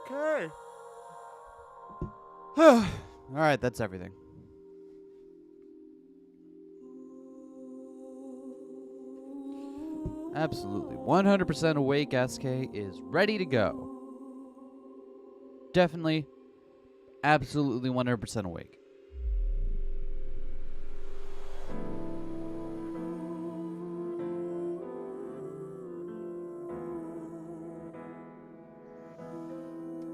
Okay. All right, that's everything. Absolutely. 100% awake, Eskay is ready to go. Definitely, absolutely 100% awake.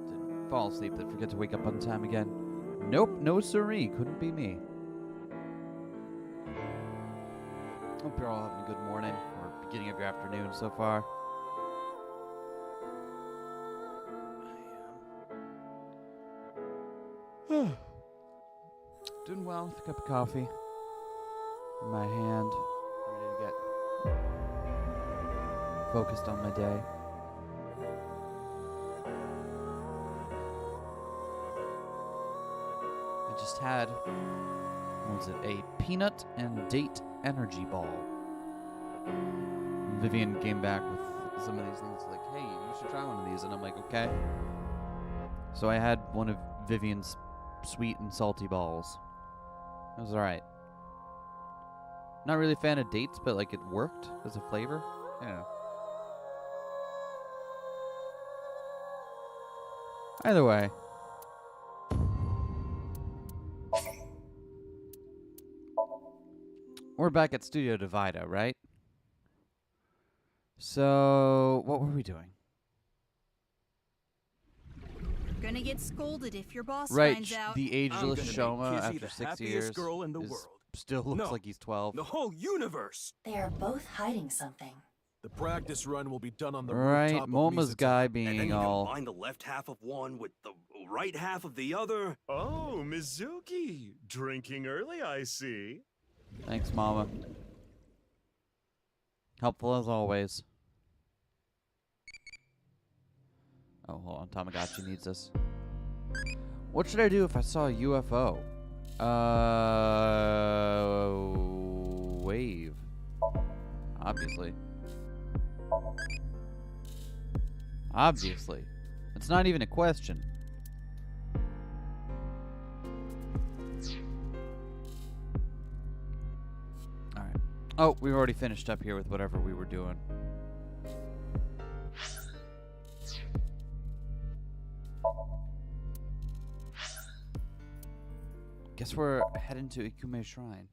Didn't fall asleep, then forget to wake up on time again. Nope, no siree, couldn't be me. Hope you're all having a good morning, or beginning of your afternoon so far. I am doing well with a cup of coffee in my hand, ready to get focused on my day. I just had, what was it, a peanut and date energy ball. Vivian came back with some of these things like, hey, you should try one of these. And I'm like, okay. So I had one of Vivian's sweet and salty balls. It was alright. Not really a fan of dates, but like it worked as a flavor. Yeah. Either way. We're back at Studio Divida, right? So, what were we doing? You're gonna get scolded if your boss Right, finds out. the ageless Shoma Kizzy after the 6 happiest years girl in the world. still looks No. like he's 12. The whole universe. They are both hiding something. The practice run will be done on the Right, rooftop of Moma's Misatown. guy And then being you all... combine the left half of one with the right half of the other. Oh, Mizuki. Drinking early, I see. Thanks, Mama. Helpful as always. Oh, hold on. Tamagotchi needs us. What should I do if I saw a UFO? Wave. Obviously. Obviously. It's not even a question. Alright. Oh, we've already finished up here with whatever we were doing. Guess we're heading to Ikume Shrine.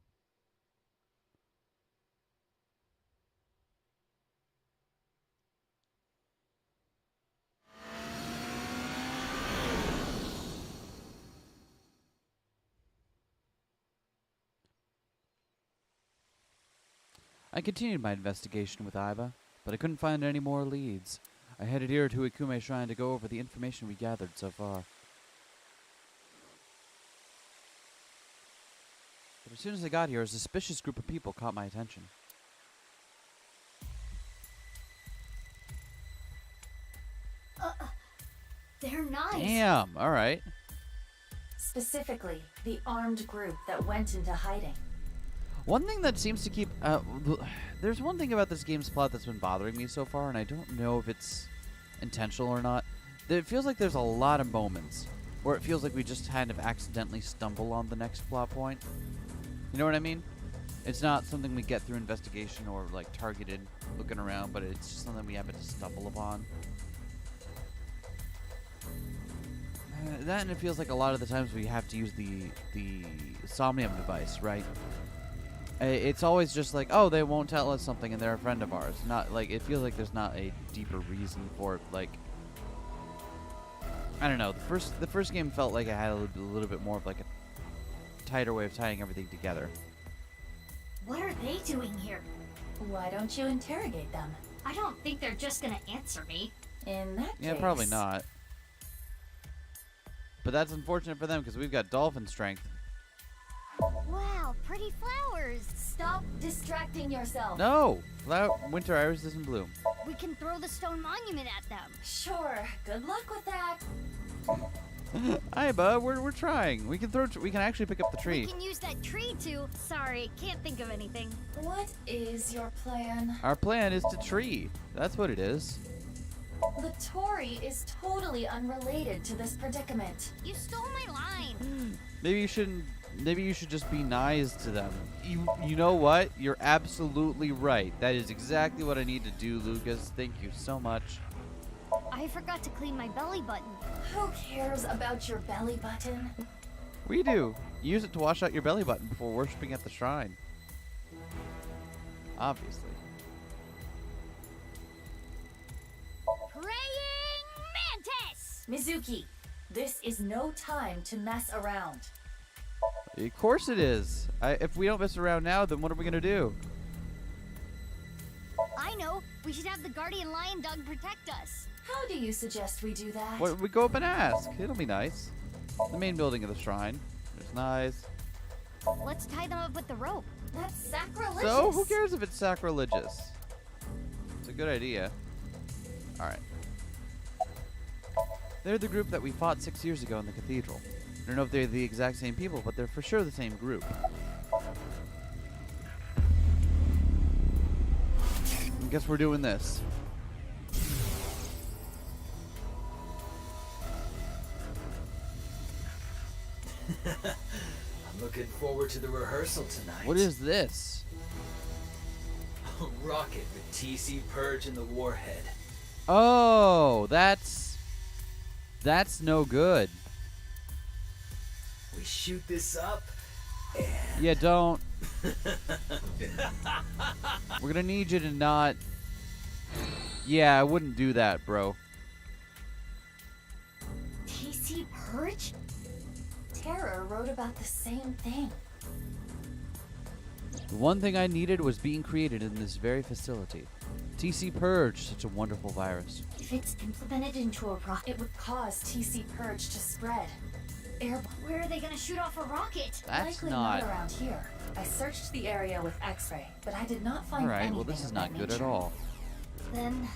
I continued my investigation with Aiba, but I couldn't find any more leads. I headed here to Ikume Shrine to go over the information we gathered so far. But as soon as I got here, a suspicious group of people caught my attention. They're nice. Damn, alright. Specifically, the armed group that went into hiding. One thing that seems to keep... there's one thing about this game's plot that's been bothering me so far, and I don't know if it's intentional or not. It feels like there's a lot of moments where it feels like we just kind of accidentally stumble on the next plot point. You know what I mean? It's not something we get through investigation or, like, targeted looking around, but it's just something we happen to stumble upon. That, and it feels like a lot of the times we have to use the Somnium device, right? It's always just like, oh, they won't tell us something and they're a friend of ours. Not like, it feels like there's not a deeper reason for it. Like, I don't know. The first game felt like it had a little bit more of like a tighter way of tying everything together. What are they doing here? Why don't you interrogate them? I don't think they're just gonna answer me. In that Yeah, case... probably not. But that's unfortunate for them because we've got dolphin strength. Wow, pretty flowers. Stop distracting yourself. No! Winter iris doesn't bloom. We can throw the stone monument at them. Sure. Good luck with that. Hi, bud. We're trying. We can actually pick up the tree. We can use that tree to... Sorry, can't think of anything. What is your plan? Our plan is to tree. That's what it is. The Tory is totally unrelated to this predicament. You stole my line. Maybe you shouldn't. Maybe you should just be nice to them. You know what? You're absolutely right. That is exactly what I need to do, Lucas. Thank you so much. I forgot to clean my belly button. Who cares about your belly button? We do. Use it to wash out your belly button before worshiping at the shrine. Obviously. Praying mantis! Mizuki, this is no time to mess around. Of course it is. If we don't mess around now, then what are we gonna do? I know. We should have the guardian lion dog protect us. How do you suggest we do that? What, we go up and ask. It'll be nice. The main building of the shrine. It's nice. Let's tie them up with the rope. That's sacrilegious. So, who cares if it's sacrilegious? It's a good idea. Alright. They're the group that we fought 6 years ago in the cathedral. I don't know if they're the exact same people, but they're for sure the same group. I guess we're doing this. I'm looking forward to the rehearsal tonight. What is this? Rocket with TC Purge and the Warhead. Oh, that's no good. We shoot this up, Yeah, don't. We're gonna need you to not. Yeah, I wouldn't do that, bro. TC Purge? Terror wrote about the same thing. The one thing I needed was being created in this very facility. TC Purge, such a wonderful virus. If it's implemented into a rocket, it would cause TC Purge to spread. Airborne. Where are they gonna shoot off a rocket? That's Likely not. not around here. I searched the area with X-ray, but I did not find Alright, anything well, this is of not that good at nature. all. Then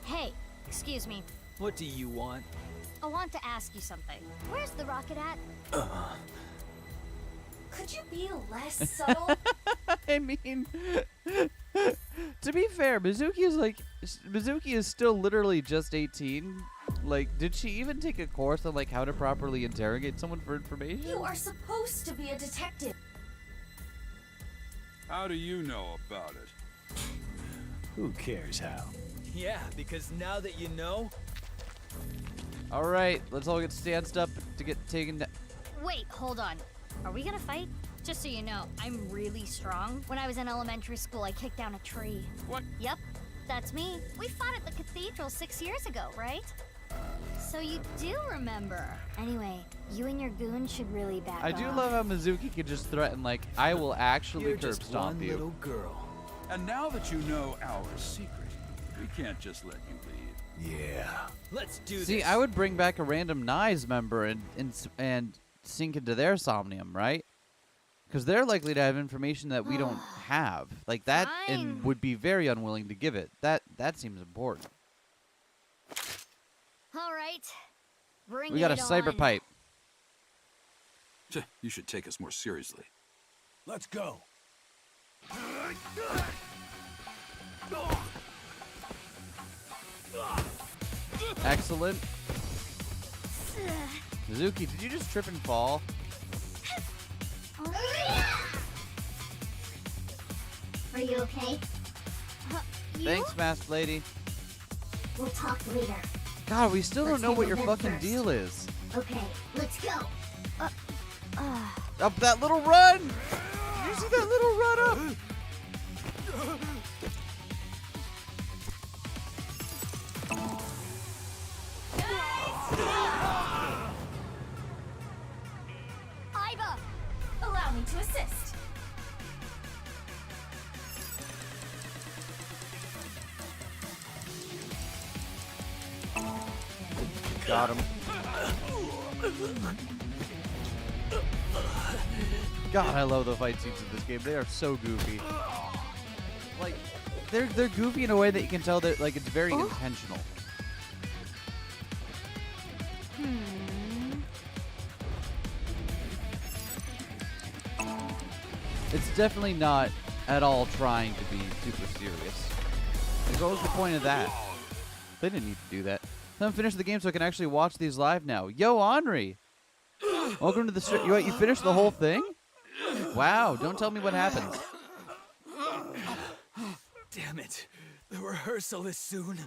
hey, excuse me. What do you want? I want to ask you something. Where's the rocket at? Could you be less subtle? I mean, to be fair, Mizuki is still literally just 18. Like, did she even take a course on like how to properly interrogate someone for information? You are supposed to be a detective. How do you know about it? Who cares how? Yeah, because now that you know, All right, let's all get stanced up to get taken down. Wait, hold on. Are we gonna fight? Just so you know, I'm really strong. When I was in elementary school, I kicked down a tree. What? Yep, that's me. We fought at the cathedral 6 years ago, right? So you do remember. Anyway, you and your goon should really back I off. do love how Mizuki can just threaten, like, I will actually you're curb just stomp one you. little girl. And now that you know our secret, we can't just let you leave. Yeah. Let's do this. See, I would bring back a random Nyes member and sink into their somnium, right? Because they're likely to have information that we don't have. Like that, and Fine. would be very unwilling to give it. That seems important. All right, bring We got a it cyber on. pipe. You should take us more seriously. Let's go. Excellent. Mizuki, did you just trip and fall? Are you okay? You? Thanks, masked lady. We'll talk later. God, we still don't Let's know what your handle them fucking first. deal is. Okay, let's go. Up that little run! Did you see that little run up? Iba! Allow me to assist. Got him. God, I love the fight scenes in this game. They are so goofy. Like, they're goofy in a way that you can tell that like it's very intentional. It's definitely not at all trying to be super serious. Like, what was the point of that? They didn't need to do that. Let me finish the game so I can actually watch these live now. Yo, Henri! Welcome to the stream. You finished the whole thing? Wow, don't tell me what happens. Damn it. The rehearsal is soon.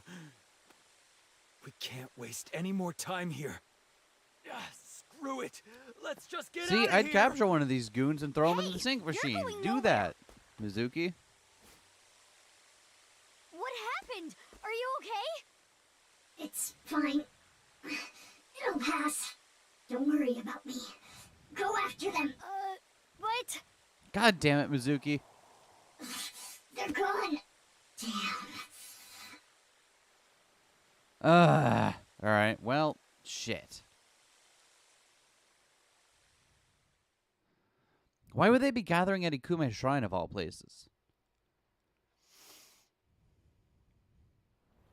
We can't waste any more time here. Screw it. Let's just get See, out of I'd here. capture one of these goons and throw him in Hey, the sync you're machine. going Do nowhere. that, Mizuki. What happened? Are you okay? It's fine. It'll pass. Don't worry about me. Go after them. What? God damn it, Mizuki. They're gone. Damn. Alright, well, shit. Why would they be gathering at Ikume's shrine of all places?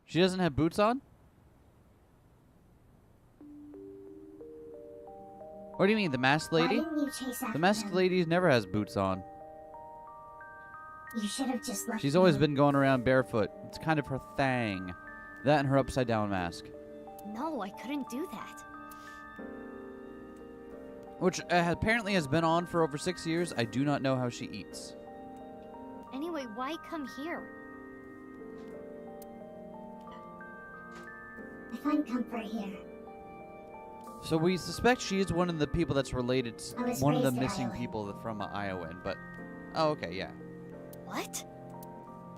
She doesn't have boots on? What do you mean, the masked Why lady? didn't you chase after The masked them? lady never has boots on. You should have just left She's me. always been going around barefoot. It's kind of her thing. That and her upside down mask. No, I couldn't do that. Which apparently has been on for over 6 years. I do not know how she eats. Anyway, why come here? I find comfort here. So we suspect she is one of the people that's related to I was one of the raised in missing Iowa. people from Iowan, but... Oh, okay, yeah. What?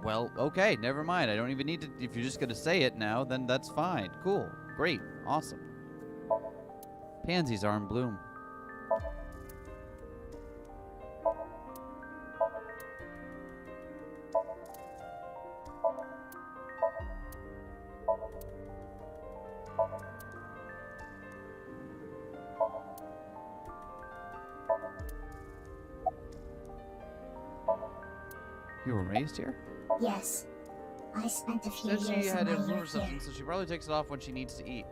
Well, okay, never mind. I don't even need to... If you're just gonna say it now, then that's fine. Cool. Great. Awesome. Pansies are in bloom. You were raised here? Yes. I spent a few Said she years had in a my room or youth here. something, so she probably takes it off when she needs to eat.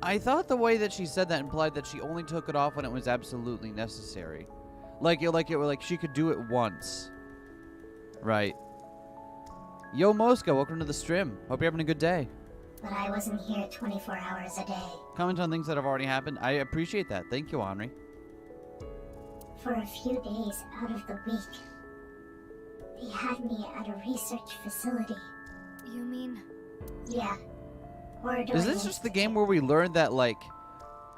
I thought the way that she said that implied that she only took it off when it was absolutely necessary. Like she could do it once. Right. Yo, Mosca, welcome to the stream. Hope you're having a good day. But I wasn't here 24 hours a day. Comment on things that have already happened. I appreciate that. Thank you, Henri. For a few days out of the week, they had me at a research facility. You mean? Yeah. Is this just the game where we learned that, like,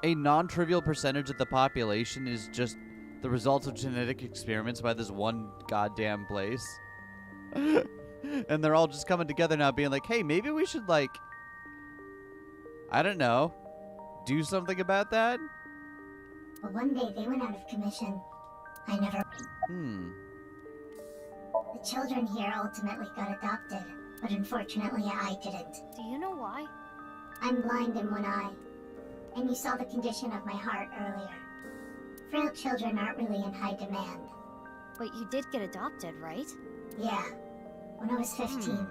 a non-trivial percentage of the population is just the result of genetic experiments by this one goddamn place? And they're all just coming together now being like, hey, maybe we should, like, I don't know, do something about that? But one day they went out of commission. I never... The children here ultimately got adopted, but unfortunately I didn't. Do you know why? I'm blind in one eye, and you saw the condition of my heart earlier. Frail children aren't really in high demand. But you did get adopted, right? Yeah, when I was 15.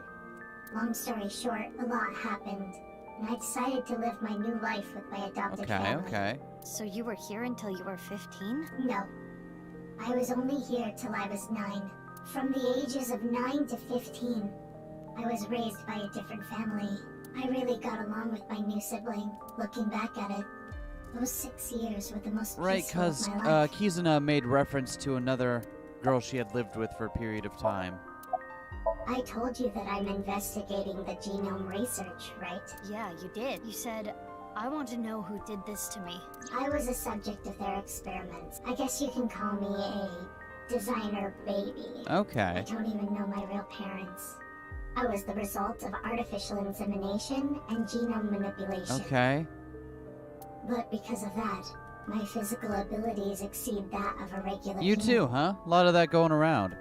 Long story short, a lot happened, and I decided to live my new life with my adopted family. Okay. So you were here until you were 15? No. I was only here till I was 9. From the ages of 9 to 15, I was raised by a different family. I really got along with my new sibling. Looking back at it, those 6 years were the most Right, peaceful of because my life. Kizuna made reference to another girl she had lived with for a period of time. I told you that I'm investigating the genome research, right? Yeah, you did. You said, I want to know who did this to me. I was a subject of their experiments. I guess you can call me a designer baby. Okay. I don't even know my real parents. I was the result of artificial insemination and genome manipulation. Okay. But because of that, my physical abilities exceed that of a regular You human. too, huh? A lot of that going around.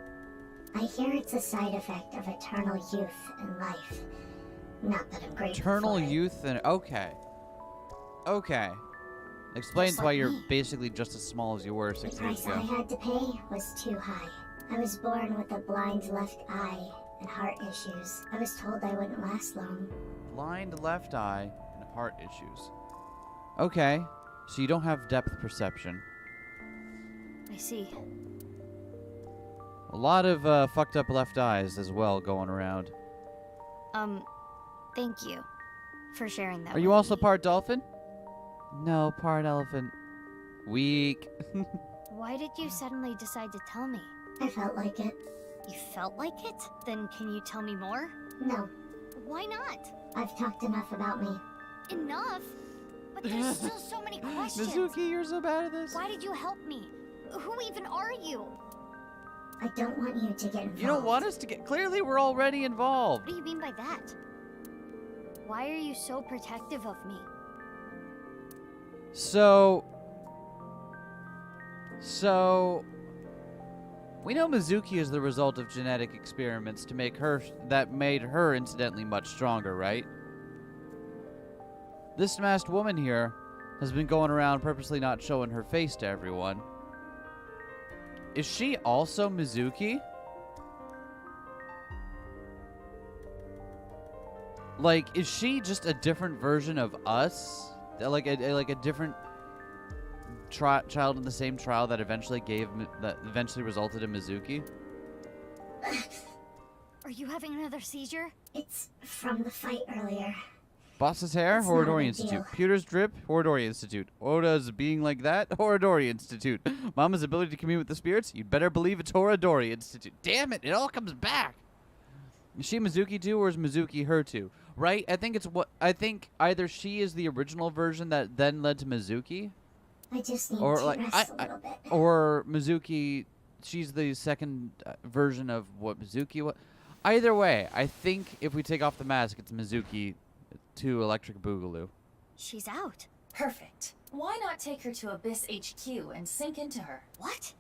I hear it's a side effect of eternal youth and life. Not that I'm grateful Eternal for it. youth and... Okay. Okay. Explains Just why like you're me. basically just as small as you were The 6 years price I ago. had to pay was too high. I was born with a blind left eye and heart issues. I was told I wouldn't last long. Blind left eye and heart issues. Okay. So you don't have depth perception. I see. A lot of fucked up left eyes as well going around. Thank you for sharing that Are you with also me. part dolphin? No, part elephant. Weak. Why did you suddenly decide to tell me? I felt like it. You felt like it? Then can you tell me more? No, Why not? I've talked enough about me. Enough? But there's still so many questions. Mizuki, you're so bad at this. Why did you help me? Who even are you? I don't want you to get involved. You don't want us to get... Clearly, we're already involved. What do you mean by that? Why are you so protective of me? So... We know Mizuki is the result of genetic experiments to make her... That made her, incidentally, much stronger, right? This masked woman here has been going around purposely not showing her face to everyone. Is she also Mizuki? Like, is she just a different version of us? Like a different child in the same trial that eventually resulted in Mizuki? Are you having another seizure? It's from the fight earlier. Boss's hair, It's not a Horodori big Institute. deal. Pewter's drip, Horodori Institute. Oda's being like that, Horodori Institute. Mama's ability to commune with the spirits, you'd better believe it's Horodori Institute. Damn it, it all comes back. Is she Mizuki too, or is Mizuki her too? Right? I think either she is the original version that then led to Mizuki, I just need or to like rest a little bit. or Mizuki. She's the second version of what Mizuki was. Either way, I think if we take off the mask, it's Mizuki to Electric Boogaloo. She's out. Perfect. Why not take her to Abyss HQ and sink into her? What?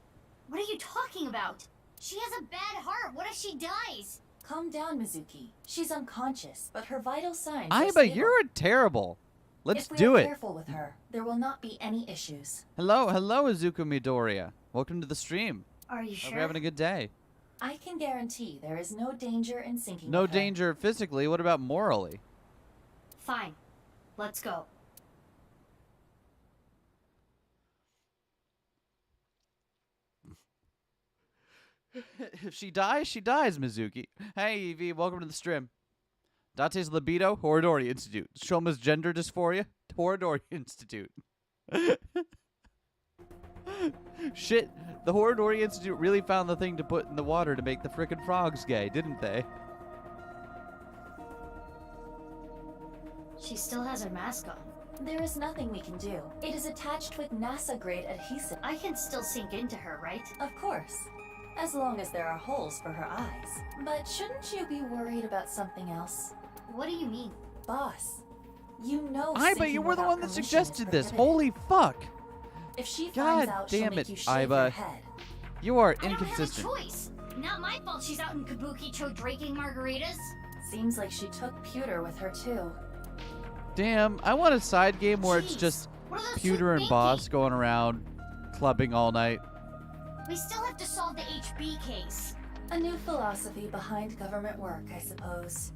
What are you talking about? She has a bad heart. What if she dies? Calm down, Mizuki. She's unconscious, but her vital signs are Aiba, stable. you're terrible. Let's if we do are it. careful with her, there will not be any issues. Hello, Izuku Midoriya. Welcome to the stream. Are you Hope sure? you're having a good day. I can guarantee there is no danger in sinking No with her. danger physically. What about morally? Fine. Let's go. If she dies, Mizuki. Hey, Evie, welcome to the stream. Date's libido, Horidori Institute. Shoma's gender dysphoria, Horidori Institute. Shit, the Horidori Institute really found the thing to put in the water to make the frickin' frogs gay, didn't they? She still has her mask on. There is nothing we can do. It is attached with NASA-grade adhesive. I can still sink into her, right? Of course. As long as there are holes for her eyes. But shouldn't you be worried about something else? What do you mean? Boss, you know Aiba, sinking you were the without one that permission is suggested this. prohibited. Holy fuck. If she God finds out, she'll damn make it, you shave her Aiba. head. You are I inconsistent. don't have a choice. Not my fault she's out in Kabukicho drinking margaritas. Seems like she took pewter with her too. Damn, I want a side game where it's Jeez, just what are those Pewter two and thinking? Boss going around clubbing all night. We still have to solve the HB case. A new philosophy behind government work, I suppose.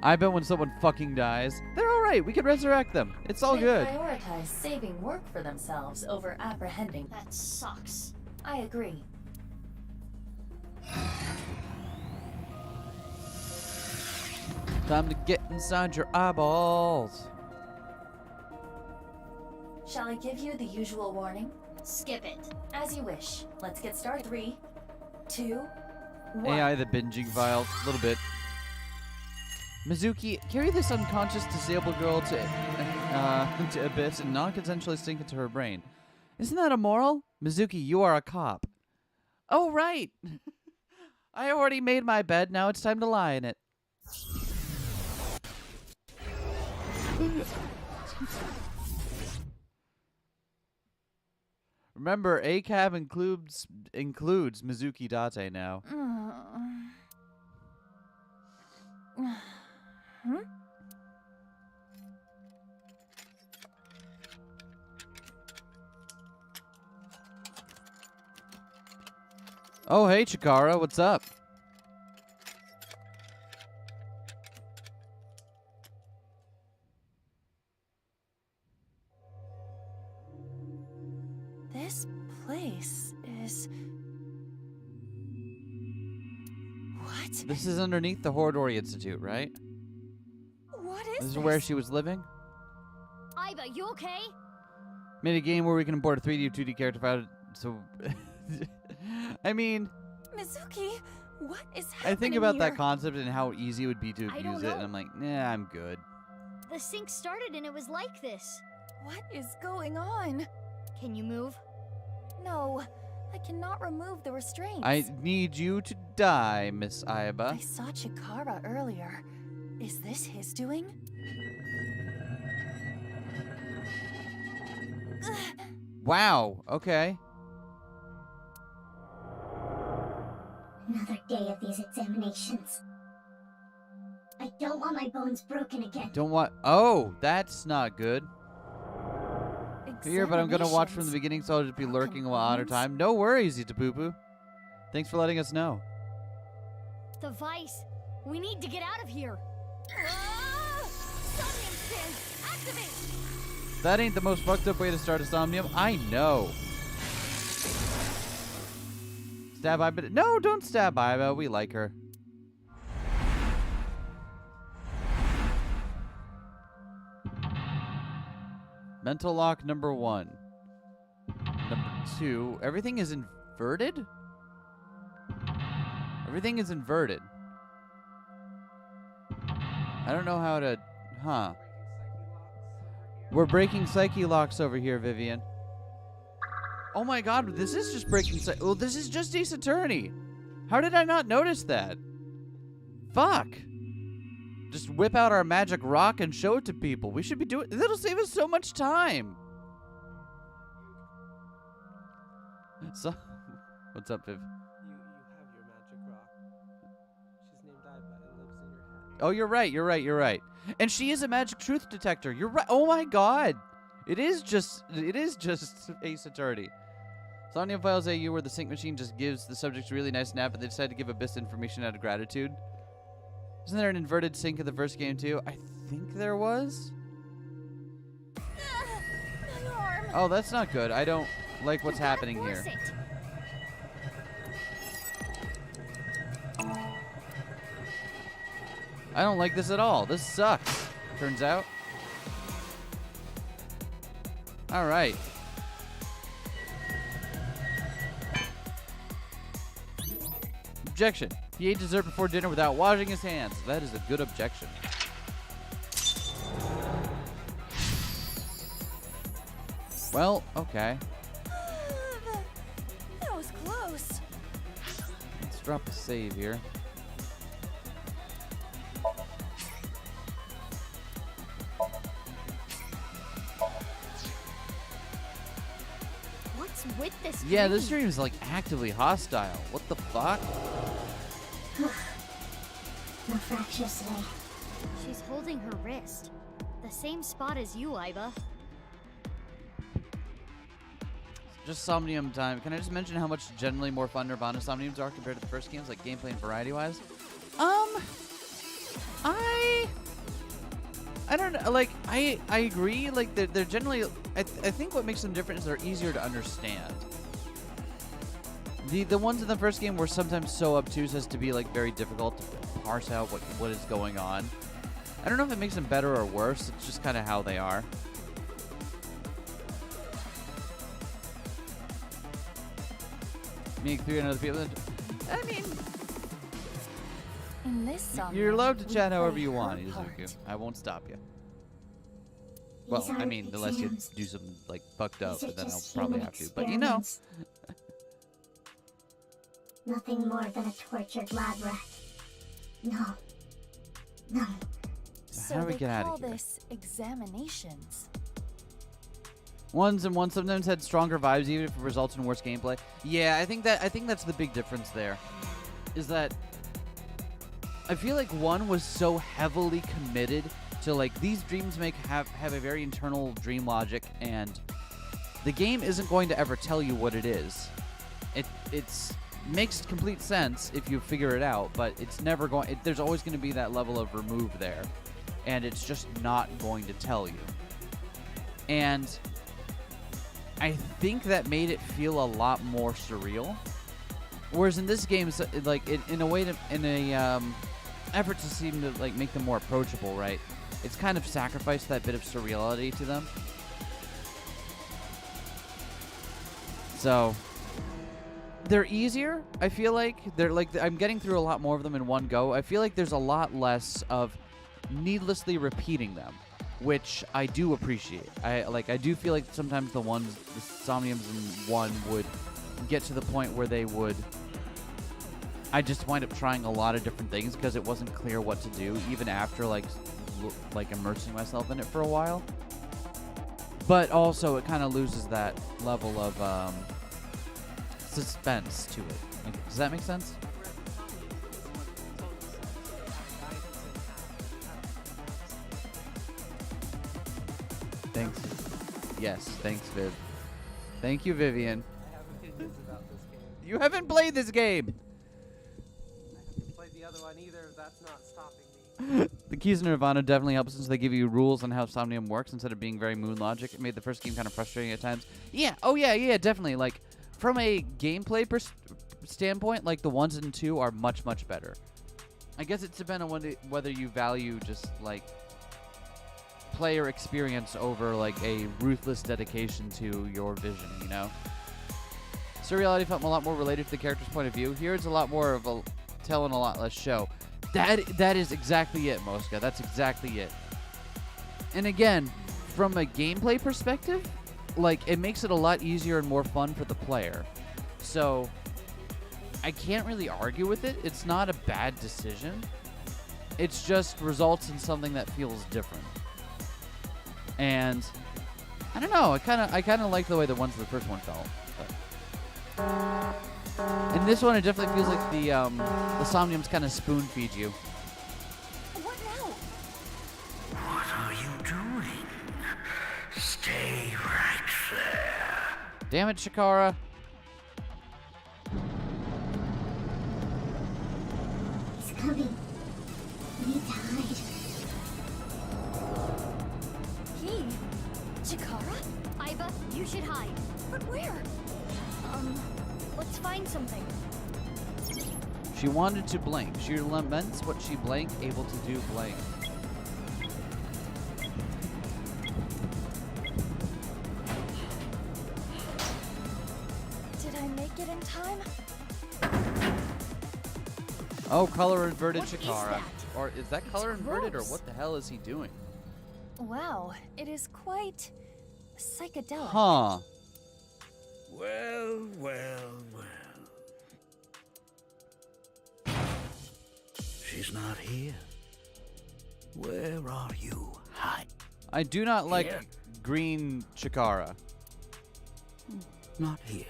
I bet when someone fucking dies, they're alright. We can resurrect them. It's all They good. prioritize saving work for themselves over apprehending. That sucks. I agree. Time to get inside your eyeballs. Shall I give you the usual warning? Skip it. As you wish. Let's get started. 3, 2, 1. AI the binging file. A little bit. Mizuki, carry this unconscious disabled girl to Abyss and non-consensually sink into her brain. Isn't that immoral? Mizuki, you are a cop. Oh, right. I already made my bed. Now it's time to lie in it. Remember, ACAB includes Mizuki Date now. Oh, hey, Chikara, what's up? This place is... What? This is underneath the Horidori Institute, right? What This is is where she was living? Aiba, you okay? Made a game where we can import a 3D or 2D character file. So, I mean, Mizuki, what is happening I think about here? that concept and how easy it would be to I don't abuse it, and know. I'm like, nah, I'm good. The sink started and it was like this. What is going on? Can you move? No, I cannot remove the restraints. I need you to die, Miss Aiba. I saw Chikara earlier. Is this his doing? Wow, okay. Another day of these examinations. I don't want my bones broken again. Don't want. Oh, that's not good. Here, but I'm gonna watch from the beginning, so I'll just be lurking a lot of time. No worries, Itapupu. Thanks for letting us know. The vice. We need to get out of here. Somnium scan. Activate. That ain't the most fucked up way to start a Somnium. I know. Stab Aiba. No, don't stab Aiba. We like her. Mental lock number 1. Number 2. Everything is inverted? Everything is inverted. I don't know how to... Huh. We're breaking psyche locks over here, Vivian. Oh my god, this is just breaking psyche... Well, this is just Ace Attorney. How did I not notice that? Fuck. Just whip out our magic rock and show it to people. We should be doing... That'll save us so much time. So... What's up, Viv? You have your magic rock. She's named Iva and lives in your head. Oh, you're right. And she is a magic truth detector. You're right. Oh my god. It is just Ace Attorney. Somnium Files AU, where the sync machine just gives the subject a really nice nap, and they decide to give Abyss information out of gratitude. Isn't there an inverted sync in the first game too? I think there was. My arm. Oh, that's not good. I don't like what's happening here. I don't like this at all. This sucks, turns out. All right. Objection. He ate dessert before dinner without washing his hands. That is a good objection. Well, okay. That was close. Let's drop a save here. What's with this? Yeah, this stream is like actively hostile. What the fuck? No fractures today. She's holding her wrist. The same spot as you, Iva. Just Somnium time. Can I just mention how much generally more fun Nirvana Somniums are compared to the first games, like gameplay and variety-wise? I don't know. Like, I agree. Like, they're generally... I think what makes them different is they're easier to understand. The ones in the first game were sometimes so obtuse as to be, like, very difficult to parse out what is going on. I don't know if it makes them better or worse. It's just kind of how they are. Me, 3 and other people. I mean... In this song, You're allowed to chat however you want, Izuku. I won't stop you. Well, I mean, unless you do something, like, fucked up, but then I'll probably have to. But, you know. Nothing more than a tortured lab rat. No. No. So how do we get out of here? This examinations. Ones and ones sometimes had stronger vibes, even if it results in worse gameplay. Yeah, I think that's the big difference there. Is that I feel like 1 was so heavily committed to, like, these dreams have a very internal dream logic, and the game isn't going to ever tell you what it is. It's makes complete sense if you figure it out, but it's never going. There's always going to be that level of remove there, and it's just not going to tell you. And I think that made it feel a lot more surreal. Whereas in this game, like in a way, in a effort to seem to like make them more approachable, right? It's kind of sacrificed that bit of surreality to them. So they're easier. I feel like I'm getting through a lot more of them in one go. I feel like there's a lot less of needlessly repeating them, which I do appreciate. I do feel like sometimes the Somniums in 1 would get to the point where they would. I just wind up trying a lot of different things because it wasn't clear what to do, even after like immersing myself in it for a while. But also, it kind of loses that level of suspense to it. Like, does that make sense? Thanks. Yes, thanks, Viv. Thank you, Vivian. I have opinions about this game. You haven't played this game! I haven't played the other one either. That's not stopping me. The keys in Nirvana definitely help since they give you rules on how Somnium works instead of being very moon logic. It made the first game kind of frustrating at times. Yeah, oh yeah, definitely. Like, from a gameplay standpoint, like, the 1s and 2 are much, much better. I guess it depends on whether you value just, like, player experience over, like, a ruthless dedication to your vision, you know? Surreality felt a lot more related to the character's point of view. Here it's a lot more of a tell and a lot less show. That is exactly it, Mosca. That's exactly it. And again, from a gameplay perspective, like, it makes it a lot easier and more fun for the player. So I can't really argue with it. It's not a bad decision. It's just results in something that feels different. And I don't know. I kind of like the way the first one felt. But. In this one, it definitely feels like the somniums kind of spoon feed you. What now? What are you doing? Stay right there. Damn it, Shakara. He's coming. We need to hide. He? Chikara? Iva, you should hide. But where? Let's find something. She wanted to blink. She laments what she blank, able to do blank. Did I make it in time? Oh, color inverted What is Chikara. that? Or is that color It's inverted, or gross. what the hell is he doing? Wow, it is quite psychedelic. Huh. Well, well, well. She's not here. Where are you? Hide. I do not like Here. green Chikara. Not here.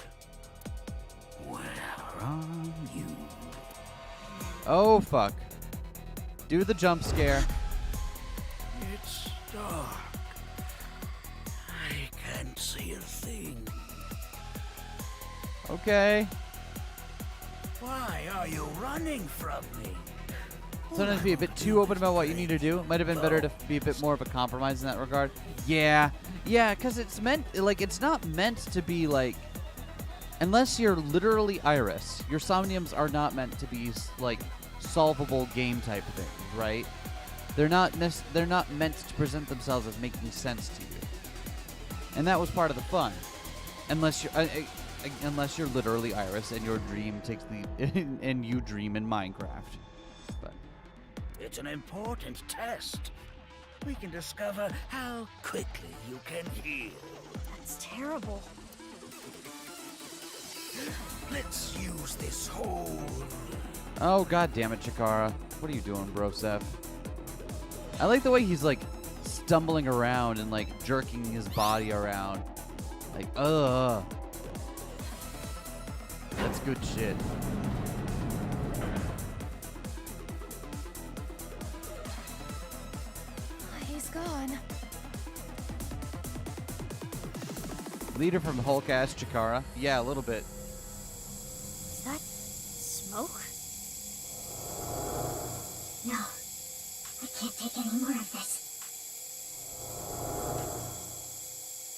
Where are you? Oh, fuck. Do the jump scare. It's dark. I can't see a thing. Okay. Why are you running from me? Sometimes be a bit too open about what you need to do. It might have been better to be a bit more of a compromise in that regard. Yeah, because it's meant, like, it's not meant to be, like, unless you're literally Iris, your somniums are not meant to be, like, solvable game type things, right? They're not meant to present themselves as making sense to you. And that was part of the fun. Unless you're literally Iris and your dream takes the and you dream in Minecraft. But It's an important test. We can discover how quickly you can heal. That's terrible. Let's use this whole... oh, god damn it, Chikara. What are you doing, Broseph? I like the way he's, like, stumbling around and, like, jerking his body around. Like, that's good shit. He's gone. Leader from Hulk-ass Chikara. Yeah, a little bit. Is that smoke? No. I can't take any more of this.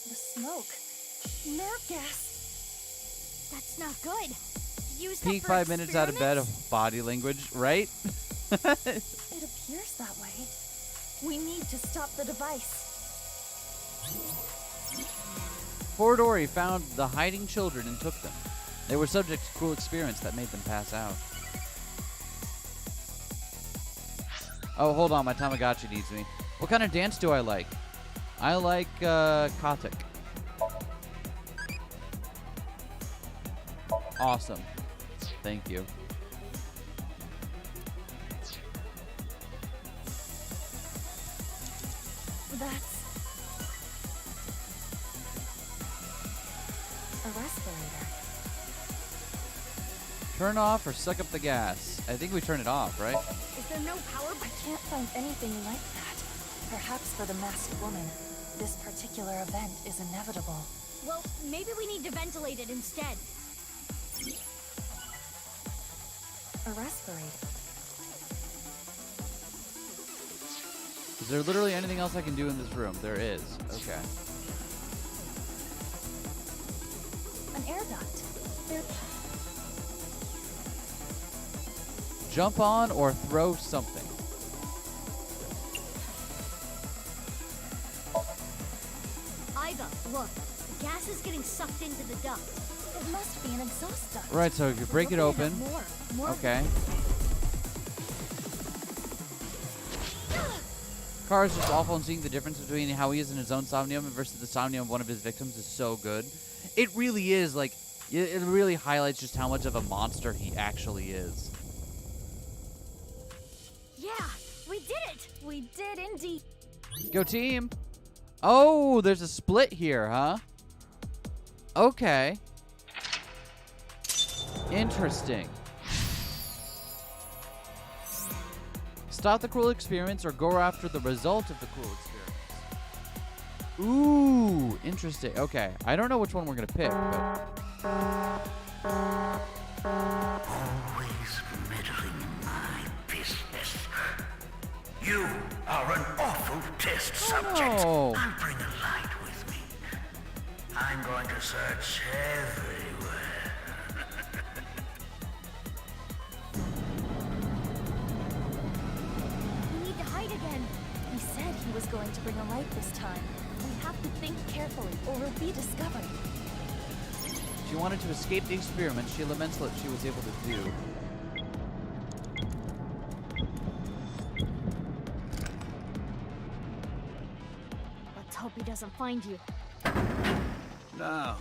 The smoke. Nerve gas. That's not good. Use that Peak for 5 minutes out of bed of experiments? body language, right? It appears that way. We need to stop the device. Fordori found the hiding children and took them. They were subject to cruel experiments that made them pass out. Oh, hold on, my Tamagotchi needs me. What kind of dance do I like? I like, Katik. Awesome. Thank you. That's a respirator. Turn off or suck up the gas. I think we turn it off, right? Is there no power? I can't find anything like that. Perhaps for the masked woman, this particular event is inevitable. Well, maybe we need to ventilate it instead. A respirator. Is there literally anything else I can do in this room? There is. Okay. An air duct. There. Jump on or throw something. Iva, look. The gas is getting sucked into the duct. It must be an exhaust duct. Right, so if you break it Open open. up more. Okay. Carr is just awful, and seeing the difference between how he is in his own somnium versus the somnium of one of his victims is so good. It really is, like, it really highlights just how much of a monster he actually is. Yeah, we did it! We did indeed. Go team! Oh, there's a split here, huh? Okay. Interesting. Stop the cruel experiments or go after the result of the cruel experiments. Ooh, interesting. Okay, I don't know which one we're gonna pick, but... Always meddling in my business. You are an awful test subject. no. I'll bring a light with me. I'm going to search everywhere. We need to hide again. He said he was going to bring a light this time. We have to think carefully, or we'll be discovered. She wanted to escape the experiment. She laments what she was able to do. Let's hope he doesn't find you. Now,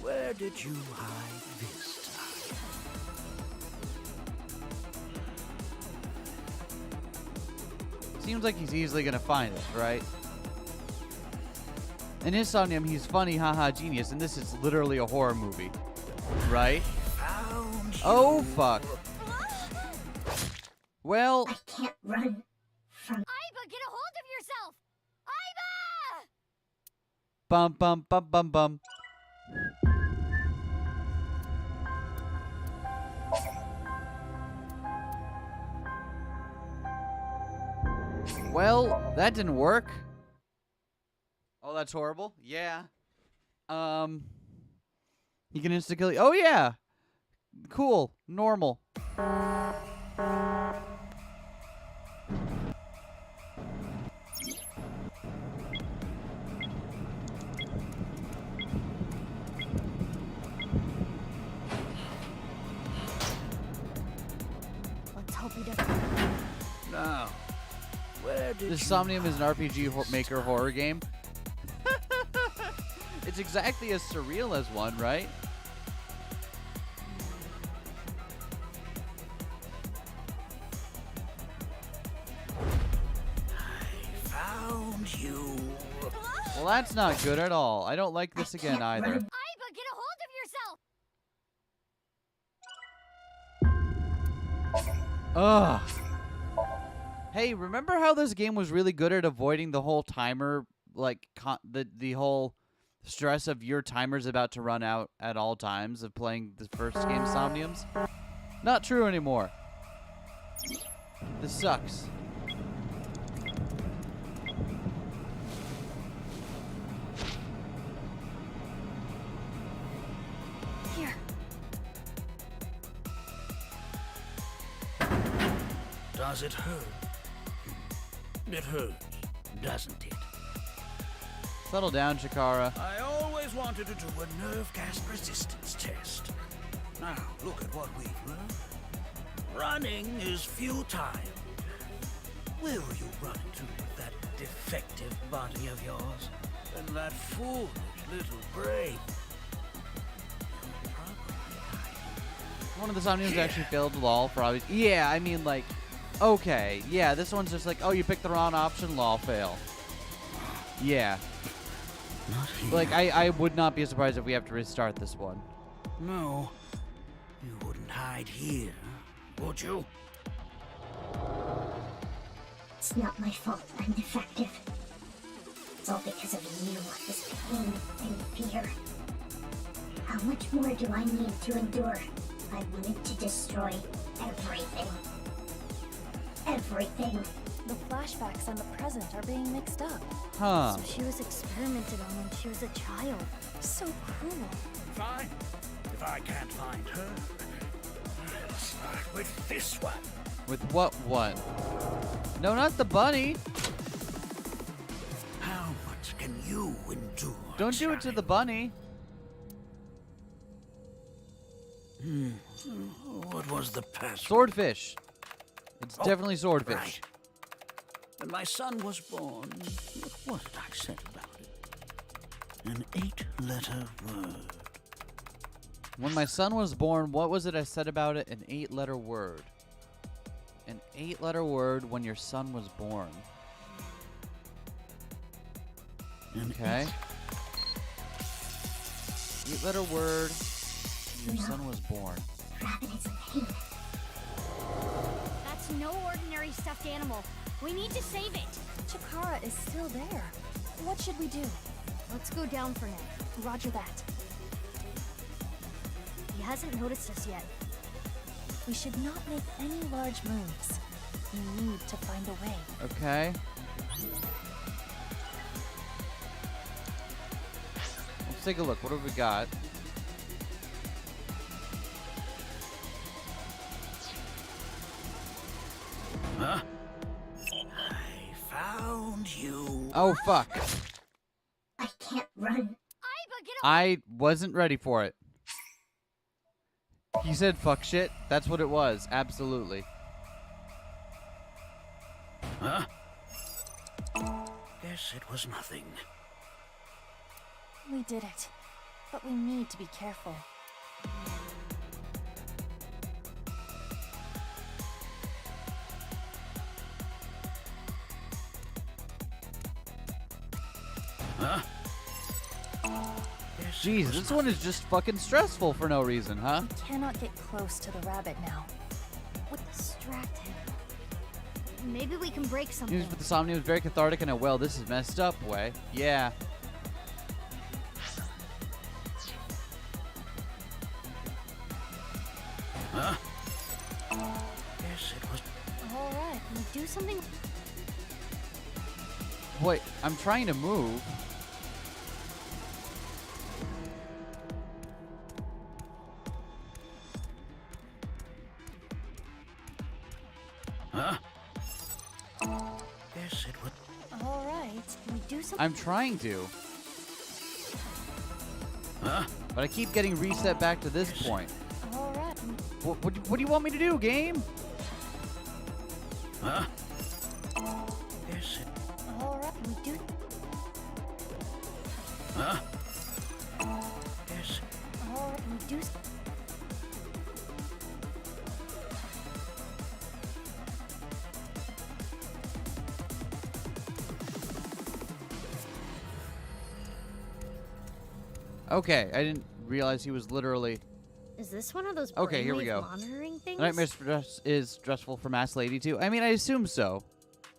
where did you hide this time? Seems like he's easily gonna find us, right? In his somnium, he's funny, haha, genius, and this is literally a horror movie, right? Oh, fuck. Well... I can't run from... Aiba, get a hold of yourself! Aiba! Bum, bum, bum, bum, bum. Well, that didn't work. Oh, that's horrible. Yeah. You can insta-kill. Oh, yeah. Cool. Normal. Let's hope he doesn't. Now, where did This you Somnium is an hide RPG maker horror game. It's exactly as surreal as one, right? I found you. Well, that's not good at all. I don't like this again either. Aiba, get a hold of yourself! Ugh. Hey, remember how this game was really good at avoiding the whole timer, like the whole stress of your timer's about to run out at all times of playing the first game, Somniums? Not true anymore. This sucks. Here. Does it hurt? It hurts, doesn't it? Settle down, Chikara. I always wanted to do a nerve gas resistance test. Now, look at what we've learned. Running is futile. Where will you run to with that defective body of yours? And that foolish little brain? One of the Somniums actually failed lol for obvious. Yeah, I mean, like, okay. Yeah, this one's just like, oh, you picked the wrong option, lol, fail. Yeah. Not here. Like, I would not be surprised if we have to restart this one. No. You wouldn't hide here, would you? It's not my fault I'm defective. It's all because of you, this pain and fear. How much more do I need to endure? I wanted to destroy everything. Everything. The flashbacks and the present are being mixed up. Huh. So she was experimented on when she was a child. So cruel. Fine. If I can't find her, I'll start with this one. With what one? No, not the bunny. How much can you endure? Don't do it to the bunny. What was the password? Swordfish. It's Oh, definitely swordfish. Right. When my son was born, what did I say about it? An 8-letter word. When my son was born, what was it I said about it? An 8-letter word. An 8-letter word when your son was born. Okay. 8-letter word when your son was born. Rabbit is in pain. That's no ordinary stuffed animal. We need to save it. Chikara is still there. What should we do? Let's go down for now. Roger that. He hasn't noticed us yet. We should not make any large moves. We need to find a way. Okay. Let's take a look. What have we got? Huh? I found you. Oh, fuck. I can't run. Iva, get I wasn't ready for it. He said fuck shit. That's what it was. Absolutely. Huh? Guess it was nothing. We did it. But we need to be careful. Huh? Jeez, this one is just fucking stressful for no reason, huh? We cannot get close to the rabbit now. What distract him? Maybe we can break something. News with insomnia was very cathartic in a well, this is messed up way. Yeah. Huh? Guess it was. All right, can we do something? Wait, I'm trying to move. Huh? Guess it was. All right, can we do something? I'm trying to. Huh? But I keep getting reset back to this point. All right. What do you want me to do, game? Huh? Guess it. All right, can we do? Huh? Guess. All right, can we do? Okay, I didn't realize he was literally... Is this one of those Okay, here we brainwave go. monitoring things? The nightmare stress is stressful for Mass Lady too. I mean, I assume so.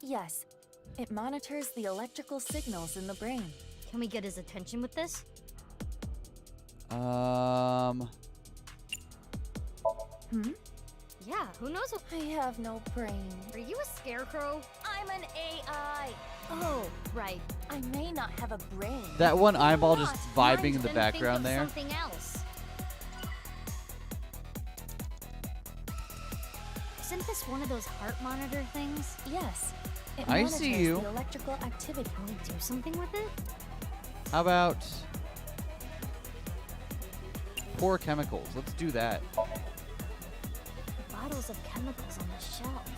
Yes. It monitors the electrical signals in the brain. Can we get his attention with this? Hmm? Yeah, who knows? I have no brain. Are you a scarecrow? I'm an AI. Oh, right. I may not have a brain. That one eyeball just Not. vibing in the Then background think there. of something else. Isn't this one of those heart monitor things? Yes. It I monitors see you. the electrical activity. Can we do something with it? How about... pour chemicals? Let's do that. Bottles of chemicals on the shelf.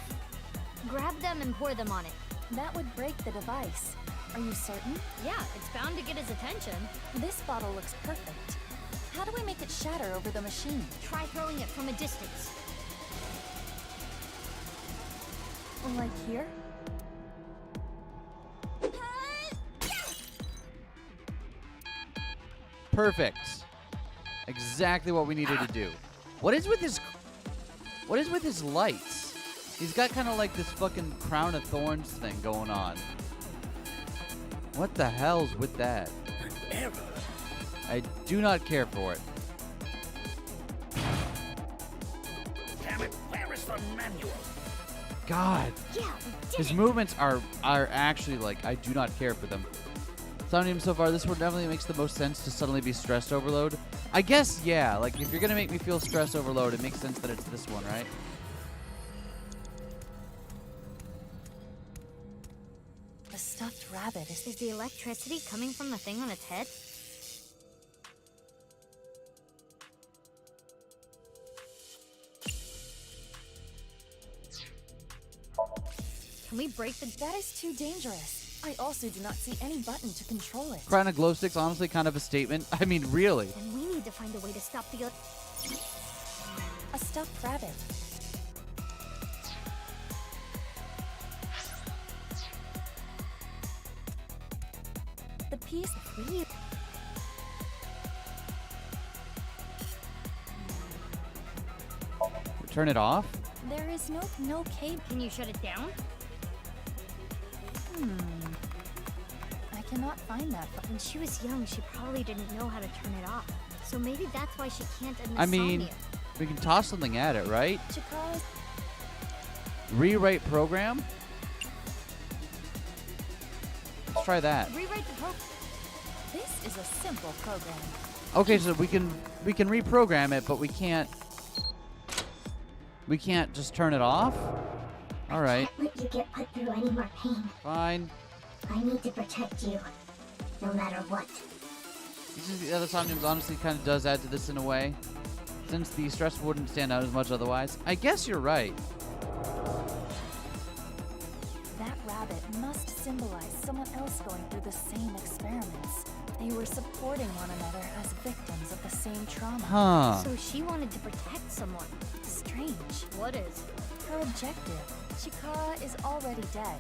Grab them and pour them on it. That would break the device. Are you certain? Yeah, it's bound to get his attention. This bottle looks perfect. How do we make it shatter over the machine? Try throwing it from a distance. Like here? Perfect. Exactly what we needed to do. What is with his lights? He's got kind of like this fucking crown of thorns thing going on. What the hell's with that? An error. I do not care for it. Damn it! Where is the manual? God. Yeah, we did His it. movements are actually like, I do not care for them. Sounding so far, this one definitely makes the most sense to suddenly be stress overload. I guess, yeah. Like, if you're gonna make me feel stress overload, it makes sense that it's this one, right? The stuffed rabbit is... Is the electricity coming from the thing on its head? Can we break the... That is too dangerous. I also do not see any button to control it. Crying a glow stick's honestly kind of a statement. I mean, really. And we need to find a way to stop the... A stuffed rabbit. The piece... We... Turn it off? There is no cable. Can you shut it down? I cannot find that button. When she was young, she probably didn't know how to turn it off. So maybe that's why she can't end I insomnia. mean, we can toss something at it, right? Chikara's... Rewrite program? Let's try that. Rewrite the program. This is a simple program. Okay, so we can reprogram it, but we can't just turn it off? All right. I can't let you get put through any more pain. Fine. I need to protect you, no matter what. The other Somniums honestly kind of does add to this in a way, since the stress wouldn't stand out as much otherwise. I guess you're right. That rabbit must symbolize someone else going through the same experiments. They were supporting one another as victims of the same trauma. Huh. So she wanted to protect someone. Strange. What is? Her objective. Chikara is already dead.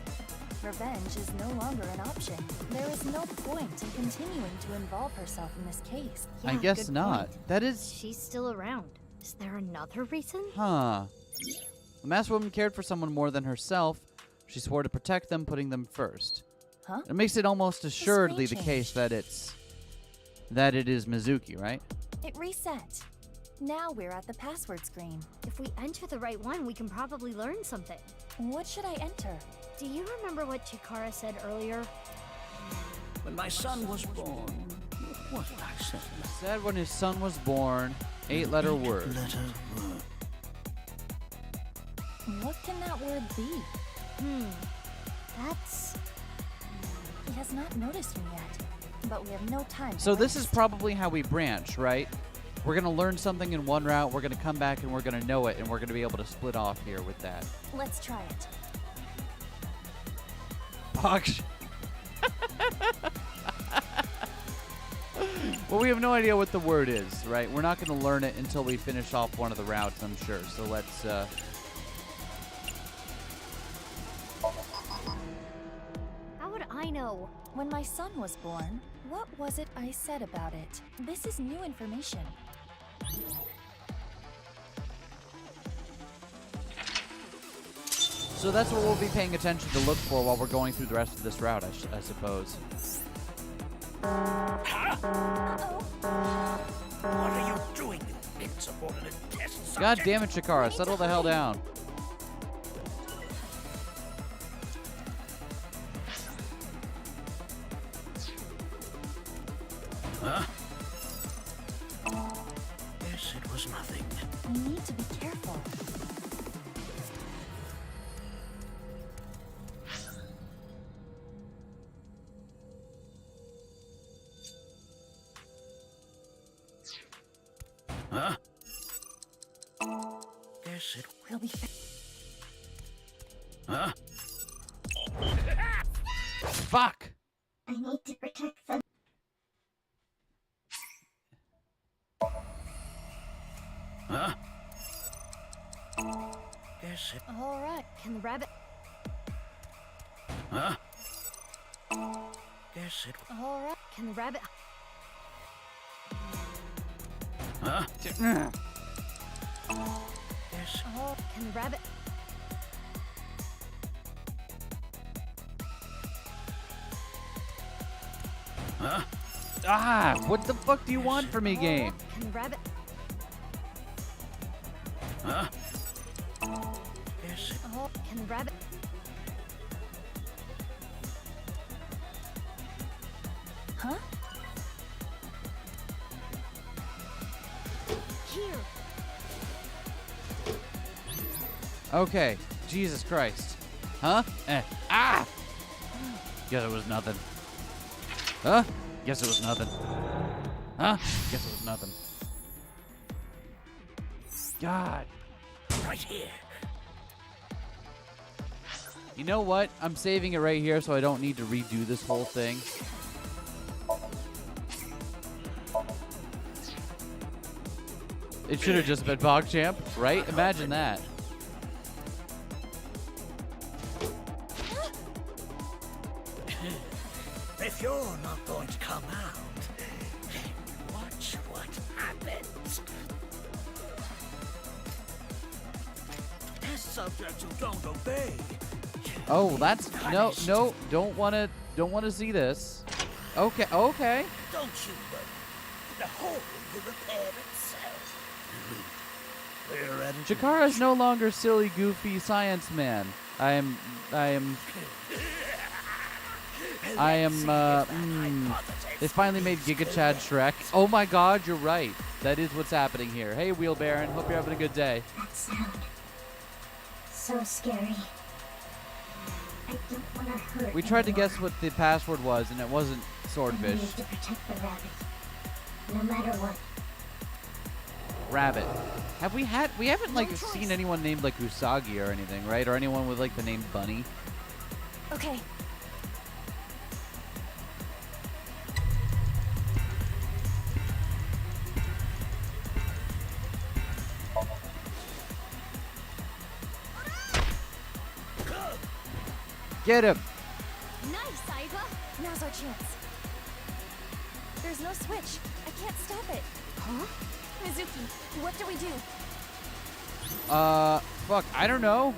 Revenge is no longer an option. There is no point in continuing to involve herself in this case. I Yeah, guess good not. point. That is... She's still around. Is there another reason? Huh. The masked woman cared for someone more than herself. She swore to protect them, putting them first. Huh? It makes it almost assuredly the screen case that it is Mizuki, right? It reset. Now we're at the password screen. If we enter the right one, we can probably learn something. What should I enter? Do you remember what Chikara said earlier? When my son was born, what did I say? Said when his son was born, 8-letter word. Letter word. What can that word be? That's... He has not noticed me yet, but we have no time. So this is probably how we branch, right? We're going to learn something in one route, we're going to come back and we're going to know it, and we're going to be able to split off here with that. Let's try it. Box. Well, we have no idea what the word is, right? We're not going to learn it until we finish off one of the routes, I'm sure. So let's... How would I know? When my son was born, what was it I said about it? This is new information. So that's what we'll be paying attention to look for while we're going through the rest of this route, I suppose. What are you doing, you insubordinate test subject? God damn it, Chikara, settle the hell down. Huh? Yes, it was nothing. We need to be careful. Huh? Guess it We'll be Huh? Fuck! I need to protect them. Huh? Guess it. All right. Can the rabbit... Huh? Guess it. All right. Can the rabbit... Huh? Guess. Oh, can the rabbit... Huh? Ah! What the fuck do you want from me, game? Can the rabbit... Huh? Guess it. Oh, can the rabbit... Huh? Here. Okay. Jesus Christ. Huh? Ah! Guess it was nothing. Huh? Guess it was nothing. Huh? Guess it was nothing. God. Right here. You know what? I'm saving it right here so I don't need to redo this whole thing. It should have just been PogChamp, right? Imagine that. If you're not going to come out, watch what happens. Test subjects who don't obey. Oh, that's no, don't want to see this. Okay, okay. Don't you worry. The hole will repair itself. We're ready. Chikara is no longer silly, goofy science man. I am. They finally made Giga Chad Shrek. Oh my God, you're right. That is what's happening here. Hey, Wheel Baron. Hope you're having a good day. That sound. So scary. I don't want to hurt We tried to anyone. guess what the password was, and it wasn't I swordfish. need to protect the rabbit. No matter what. Rabbit. We haven't like seen anyone named like Usagi or anything, right? Or anyone with like the name Bunny. Okay. Get him. Nice, Aiba. Now's our chance. There's no switch. I can't stop it. Huh? Mizuki, what do we do? Fuck, I don't know.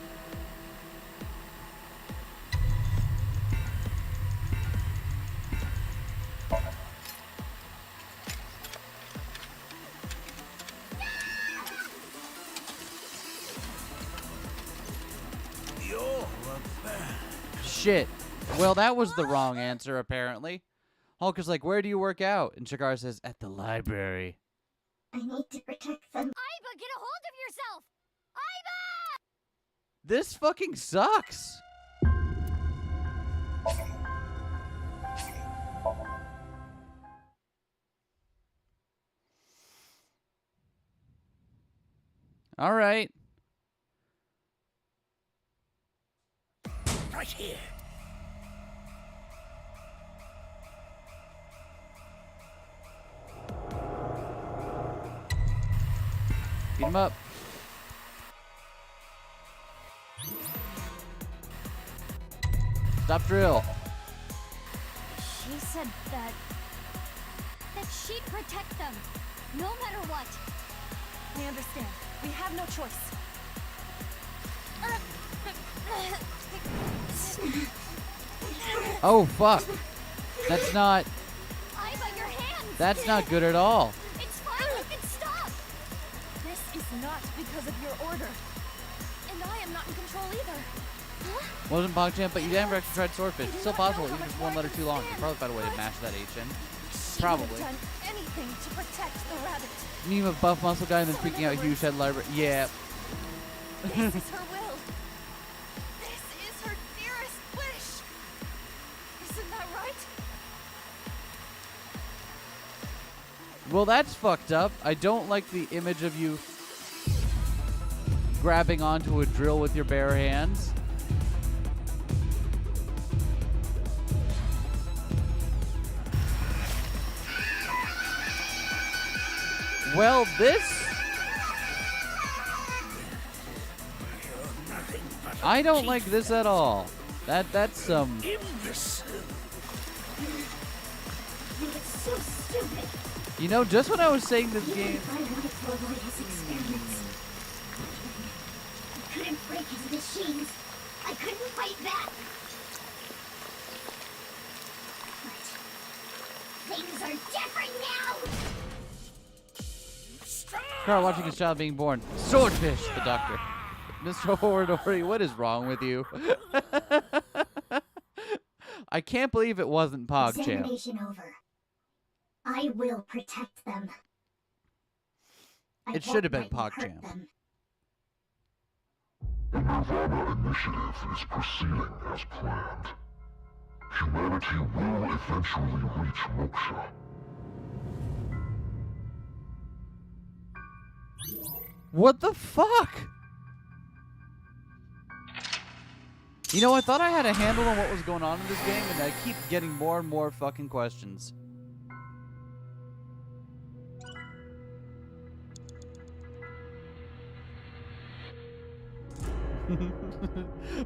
You're a man. Shit. Well, that was the wrong answer, apparently. Hulk is like, where do you work out? And Chikara says, at the library. I need to protect them. Aiba, get a hold of yourself! Aiba! This fucking sucks. All right. Right here. Beat him up. Stop drill. She said that she'd protect them, no matter what. I understand. We have no choice. Oh, fuck. That's not... Aiba, your hands! That's not good at all. It's fine, you can stop! This is not because of your order. And I am not in control either. Wasn't PogChamp, but you never actually tried Swordfish. It's still possible, even if it's one letter too long. You could probably find a way to mash that H in. Probably. She would have done anything to protect the rabbit. Meme of buff muscle guy and then freaking out huge head library. Yeah. This is her will. This is her dearest wish. Isn't that right? Well, that's fucked up. I don't like the image of you grabbing onto a drill with your bare hands. Well, this... I don't like this at all. That's some... Imbecile. It's so stupid. You know, just when I was saying this game... I wanted to avoid his experiments. I couldn't break his machines. I couldn't fight back. But things are different now. Carl watching his child being born. Swordfish, the doctor. Mr. Horadori, what is wrong with you? I can't believe it wasn't PogChamp. Examination over. I will protect them. It should have been PogChamp. The Nirvana initiative is proceeding as planned. Humanity will eventually reach moksha. What the fuck? You know, I thought I had a handle on what was going on in this game, and I keep getting more and more fucking questions.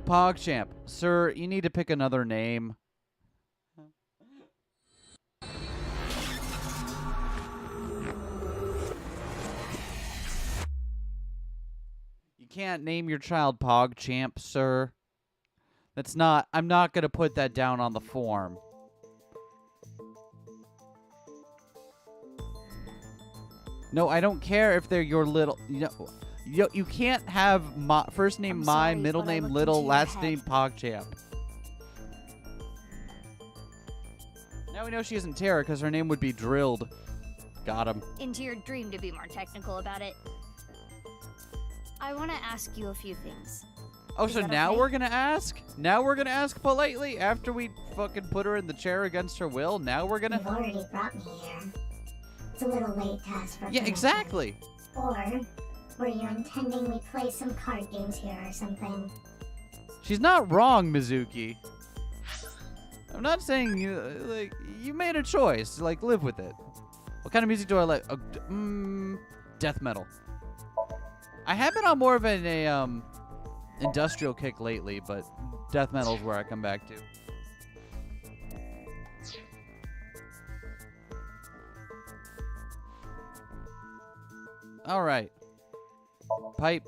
PogChamp. Sir, you need to pick another name. You can't name your child PogChamp, sir. That's not... I'm not going to put that down on the form. No, I don't care if they're your little... You can't have first name my, middle name little, last name PogChamp. Now we know she isn't Tara because her name would be Drilled. Got him. Into your dream, to be more technical about it. I want to ask you a few things. Oh, so now we're going to ask? Now we're going to ask politely after we fucking put her in the chair against her will? Now we're going to... You've already brought me here. It's a little late to ask for Yeah, exactly. Or were you intending we play some card games here or something? She's not wrong, Mizuki. I'm not saying you, like, you made a choice. Like, live with it. What kind of music do I like? Death metal. I have been on more of an industrial kick lately, but death metal is where I come back to. All right. Pipe.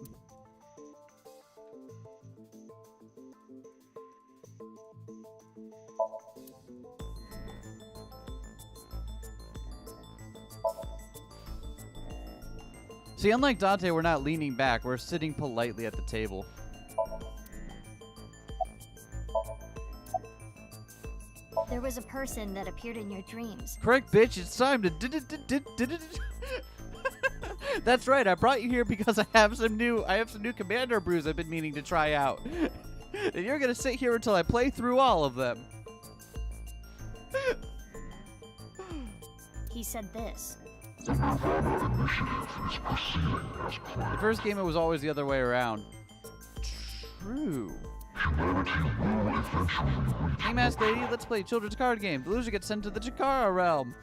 See, unlike Dante, we're not leaning back. We're sitting politely at the table. There was a person that appeared in your dreams. Correct, bitch. It's time to... That's right. I brought you here because I have some new commander brews I've been meaning to try out. And you're going to sit here until I play through all of them. He said this. The Nirvana initiative is proceeding as planned. The first game, it was always the other way around. True. Humanity will eventually reach... Hey, Mask Lady, let's play a children's card game. The loser gets sent to the Chikara realm.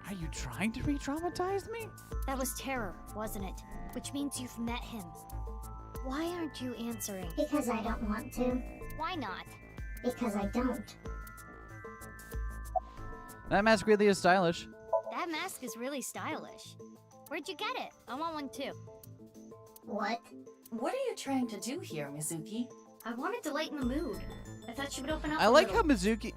Are you trying to re-traumatize me? That was terror, wasn't it? Which means you've met him. Why aren't you answering? Because I don't want to. Why not? Because I don't. That mask really is stylish. That mask is really stylish. Where'd you get it? I want one too. What? What are you trying to do here, Mizuki? I wanted to lighten the mood. I thought she would open up I like how Mizuki...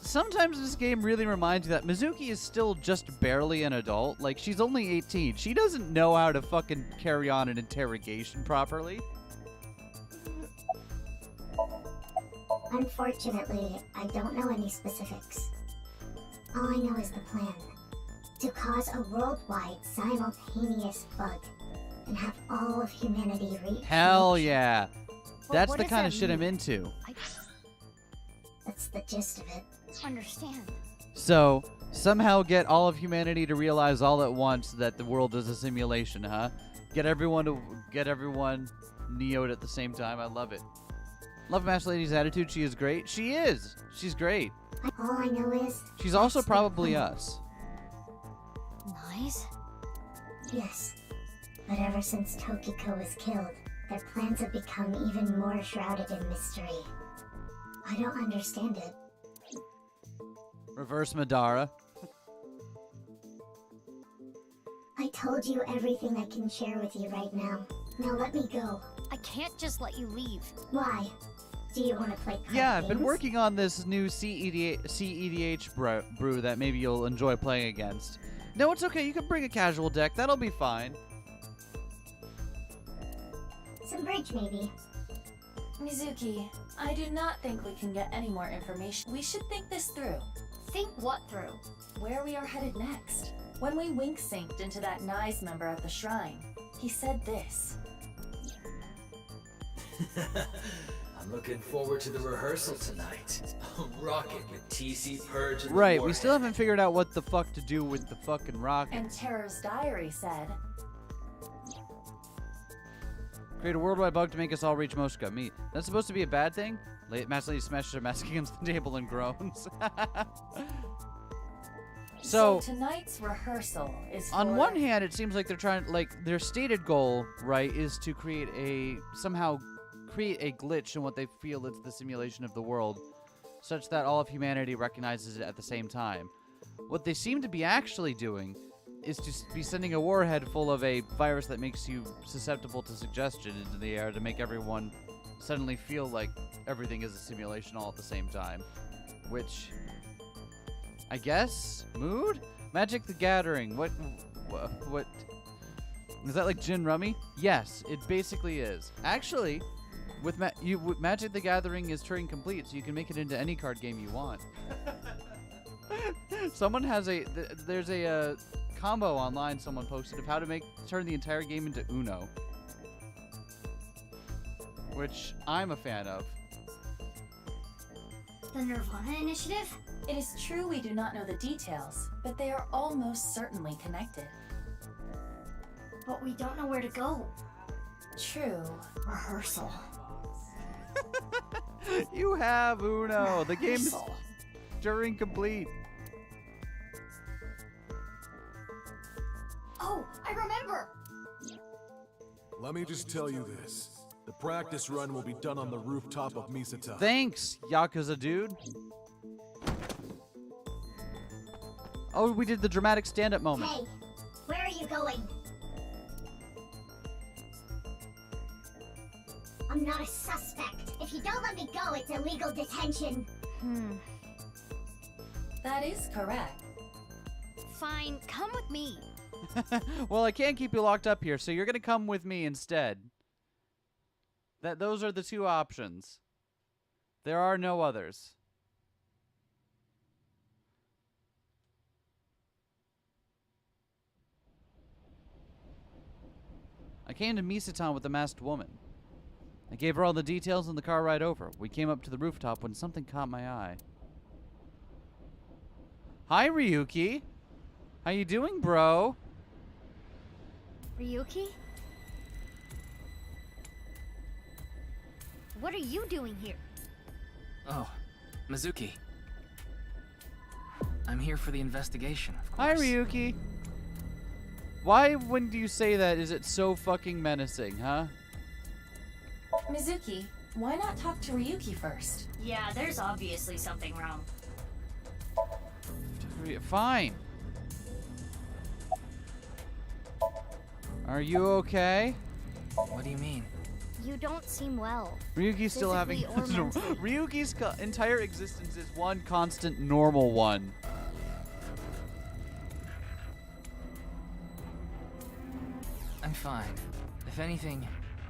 sometimes this game really reminds me that Mizuki is still just barely an adult. Like, she's only 18. She doesn't know how to fucking carry on an interrogation properly. Unfortunately, I don't know any specifics. All I know is the plan. To cause a worldwide simultaneous bug and have all of humanity reach. Hell yeah. Well, That's what the does kind that of shit I'm mean? into. That's the gist of it. Understand. So, somehow get all of humanity to realize all at once that the world is a simulation, huh? Get everyone Neo'd at the same time. I love it. Love Mask Lady's attitude. She is great. She is. She's great. All I know is... She's also probably us. Nice? Yes. But ever since Tokiko was killed, their plans have become even more shrouded in mystery. I don't understand it. Reverse Madara. I told you everything I can share with you right now. Now let me go. I can't just let you leave. Why? Do you want to play card Yeah, I've been games? working on this new CEDH brew that maybe you'll enjoy playing against. No, it's okay. You can bring a casual deck. That'll be fine. Some bridge, maybe. Mizuki, I do not think we can get any more information. We should think this through. Think what through? Where we are headed next. When we wink-synced into that Nai's member at the shrine, he said this. I'm looking forward to the rehearsal tonight. Rocket with TC Purge and Right, the we still Warhead. haven't figured out what the fuck to do with the fucking rocket. And Terror's diary said, Create a worldwide bug to make us all reach Moshka. Me. That's supposed to be a bad thing? Mass Lady smashes her mask against the table and groans. So tonight's rehearsal is on one hand, it seems like they're trying, like, their stated goal, right, is to somehow create a glitch in what they feel is the simulation of the world, such that all of humanity recognizes it at the same time. What they seem to be actually doing is to be sending a warhead full of a virus that makes you susceptible to suggestion into the air to make everyone suddenly feel like everything is a simulation all at the same time. Which, I guess, mood? Magic the Gathering. What? Is that like Gin Rummy? Yes, it basically is. Actually, with Magic the Gathering is Turing complete, so you can make it into any card game you want. Someone has there's a combo online someone posted of how to turn the entire game into Uno, which I'm a fan of. The Nirvana Initiative? It is true we do not know the details, but they are almost certainly connected. But we don't know where to go. True. Rehearsal. You have Uno. The game's Turing complete. Oh, I remember! Let me just tell you this. The practice run will be done on the rooftop of Misata. Thanks, Yakuza dude. Oh, we did the dramatic stand-up moment. Hey, where are you going? I'm not a suspect. If you don't let me go, it's illegal detention. That is correct. Fine, come with me. Well, I can't keep you locked up here, so you're gonna come with me instead. Those are the two options. There are no others. I came to Misatan with the masked woman. I gave her all the details in the car ride over. We came up to the rooftop when something caught my eye. Hi, Ryuki. How you doing, bro? Ryuki? What are you doing here? Oh, Mizuki. I'm here for the investigation, of course. Hi, Ryuki. Why, when you say that, is it so fucking menacing, huh? Mizuki, why not talk to Ryuki first? Yeah, there's obviously something wrong. Fine. Are you okay? What do you mean? You don't seem well. Ryuki's still having... Physically or mentally. Ryuki's entire existence is one constant normal one. I'm fine. If anything,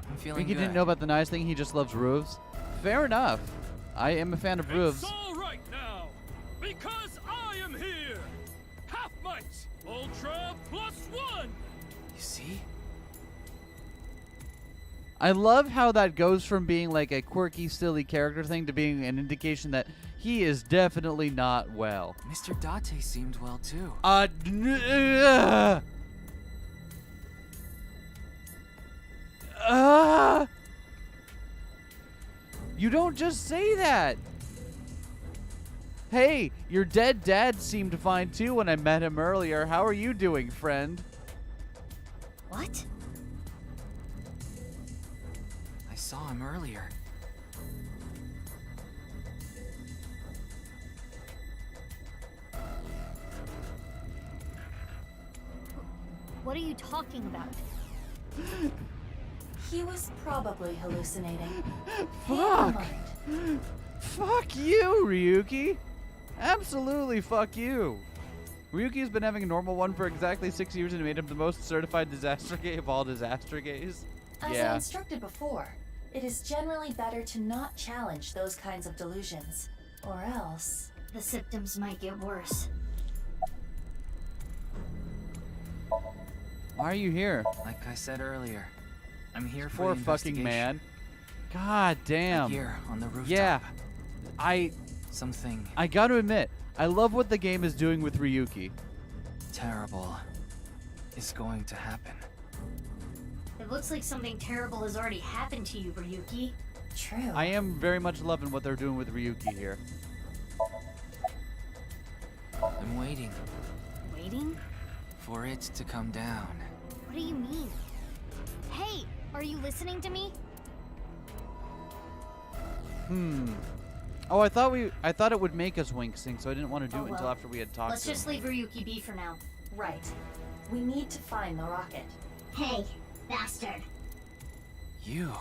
I'm feeling Ryuki good. didn't know about the nice thing, he just loves roofs. Fair enough. I am a fan of roofs. It's all right now, because I am here. Half might, Ultra +1. You see? I love how that goes from being like a quirky, silly character thing to being an indication that he is definitely not well. Mr. Date seemed well too. You don't just say that. Hey, your dead dad seemed fine too when I met him earlier. How are you doing, friend? What? I saw him earlier. What are you talking about? He was probably hallucinating. Fuck! Fuck you, Ryuki! Absolutely fuck you! Ryuki's been having a normal one for exactly 6 years and made him the most certified disaster gay of all disaster gays. As I instructed before, it is generally better to not challenge those kinds of delusions, or else... The symptoms might get worse. Why are you here? Like I said earlier, I'm here for Poor the fucking investigation. man. God damn. Here on the rooftop. Yeah. Something I gotta admit, I love what the game is doing with Ryuki. terrible is going to happen. It Looks like something terrible has already happened to you, Ryuki. True. I am very much loving what they're doing with Ryuki here. I'm waiting Waiting? for it to come down. What do you mean? Hey, are you listening to me? Oh, I thought it would make us wink sync, so I didn't want to do it until after we had talked Let's to just him. leave Ryuki be for now. Right. We need to find the rocket. Hey, bastard. You.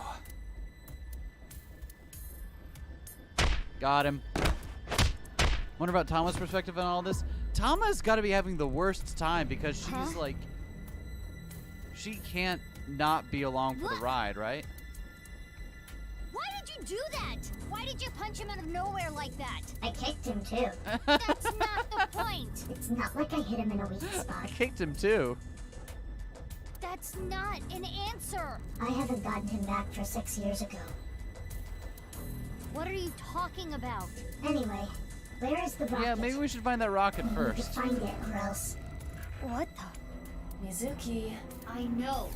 Got him. Wonder about Tama's perspective on all this. Tama's got to be having the worst time because she's like, she can't not be along for the ride, right? Why did you do that? Why did you punch him out of nowhere like that? I kicked him too. That's not the point. It's not like I hit him in a weak spot. I kicked him too. That's not an answer. I haven't gotten him back for 6 years ago. What are you talking about? Anyway, where is the rocket? Yeah, maybe we should find that rocket I need first. to find it or else. What the? Mizuki. I know.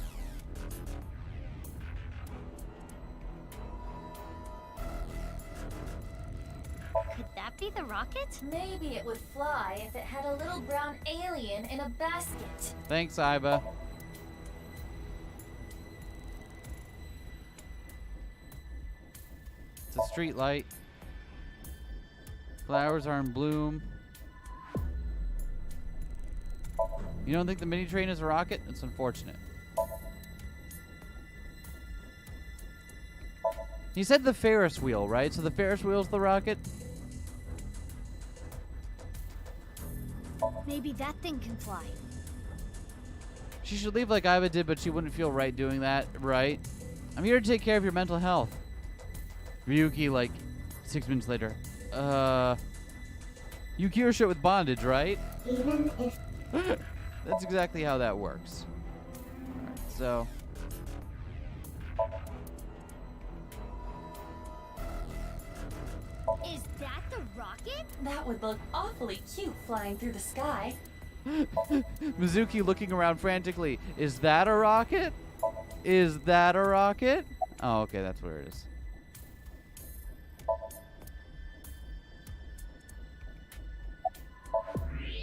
Could that be the rocket? Maybe it would fly if it had a little brown alien in a basket. Thanks, Iba. It's a street light. Flowers are in bloom. You don't think the mini train is a rocket? It's unfortunate. He said the Ferris wheel, right? So the Ferris wheel's the rocket? Maybe that thing can fly. She should leave like Iva did, but she wouldn't feel right doing that, right? I'm here to take care of your mental health. Ryuki, like, 6 minutes later. You cure shit with bondage, right? Even if... That's exactly how that works. Alright, so... Is that the rocket? That would look awfully cute flying through the sky. Mizuki looking around frantically. Is that a rocket? Is that a rocket? Oh, okay, that's where it is.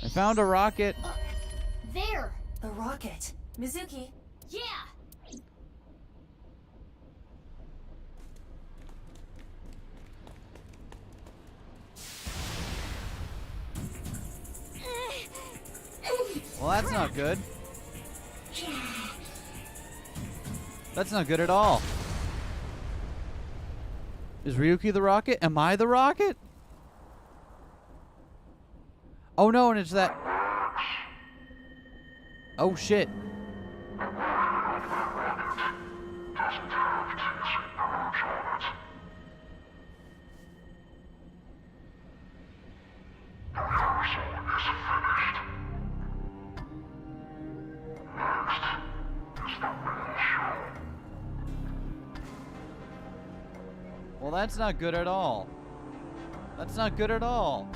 I found a rocket. There. The rocket. Mizuki. Yeah. Well, that's not good. That's not good at all. Is Ryuki the rocket? Am I the rocket? Oh no, and it's that... Oh shit. Well, that's not good at all. That's not good at all.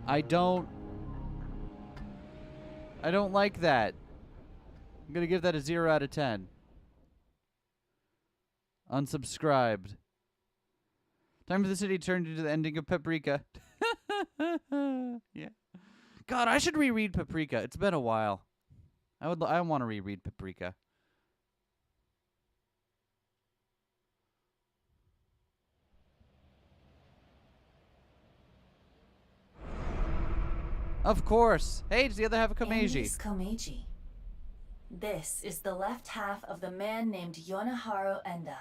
I don't like that. I'm gonna give that a 0 out of 10. Unsubscribed. Time for the city turned into the ending of Paprika. Yeah. God, I should reread Paprika. It's been a while. I want to reread Paprika. Of course. Hey, does the other have a Komeiji? Amy's Komeiji. This is the left half of the man named Yonaharu Enda.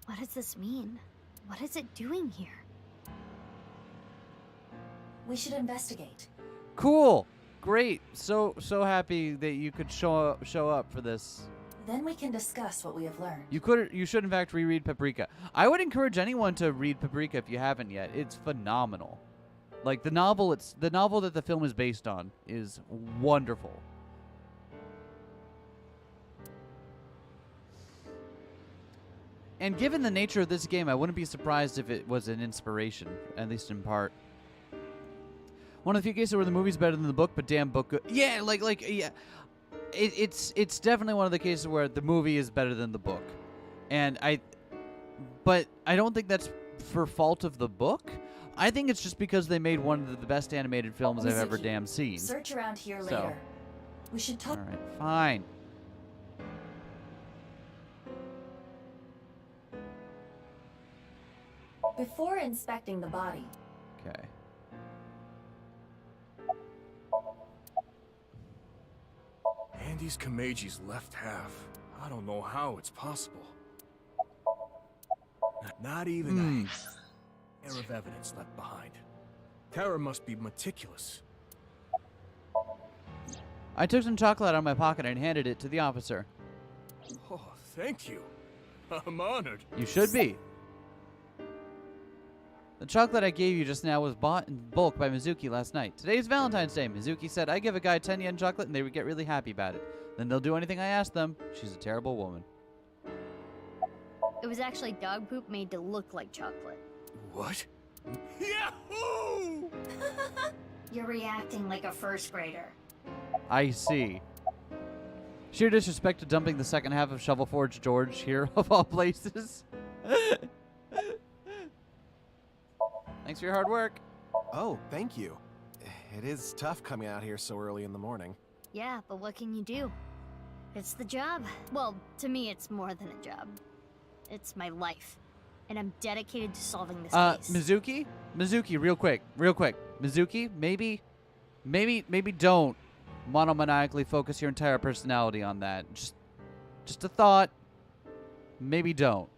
What does this mean? What is it doing here? We should investigate. Cool. Great. So happy that you could show up for this. Then we can discuss what we have learned. You should in fact reread Paprika. I would encourage anyone to read Paprika if you haven't yet. It's phenomenal. Like the novel that the film is based on is wonderful. And given the nature of this game, I wouldn't be surprised if it was an inspiration, at least in part. One of the few cases where the movie's better than the book, but damn book good. Yeah, yeah. It's definitely one of the cases where the movie is better than the book. But I don't think that's for fault of the book. I think it's just because they made one of the best animated films I've ever damn seen. Search around here later. We should talk. All right, fine. Before inspecting the body. Okay. Andy's Kameji's left half. I don't know how it's possible. Not even a hair of evidence left behind. Kara must be meticulous. I took some chocolate out of my pocket and handed it to the officer. Oh, thank you. I'm honored. You should be. The chocolate I gave you just now was bought in bulk by Mizuki last night. Today's Valentine's Day. Mizuki said I give a guy 10 yen chocolate and they would get really happy about it. Then they'll do anything I ask them. She's a terrible woman. It was actually dog poop made to look like chocolate. What? Yahoo! You're reacting like a first grader. I see. Sheer disrespect to dumping the second half of Shovel Forge George here, of all places. Thanks for your hard work. Oh, thank you. It is tough coming out here so early in the morning. Yeah, but what can you do? It's the job. Well, to me, it's more than a job. It's my life. And I'm dedicated to solving this case. Mizuki? Mizuki, real quick. Mizuki, maybe don't monomaniacally focus your entire personality on that. Just a thought. Maybe don't.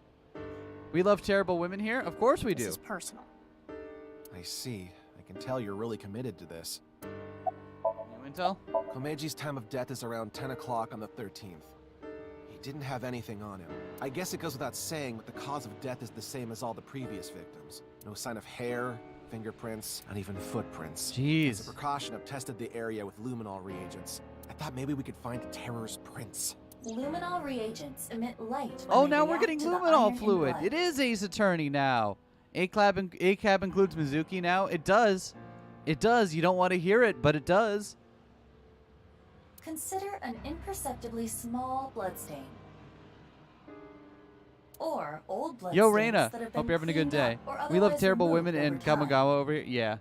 We love terrible women here? Of course we do. This is personal. I see. I can tell you're really committed to this. New intel? Komeji's time of death is around 10 o'clock on the 13th. He didn't have anything on him. I guess it goes without saying, but the cause of death is the same as all the previous victims. No sign of hair, fingerprints, not even footprints. Jeez. As a precaution, I've tested the area with luminol reagents. I thought maybe we could find the terror's prints. Luminol reagents emit light. Oh, now we're getting luminol fluid. It is Ace Attorney now. ACAB includes Mizuki now. It does. It does. You don't want to hear it, but it does. Consider an imperceptibly small bloodstain. Or old bloodstains. Yo, Reina. That have Hope been you're having a good day. We love terrible women and time. Kamigawa over here. Yeah.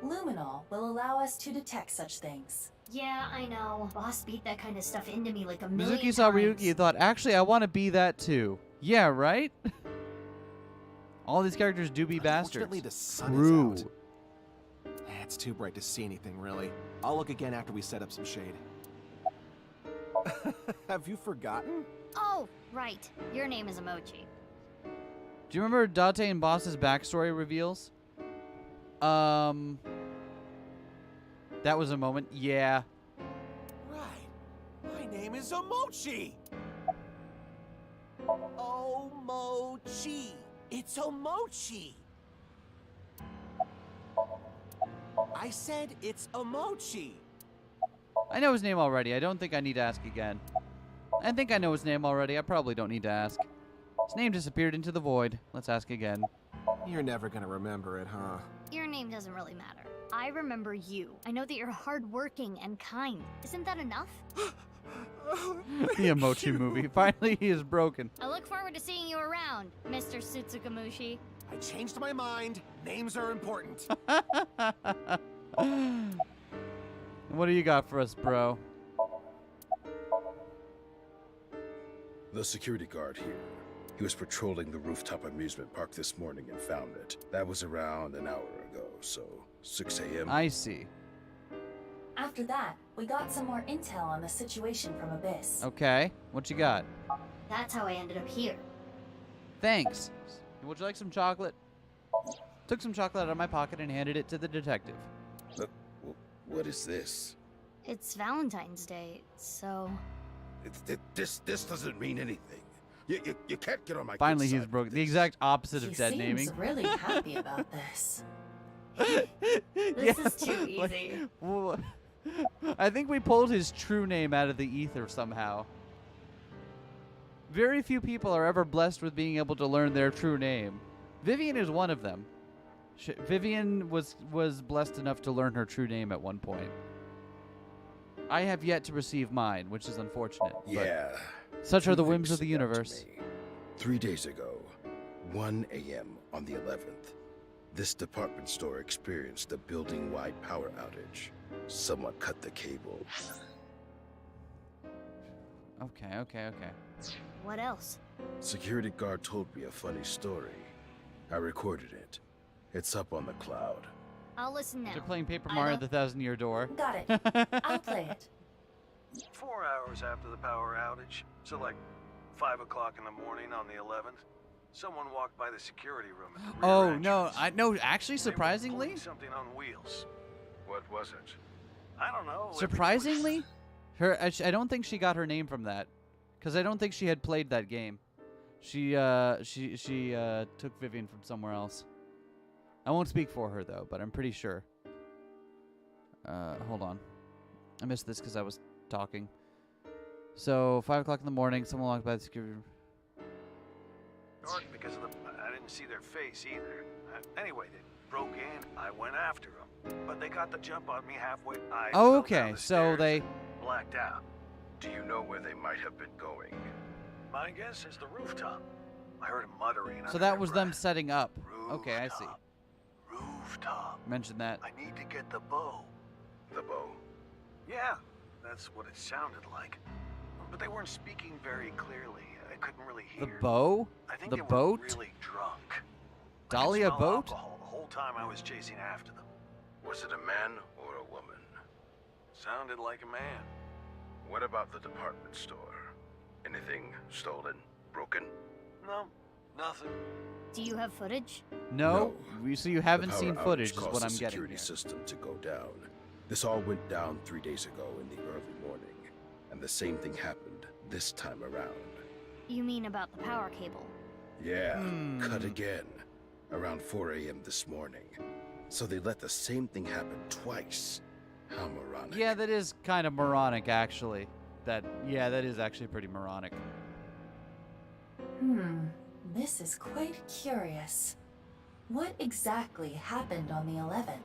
Luminol will allow us to detect such things. Yeah, I know. Boss beat that kind of stuff into me like a million Mizuki saw times. Ryuki and thought, actually, I want to be that too. Yeah, right? All these characters do be bastards. Unfortunately, the sun True. is out. It's too bright to see anything, really. I'll look again after we set up some shade. Have you forgotten? Oh, right. Your name is Emoji. Do you remember Date and Boss's backstory reveals? That was a moment. Yeah. Right. My name is Omochi. Omochi. It's Omochi. I said it's Omochi. I know his name already. I don't think I need to ask again. I think I know his name already. I probably don't need to ask. His name disappeared into the void. Let's ask again. You're never gonna remember it, huh? Your name doesn't really matter. I remember you. I know that you're hardworking and kind. Isn't that enough? The Emoji movie. Finally, he is broken. I look forward to seeing you around, Mr. Sutsukamushi. I changed my mind. Names are important. What do you got for us, bro? The security guard here. He was patrolling the rooftop amusement park this morning and found it. That was around an hour ago, so 6 a.m. I see. After that, we got some more intel on the situation from Abyss. Okay. What you got? That's how I ended up here. Thanks. Would you like some chocolate? Took some chocolate out of my pocket and handed it to the detective. What is this? It's Valentine's Day, so... This doesn't mean anything. You can't get on my Finally, good he's side broken. with The this. exact opposite of He dead seems naming. really happy about this. This is too easy. I think we pulled his true name out of the ether somehow. Very few people are ever blessed with being able to learn their true name. Vivian is one of them. Vivian was blessed enough to learn her true name at one point. I have yet to receive mine, which is unfortunate. Yeah. Such are the whims of the universe. 3 days ago, 1 a.m. on the 11th, this department store experienced a building-wide power outage. Someone cut the cable. Okay. What else? Security guard told me a funny story. I recorded it. It's up on the cloud. I'll listen now. They're playing Paper Mario: The Thousand-Year Door. Got it. I'll play it. 4 hours after the power outage, so like 5 o'clock in the morning on the 11th, someone walked by the security room at the rear Oh entrance. no! Actually, They were surprisingly, pulling something on wheels. What was it? I don't know. surprisingly, I don't think she got her name from that, because I don't think she had played that game. She took Vivian from somewhere else. I won't speak for her though, but I'm pretty sure. Hold on, I missed this because I was talking. So 5 o'clock in the morning, someone walked by the security room. Dark because of I didn't see their face either. Anyway, they broke in. I went after them, but they got the jump on me halfway. I Oh, fell okay. down the So stairs they. and blacked out. Do you know where they might have been going? My guess is the rooftop. I heard them muttering. So under that their was breath. them setting up. Okay, I see. Rooftop. Mention that. I need to get the bow. The bow? Yeah, that's what it sounded like. But they weren't speaking very clearly. I couldn't really hear. The bow? I think The they were boat? really drunk. I could Dahlia smell boat? alcohol the whole time I was chasing after them. Was it a man or a woman? Sounded like a man. What about the department store? Anything stolen? Broken? No, nothing. Do you have footage? No. So you haven't The seen power footage, outage is caused what the I'm getting security here. system to go down. This all went down 3 days ago in the early morning, and the same thing happened this time around. You mean about the power cable? Yeah, cut again. Around 4 a.m. this morning. So they let the same thing happen twice. How moronic. Yeah, that is kind of moronic, actually. That is actually pretty moronic. This is quite curious. What exactly happened on the 11th?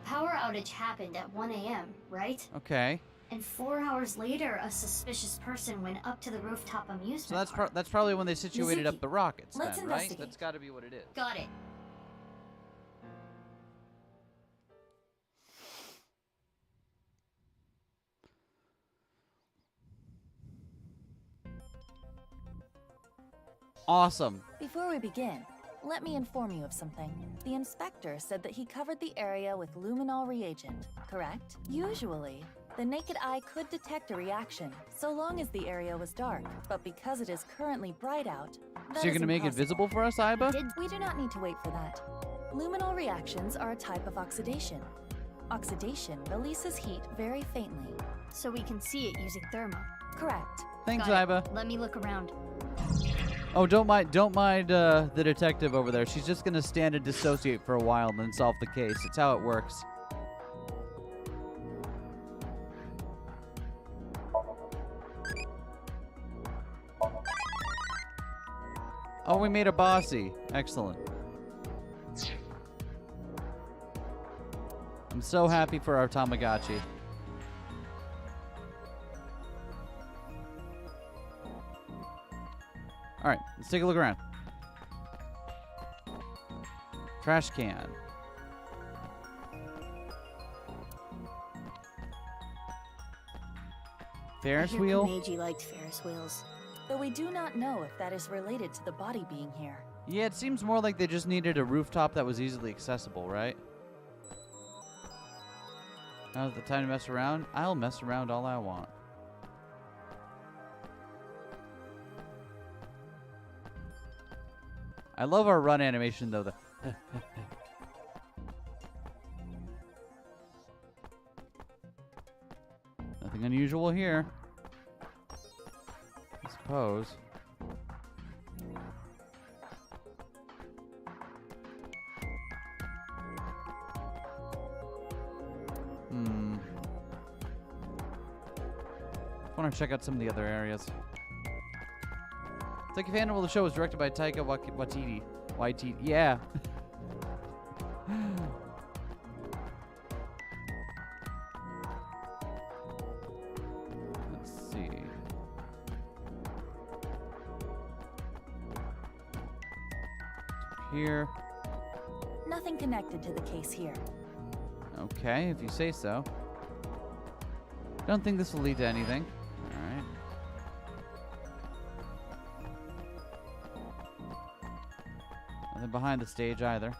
Power outage happened at 1 a.m., right? Okay. And 4 hours later, a suspicious person went up to the rooftop amusement So that's park. that's probably when they situated up Mizuki, the rockets, let's then, right? investigate. That's got to be what it is. Got it. Awesome. Before we begin, let me inform you of something. The inspector said that he covered the area with luminol reagent, correct? Usually, the naked eye could detect a reaction, so long as the area was dark, but because it is currently bright out, that So you're is gonna make it impossible. visible for us, Iba? We do not need to wait for that. Luminol reactions are a type of oxidation. Oxidation releases heat very faintly. So we can see it using thermo. Correct. Thanks, Got it. Iba. Let me look around. Oh, don't mind the detective over there. She's just gonna stand and dissociate for a while and then solve the case. It's how it works. Oh, we made a bossy. Excellent. I'm so happy for our Tamagotchi. All right, let's take a look around. Trash can. Ferris I hear wheel. Kumeiji liked Ferris wheels. Though we do not know if that is related to the body being here. Yeah, it seems more like they just needed a rooftop that was easily accessible, right? Now's the time to mess around. I'll mess around all I want. I love our run animation, though. Nothing unusual here. I suppose. I want to check out some of the other areas. It's like if Animal the Show was directed by Taika Waititi. Waititi. Yeah. Let's see. Here. Nothing connected to the case here. Okay, if you say so. Don't think this will lead to anything. Alright. Nothing behind the stage either.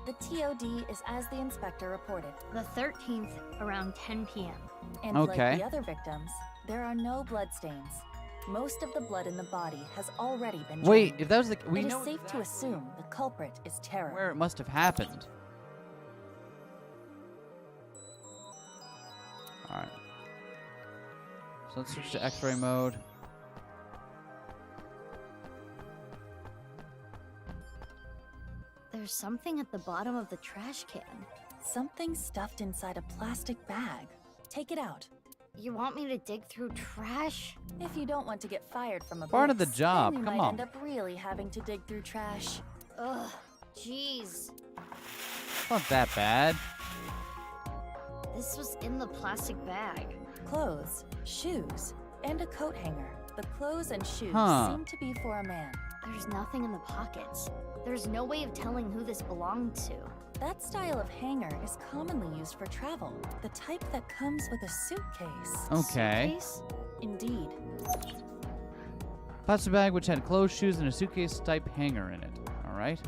The TOD is as the inspector reported. The 13th, around 10 p.m. And Okay. like the other victims, there are no bloodstains. Most of the blood in the body has already been drained. Wait, if that was the... We It is know safe to assume the culprit is terror. where it must have happened. Alright. So let's switch to X-ray mode. There's something at the bottom of the trash can. Something stuffed inside a plastic bag. Take it out. You want me to dig through trash? If you don't want to get fired from a Part of the blitz, job, then you come might on. end up really having to dig through trash. Ugh, jeez. It's not that bad. This was in the plastic bag. Clothes, shoes, and a coat hanger. The clothes and shoes Huh. seem to be for a man. There's nothing in the pockets. There's no way of telling who this belonged to. That style of hanger is commonly used for travel. The type that comes with a suitcase. Okay. Suitcase? Indeed. Plastic bag which had clothes, shoes, and a suitcase type hanger in it. Alright.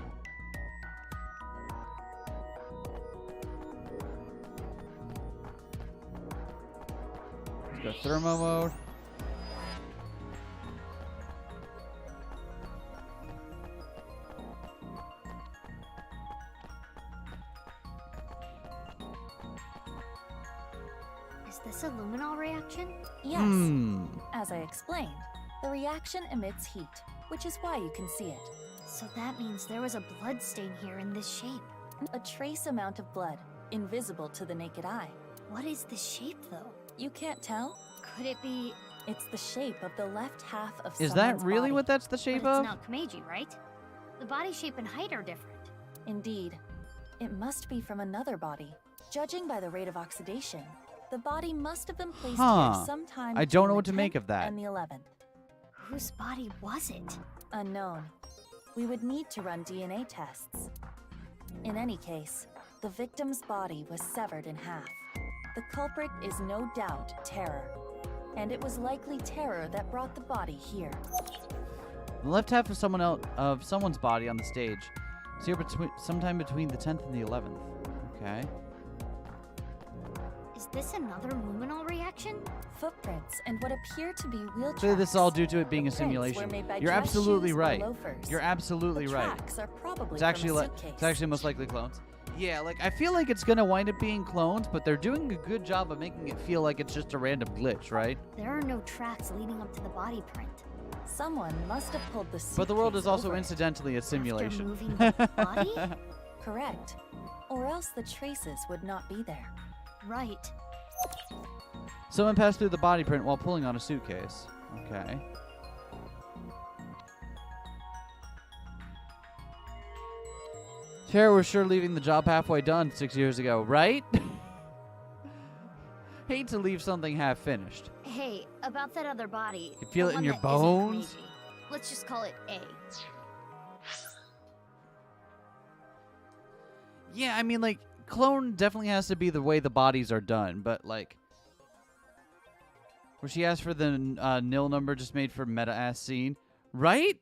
Let's go thermo mode. Is this a luminol reaction? Yes. Hmm. As I explained, the reaction emits heat, which is why you can see it. So that means there was a blood stain here in this shape. A trace amount of blood, invisible to the naked eye. What is the shape, though? You can't tell? Could it be... It's the shape of the left half of Is someone's that really body. what that's the shape But of? it's not Kameji, right? The body shape and height are different. Indeed. It must be from another body. Judging by the rate of oxidation, the body must have been placed Huh. here sometime I don't between know what the to make 10th of that. And the 11th. Whose body was it? Unknown. We would need to run DNA tests. In any case, the victim's body was severed in half. The culprit is no doubt terror. And it was likely terror that brought the body here. The left half of someone's body on the stage. It's here sometime between the 10th and the 11th. Okay. Is this another luminol reaction? Footprints and what appear to be wheel tracks. Clearly this is all due to it being The a prints were simulation. made by You're dress absolutely shoes or right. loafers. You're absolutely The right. tracks are probably It's from actually a suitcase. it's actually most likely clones. Yeah, like I feel like it's gonna wind up being clones, but they're doing a good job of making it feel like it's just a random glitch, right? There are no tracks leading up to the body print. Someone must have pulled the suitcase But the world is also over it. incidentally a simulation. moving the body? Correct. Or else the traces would not be there. Right. Someone passed through the body print while pulling on a suitcase. Okay. Tara was sure leaving the job halfway done 6 years ago, right? Hate to leave something half finished. Hey, about that other body. You feel the it in one your that isn't bones? Kameji. Let's just call it A. Yeah, I mean, like, clone definitely has to be the way the bodies are done, but, like, where she asked for the nil number just made for meta-ass scene, right?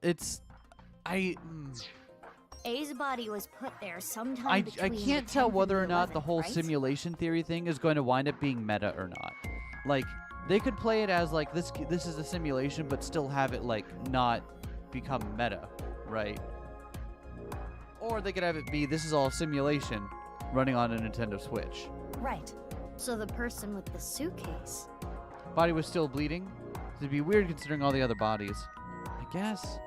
It's, A's body was put there sometime I between can't the tell 10th whether or and the not the 11th, whole right? simulation theory thing is going to wind up being meta or not. Like, they could play it as, like, this is a simulation, but still have it, like, not become meta, right? Or they could have it be, this is all simulation running on a Nintendo Switch. Right. So the person with the suitcase. Body was still bleeding. It'd be weird considering all the other bodies. I guess.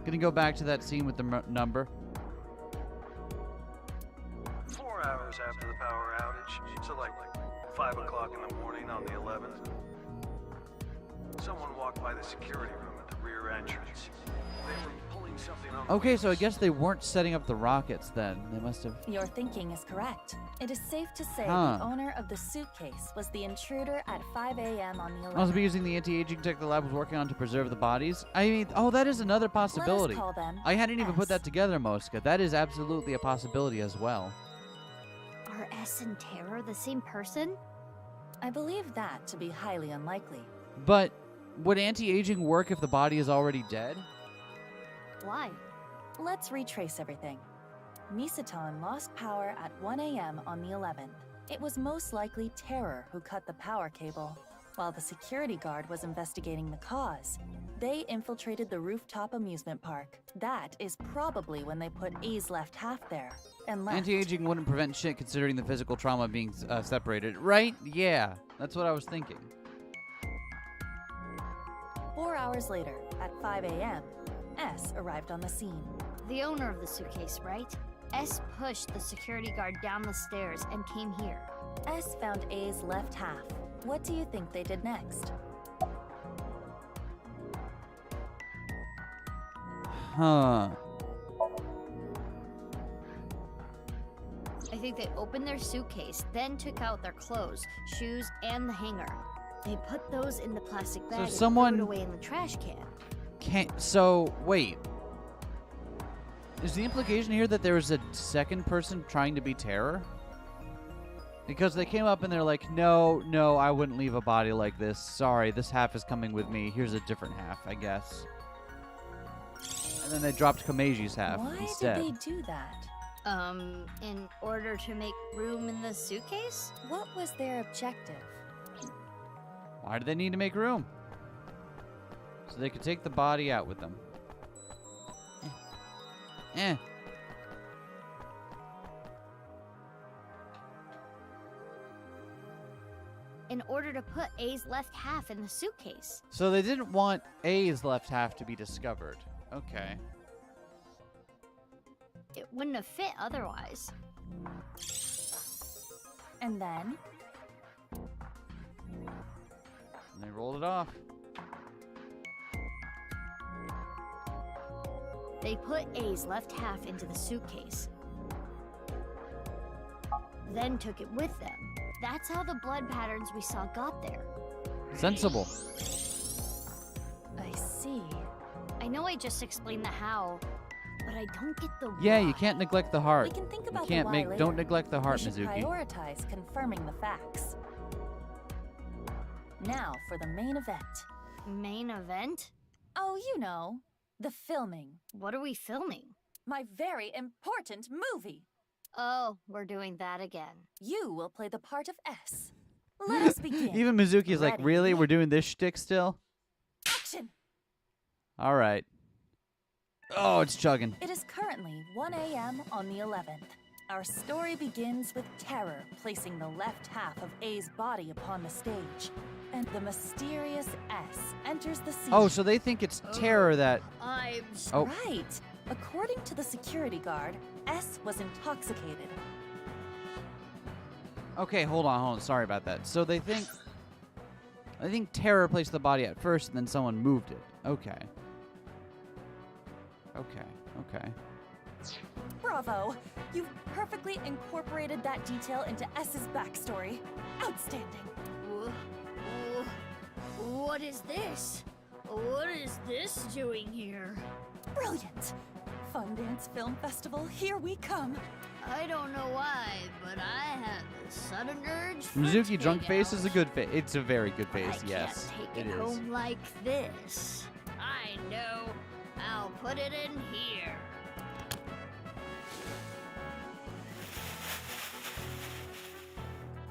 Gonna go back to that scene with the number. 4 hours after the power outage, so like 5 o'clock in the morning on the 11th. Someone walked by the security room at the rear entrance. They were pulling something on. Okay, so I guess they weren't setting up the rockets then. They must have. Your thinking is correct. It is safe to say Huh. the owner of the suitcase was the intruder at 5 a.m. on the 11th. Also, be using the anti-aging tech the lab was working on to preserve the bodies. I mean, oh, that is another possibility. Let us call them I hadn't even put S. that together, Mosca. That is absolutely a possibility as well. Are S and Terror the same person? I believe that to be highly unlikely. But would anti-aging work if the body is already dead? Why? Let's retrace everything. Misaton lost power at 1 a.m. on the 11th. It was most likely Terror who cut the power cable. While the security guard was investigating the cause, they infiltrated the rooftop amusement park. That is probably when they put A's left half there and left. Anti-aging wouldn't prevent shit considering the physical trauma being separated, right? Yeah, that's what I was thinking. 4 hours later, at 5 a.m., S arrived on the scene. The owner of the suitcase, right? S pushed the security guard down the stairs and came here. S found A's left half. What do you think they did next? Huh. I think they opened their suitcase, then took out their clothes, shoes, and the hanger. They put those in the plastic bag and someone- threw it away in the trash can. So, wait. Is the implication here that there was a second person trying to be Terror? Because they came up and they're like, no, I wouldn't leave a body like this. Sorry, this half is coming with me. Here's a different half, I guess. And then they dropped Kameji's half instead. Why did they do that? In order to make room in the suitcase? What was their objective? Why do they need to make room? So they could take the body out with them. Eh. In order to put A's left half in the suitcase. So they didn't want A's left half to be discovered. Okay. It wouldn't have fit otherwise. And then? And they rolled it off. They put A's left half into the suitcase. Then took it with them. That's how the blood patterns we saw got there. Sensible. I see. I know I just explained the how, but I don't get the Yeah, why. you can't neglect the heart. We can think You about can't the why later. don't neglect the heart, We should Mizuki. prioritize confirming the facts. Now for the main event. Main event? Oh, you know, the filming. What are we filming? My very important movie. Oh, we're doing that again. You will play the part of S. Let us begin. Even Mizuki's like, Ready? really? We're doing this shtick still? Action! All right. Oh, it's chugging. It is currently 1 a.m. on the 11th. Our story begins with Terror placing the left half of A's body upon the stage. And the mysterious S enters the scene. Oh, so they think it's Terror that... I'm... Oh. Right. According to the security guard, S was intoxicated. Okay, hold on. Sorry about that. So they think... I think Terror placed the body at first and then someone moved it. Okay. Okay. Bravo! You've perfectly incorporated that detail into S's backstory. Outstanding. What is this? What is this doing here? Brilliant! Fun Dance Film Festival, here we come. I don't know why, but I had this sudden urge for Mizuki drunk takeout. face is a good face. It's a very good face, I yes. can't take It it is. home like this. I know. I'll put it in here.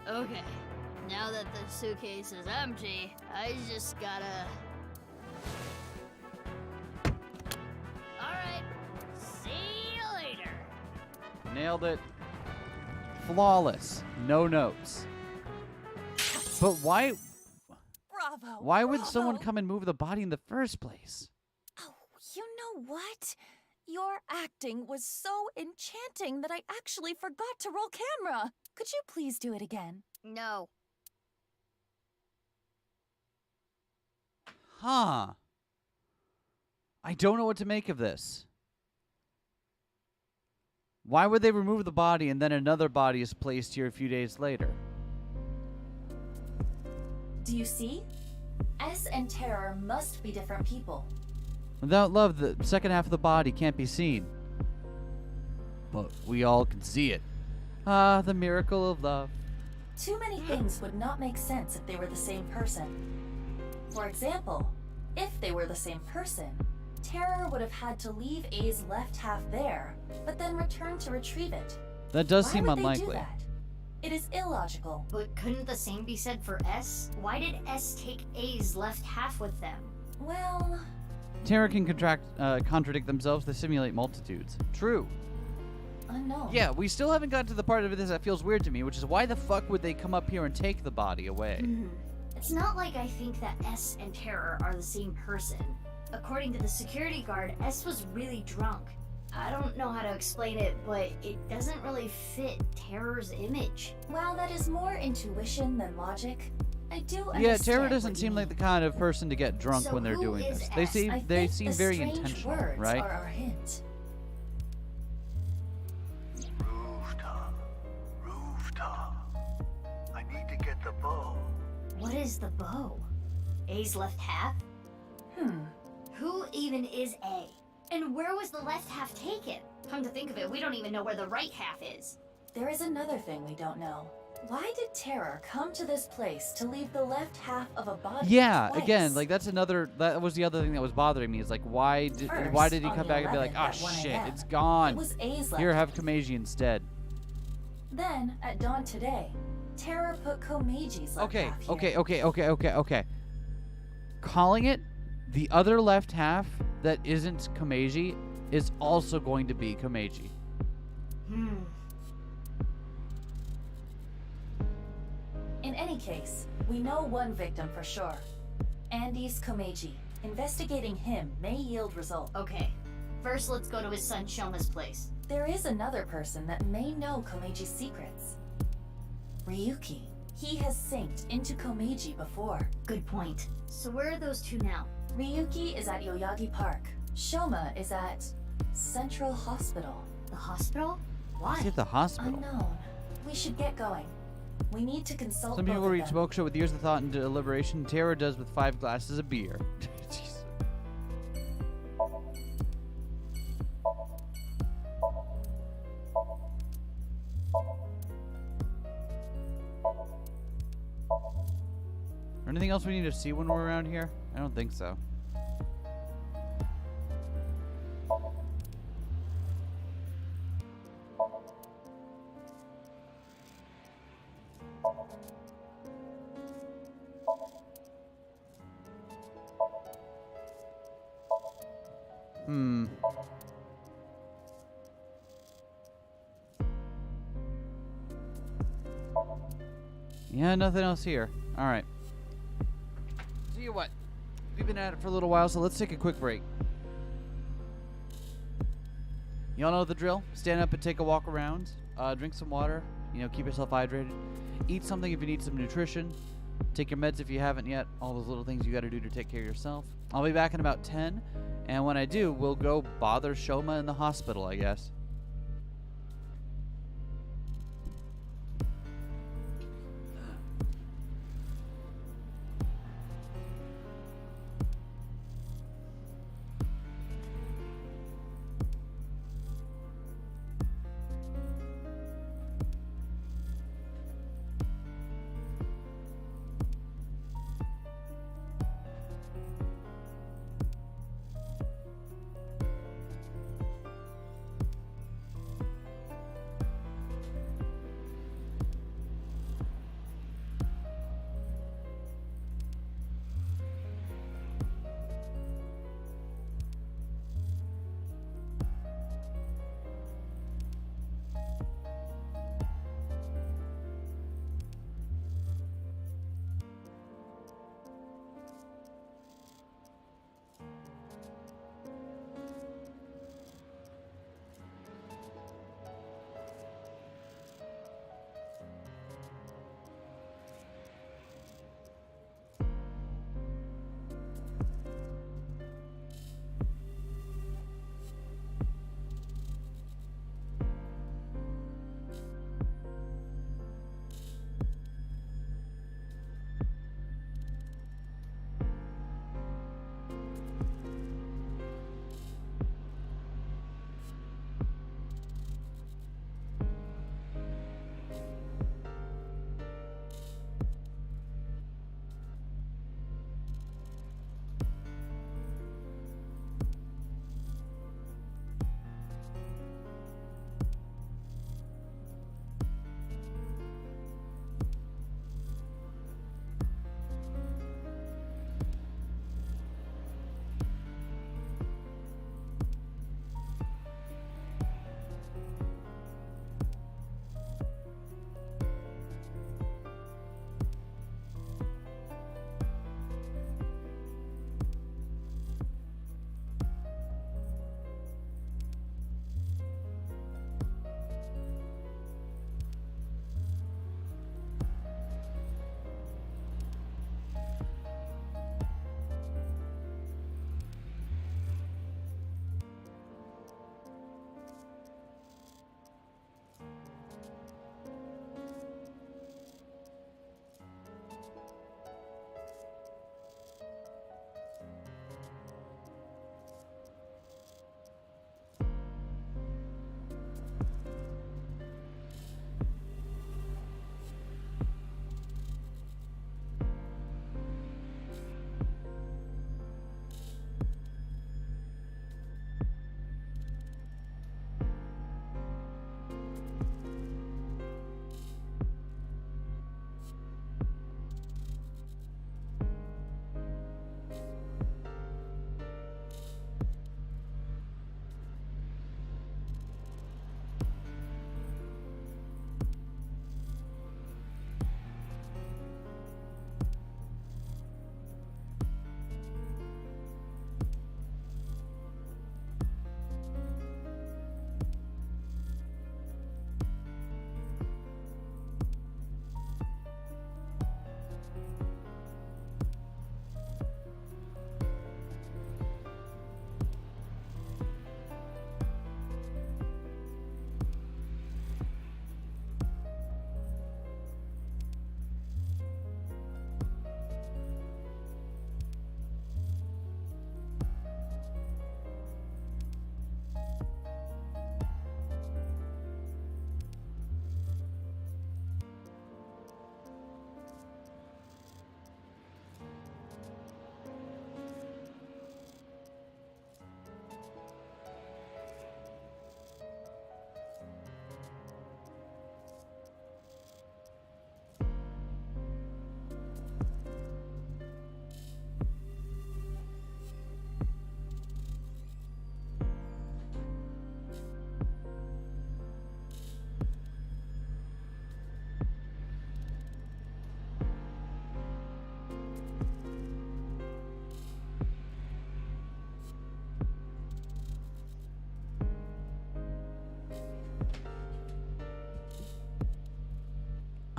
Okay. Now that the suitcase is empty, I just gotta... Alright. See you later. Nailed it. Flawless. No notes. But why... Bravo! Why would bravo. someone come and move the body in the first place? Oh, you know what? Your acting was so enchanting that I actually forgot to roll camera. Could you please do it again? No. Huh. I don't know what to make of this. Why would they remove the body and then another body is placed here a few days later? Do you see? S and Terror must be different people. Without love, the second half of the body can't be seen. But we all can see it. Ah, the miracle of love. Too many things would not make sense if they were the same person. For example, if they were the same person, Terror would have had to leave A's left half there, but then return to retrieve it. That does Why seem would unlikely. They do that? It is illogical. But couldn't the same be said for S? Why did S take A's left half with them? Well... Terror can contradict themselves to simulate multitudes. True. Unknown. Yeah, we still haven't gotten to the part of this that feels weird to me, which is why the fuck would they come up here and take the body away? It's not like I think that S and Terror are the same person. According to the security guard, S was really drunk. I don't know how to explain it, but it doesn't really fit Terror's image. While that is more intuition than logic, I do understand. Yeah, Terror doesn't seem like the kind of person to get drunk So when they're who doing is this. S? They seem the very strange intentional, words right? Are our hint. Rooftop. I need to get the bow. What is the bow? A's left half? Who even is A? And where was the left half taken? Come to think of it, we don't even know where the right half is. There is another thing we don't know. Why did Terror come to this place to leave the left half of a body Yeah, twice? again, like that was the other thing that was bothering me is like why did he on come the back and be like, 11th "Ah, at 1 shit, a.m., it's gone. it was A's Here, left have Komeiji instead." Then, at dawn today, Terror put Komeiji's left Okay, half here. okay. Calling it the other left half that isn't Komeiji is also going to be Komeiji. In any case, we know one victim for sure. Andy's Komeiji. Investigating him may yield results. Okay, first let's go to his son Shoma's place. There is another person that may know Komeiji's secrets. Ryuki. He has synced into Komeiji before. Good point. So where are those two now? Ryuki is at Yoyagi Park. Shoma is at Central Hospital. The hospital? Why? He's at the hospital. Unknown. We should get going. We need to consult Some both people of read them. Smoke Show with years of thought and deliberation. Terror does with 5 glasses of beer. Jeez. Anything else we need to see when we're around here? I don't think so. Yeah, nothing else here. All right. See you what? We've been at it for a little while, so let's take a quick break. Y'all know the drill. Stand up and take a walk around. Drink some water. You know, keep yourself hydrated. Eat something if you need some nutrition. Take your meds if you haven't yet. All those little things you got to do to take care of yourself. I'll be back in about 10, and when I do, we'll go bother Shoma in the hospital, I guess.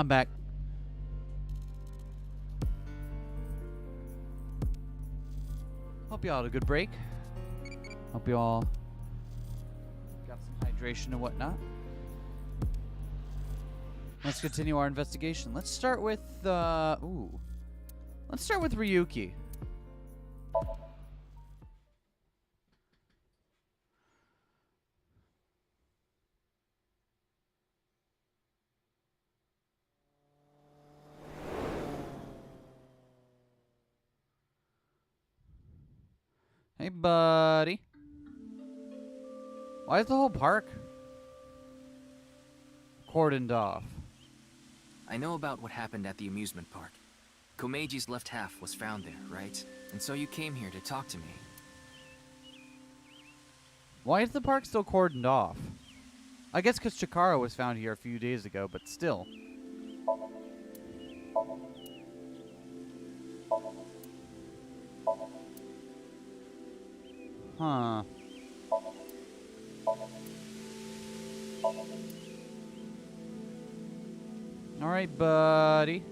I'm back. Hope y'all had a good break. Hope y'all got some hydration and whatnot. Let's continue our investigation. Let's start with let's start with Ryuki. Hey, buddy. Why is the whole park cordoned off? I know about what happened at the amusement park. Komeji's left half was found there, right? And so you came here to talk to me. Why is the park still cordoned off? I guess because Chikara was found here a few days ago, but still. Huh. Alright, buddy.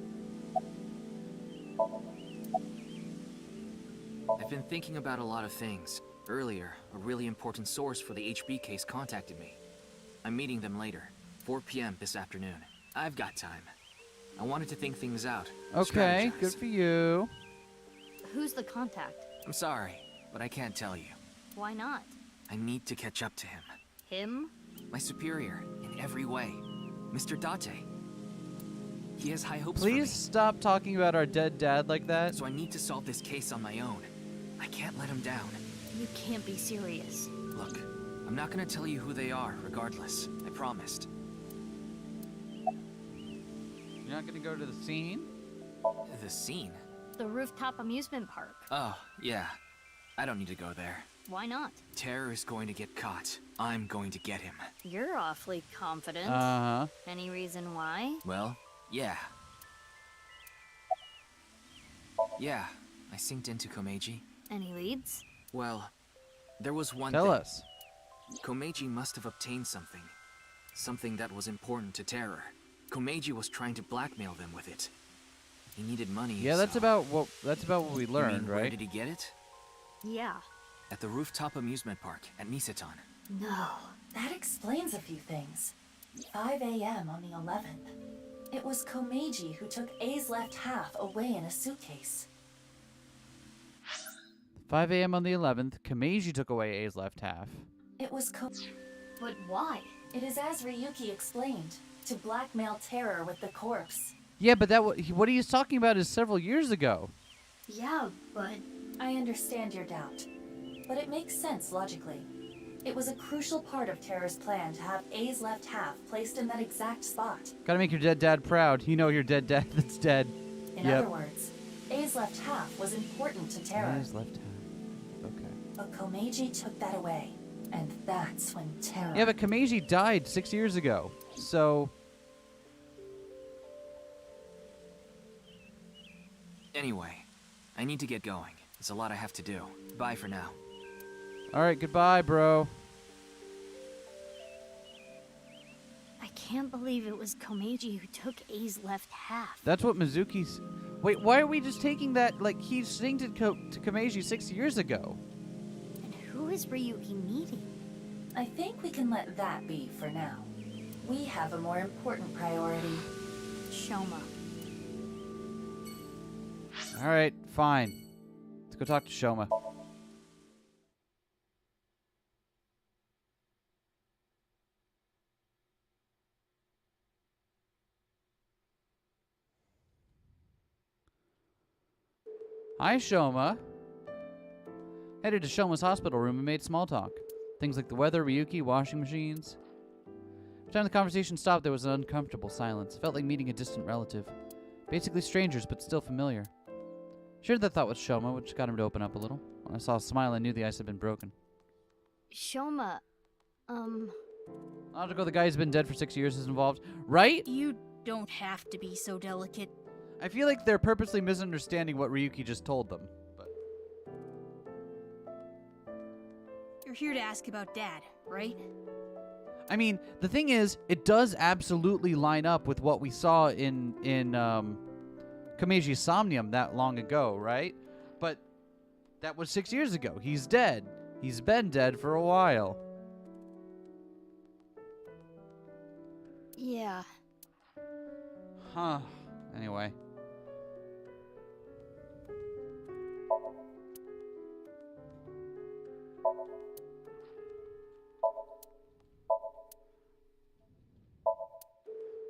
I've been thinking about a lot of things. Earlier, a really important source for the HB case contacted me. I'm meeting them later, 4 p.m. this afternoon. I've got time. I wanted to think things out. Okay, good for you. Who's the contact? I'm sorry, but I can't tell you. Why not? I need to catch up to him. Him? My superior, in every way. Mr. Date. He has high hopes Please for me. stop talking about our dead dad like that. So I need to solve this case on my own. I can't let him down. You can't be serious. Look, I'm not gonna tell you who they are, regardless. I promised. You're not gonna go to the scene? The scene? The rooftop amusement park. Oh, yeah. I don't need to go there. Why not? Terror is going to get caught. I'm going to get him. You're awfully confident. Uh-huh. Any reason why? Well, yeah. Yeah, I synced into Komeji. Any leads? Well, there was one Tell thing. us. Komeji must have obtained something. Something that was important to Terror. Komeji was trying to blackmail them with it. He needed money. Yeah, that's about what we learned, you mean, right? Where did he get it? Yeah. At the rooftop amusement park at Nisetan. No, that explains a few things. 5 a.m. on the 11th. It was Komeji who took A's left half away in a suitcase. 5 a.m. on the 11th, Komeiji took away A's left half. It was But why? It is as Ryuki explained, to blackmail Terror with the corpse. Yeah, but what he was talking about is several years ago. Yeah, but... I understand your doubt, but it makes sense logically. It was a crucial part of Terror's plan to have A's left half placed in that exact spot. Gotta make your dead dad proud. You know your dead dad that's dead. In other words, A's left half was important to Terror. A's left half. Okay. But Komeiji took that away, and that's when Terror... Yeah, but Komeiji died 6 years ago, so... Anyway, I need to get going. There's a lot I have to do. Bye for now. Alright, goodbye, bro. I can't believe it was Komeiji who took A's left half. That's what Mizuki's... Wait, why are we just taking that, like, he synced it to Komeiji 6 years ago? And who is Ryuki meeting? I think we can let that be for now. We have a more important priority. Shoma. Alright, fine. Let's go talk to Shoma. Hi, Shoma. Headed to Shoma's hospital room and made small talk. Things like the weather, Ryuki, washing machines. Every time the conversation stopped, there was an uncomfortable silence. Felt like meeting a distant relative. Basically strangers, but still familiar. Shared that thought with Shoma, which got him to open up a little. When I saw a smile, I knew the ice had been broken. Shoma, Logical, the guy who's been dead for 6 years is involved, right? You don't have to be so delicate. I feel like they're purposely misunderstanding what Ryuki just told them. But You're here to ask about Dad, right? I mean, the thing is, it does absolutely line up with what we saw in Komeiji Somnium that long ago, right? But that was 6 years ago. He's dead. He's been dead for a while. Yeah. Huh. Anyway.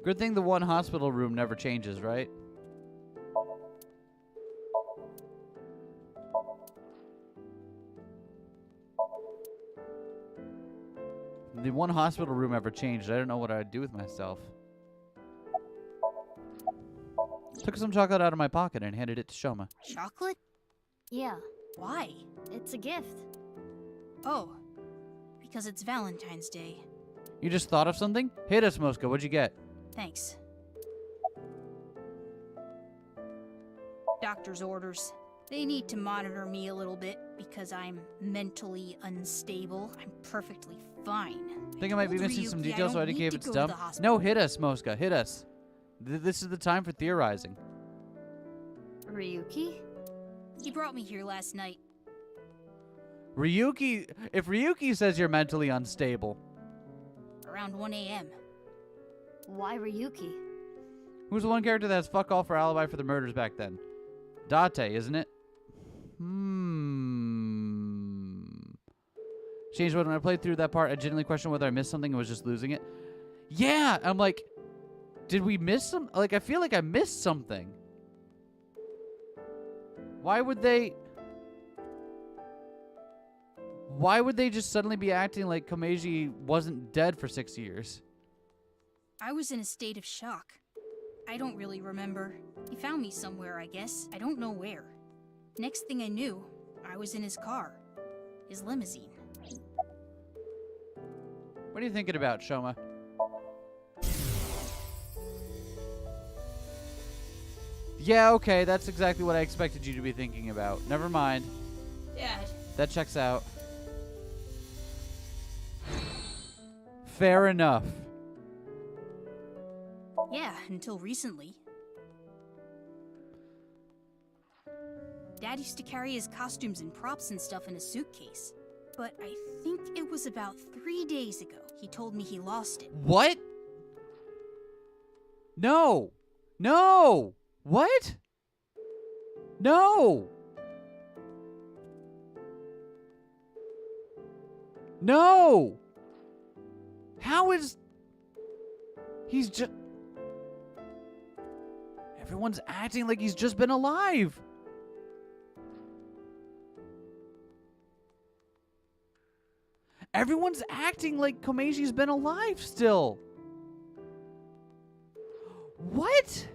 Good thing the one hospital room never changes, right? The one hospital room ever changed. I don't know what I'd do with myself. Took some chocolate out of my pocket and handed it to Shoma. Chocolate? Yeah. Why? It's a gift. Oh, because it's Valentine's Day. You just thought of something? Hit us, Mosca. What'd you get? Thanks. Doctor's orders. They need to monitor me a little bit because I'm mentally unstable. I'm perfectly fine. Think I might be told missing some Ryuki I details, so I don't gave need it to go dumb. to the hospital. No, hit us, Mosca. Hit us. This is the time for theorizing. Ryuki? He brought me here last night. Ryuki, if Ryuki says you're mentally unstable. Around 1 a.m. Why Ryuki? Who's the one character that has fuck all for alibi for the murders back then? Date, isn't it? Changed when I played through that part, I genuinely questioned whether I missed something and was just losing it. Yeah, I'm like, did we miss some? Like, I feel like I missed something. Why would they just suddenly be acting like Komeiji wasn't dead for 6 years? I was in a state of shock. I don't really remember. He found me somewhere, I guess. I don't know where. Next thing I knew, I was in his car. His limousine. What are you thinking about, Shoma? Yeah, okay, that's exactly what I expected you to be thinking about. Never mind. Dad. That checks out. Fair enough. Yeah, until recently. Dad used to carry his costumes and props and stuff in a suitcase. But I think it was about 3 days ago he told me he lost it. What? No! No! What? No! No! How is... He's just... Everyone's acting like he's just been alive. Everyone's acting like Komeiji's been alive still. What?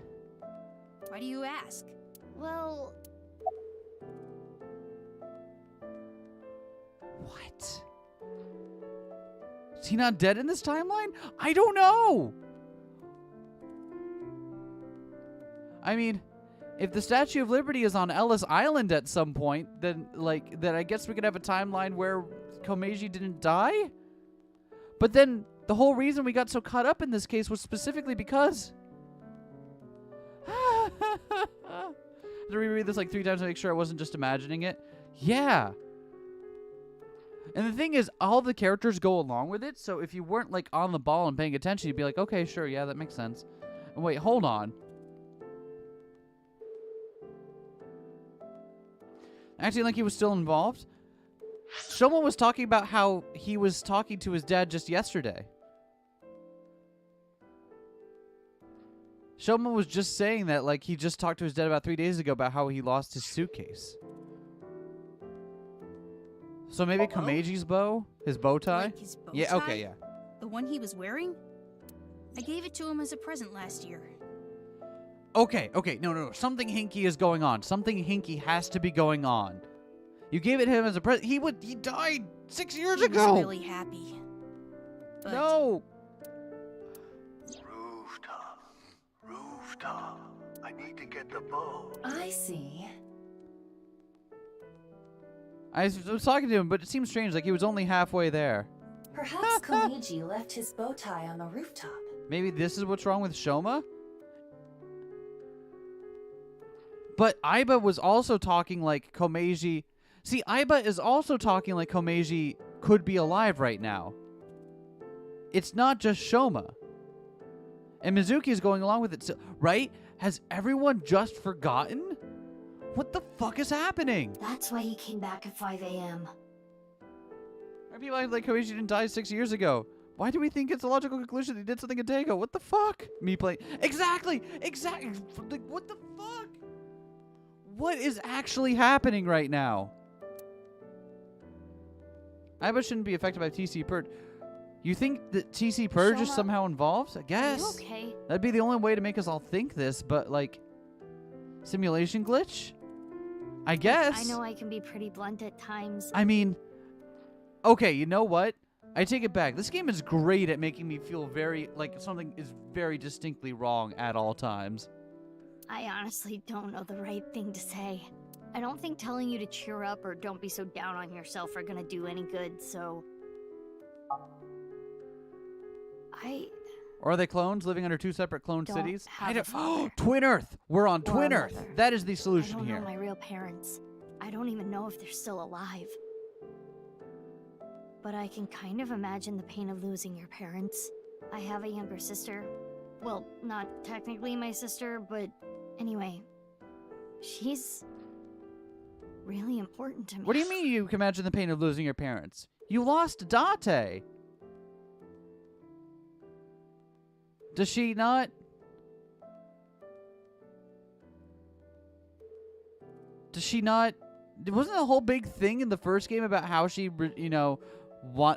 Why do you ask? Well... What? Is he not dead in this timeline? I don't know. I mean, if the Statue of Liberty is on Ellis Island at some point, then I guess we could have a timeline where Komeiji didn't die. But then the whole reason we got so caught up in this case was specifically because to reread this like 3 times to make sure I wasn't just imagining it. Yeah. And the thing is, all the characters go along with it, so if you weren't like on the ball and paying attention, you'd be like, okay, sure, yeah, that makes sense. And wait, hold on. Acting like he was still involved? Someone was talking about how he was talking to his dad just yesterday. Someone was just saying that, like, he just talked to his dad about 3 days ago about how he lost his suitcase. So maybe Komeiji's bow? His bow tie? Like his bow yeah, tie? okay, yeah. The one he was wearing? I gave it to him as a present last year. Okay, no. Something hinky is going on. Something hinky has to be going on. You gave it him as a present. He died 6 years ago. He was really happy. But no. Rooftop. I need to get the bow. I see. I was talking to him, but it seems strange. Like he was only halfway there. Perhaps Komeiji left his bow tie on the rooftop. Maybe this is what's wrong with Shoma? But Aiba was also talking like Komeiji... See, Aiba is also talking like Komeiji could be alive right now. It's not just Shoma. And Mizuki is going along with it, so, right? Has everyone just forgotten? What the fuck is happening? That's why he came back at 5 a.m. Why people act like Komeiji didn't die 6 years ago? Why do we think it's a logical conclusion that he did something a day ago? What the fuck? Me playing... Exactly! Exactly! Like, what the fuck? What is actually happening right now? Aiba shouldn't be affected by TC Purge. You think that TC Purge is somehow involved? I guess. Are you okay? That'd be the only way to make us all think this, but like... Simulation glitch? I guess. I know I can be pretty blunt at times. I mean... Okay, you know what? I take it back. This game is great at making me feel very... Like something is very distinctly wrong at all times. I honestly don't know the right thing to say. I don't think telling you to cheer up or don't be so down on yourself are gonna do any good, so... Or are they clones living under two separate clone Don't cities? have a father. Twin Earth! We're on Or a Twin Earth! mother. That is the I solution don't here. know my real parents. I don't even know if they're still alive. But I can kind of imagine the pain of losing your parents. I have a younger sister. Well, not technically my sister, but anyway. She's really important to me. What do you mean you can imagine the pain of losing your parents? You lost Date. Does she not? Does she not? Wasn't the whole big thing in the first game about how she, you know,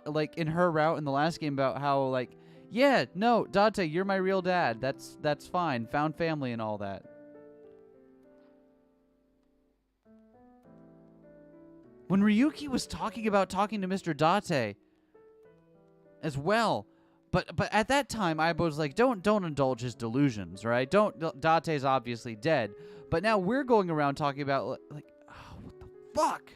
like in her route in the last game about how like, yeah, no, Date, you're my real dad. That's fine. Found family and all that. When Ryuki was talking about talking to Mr. Date as well. But at that time, I was like, don't indulge his delusions, right? Date's obviously dead. But now we're going around talking about, like, oh, what the fuck?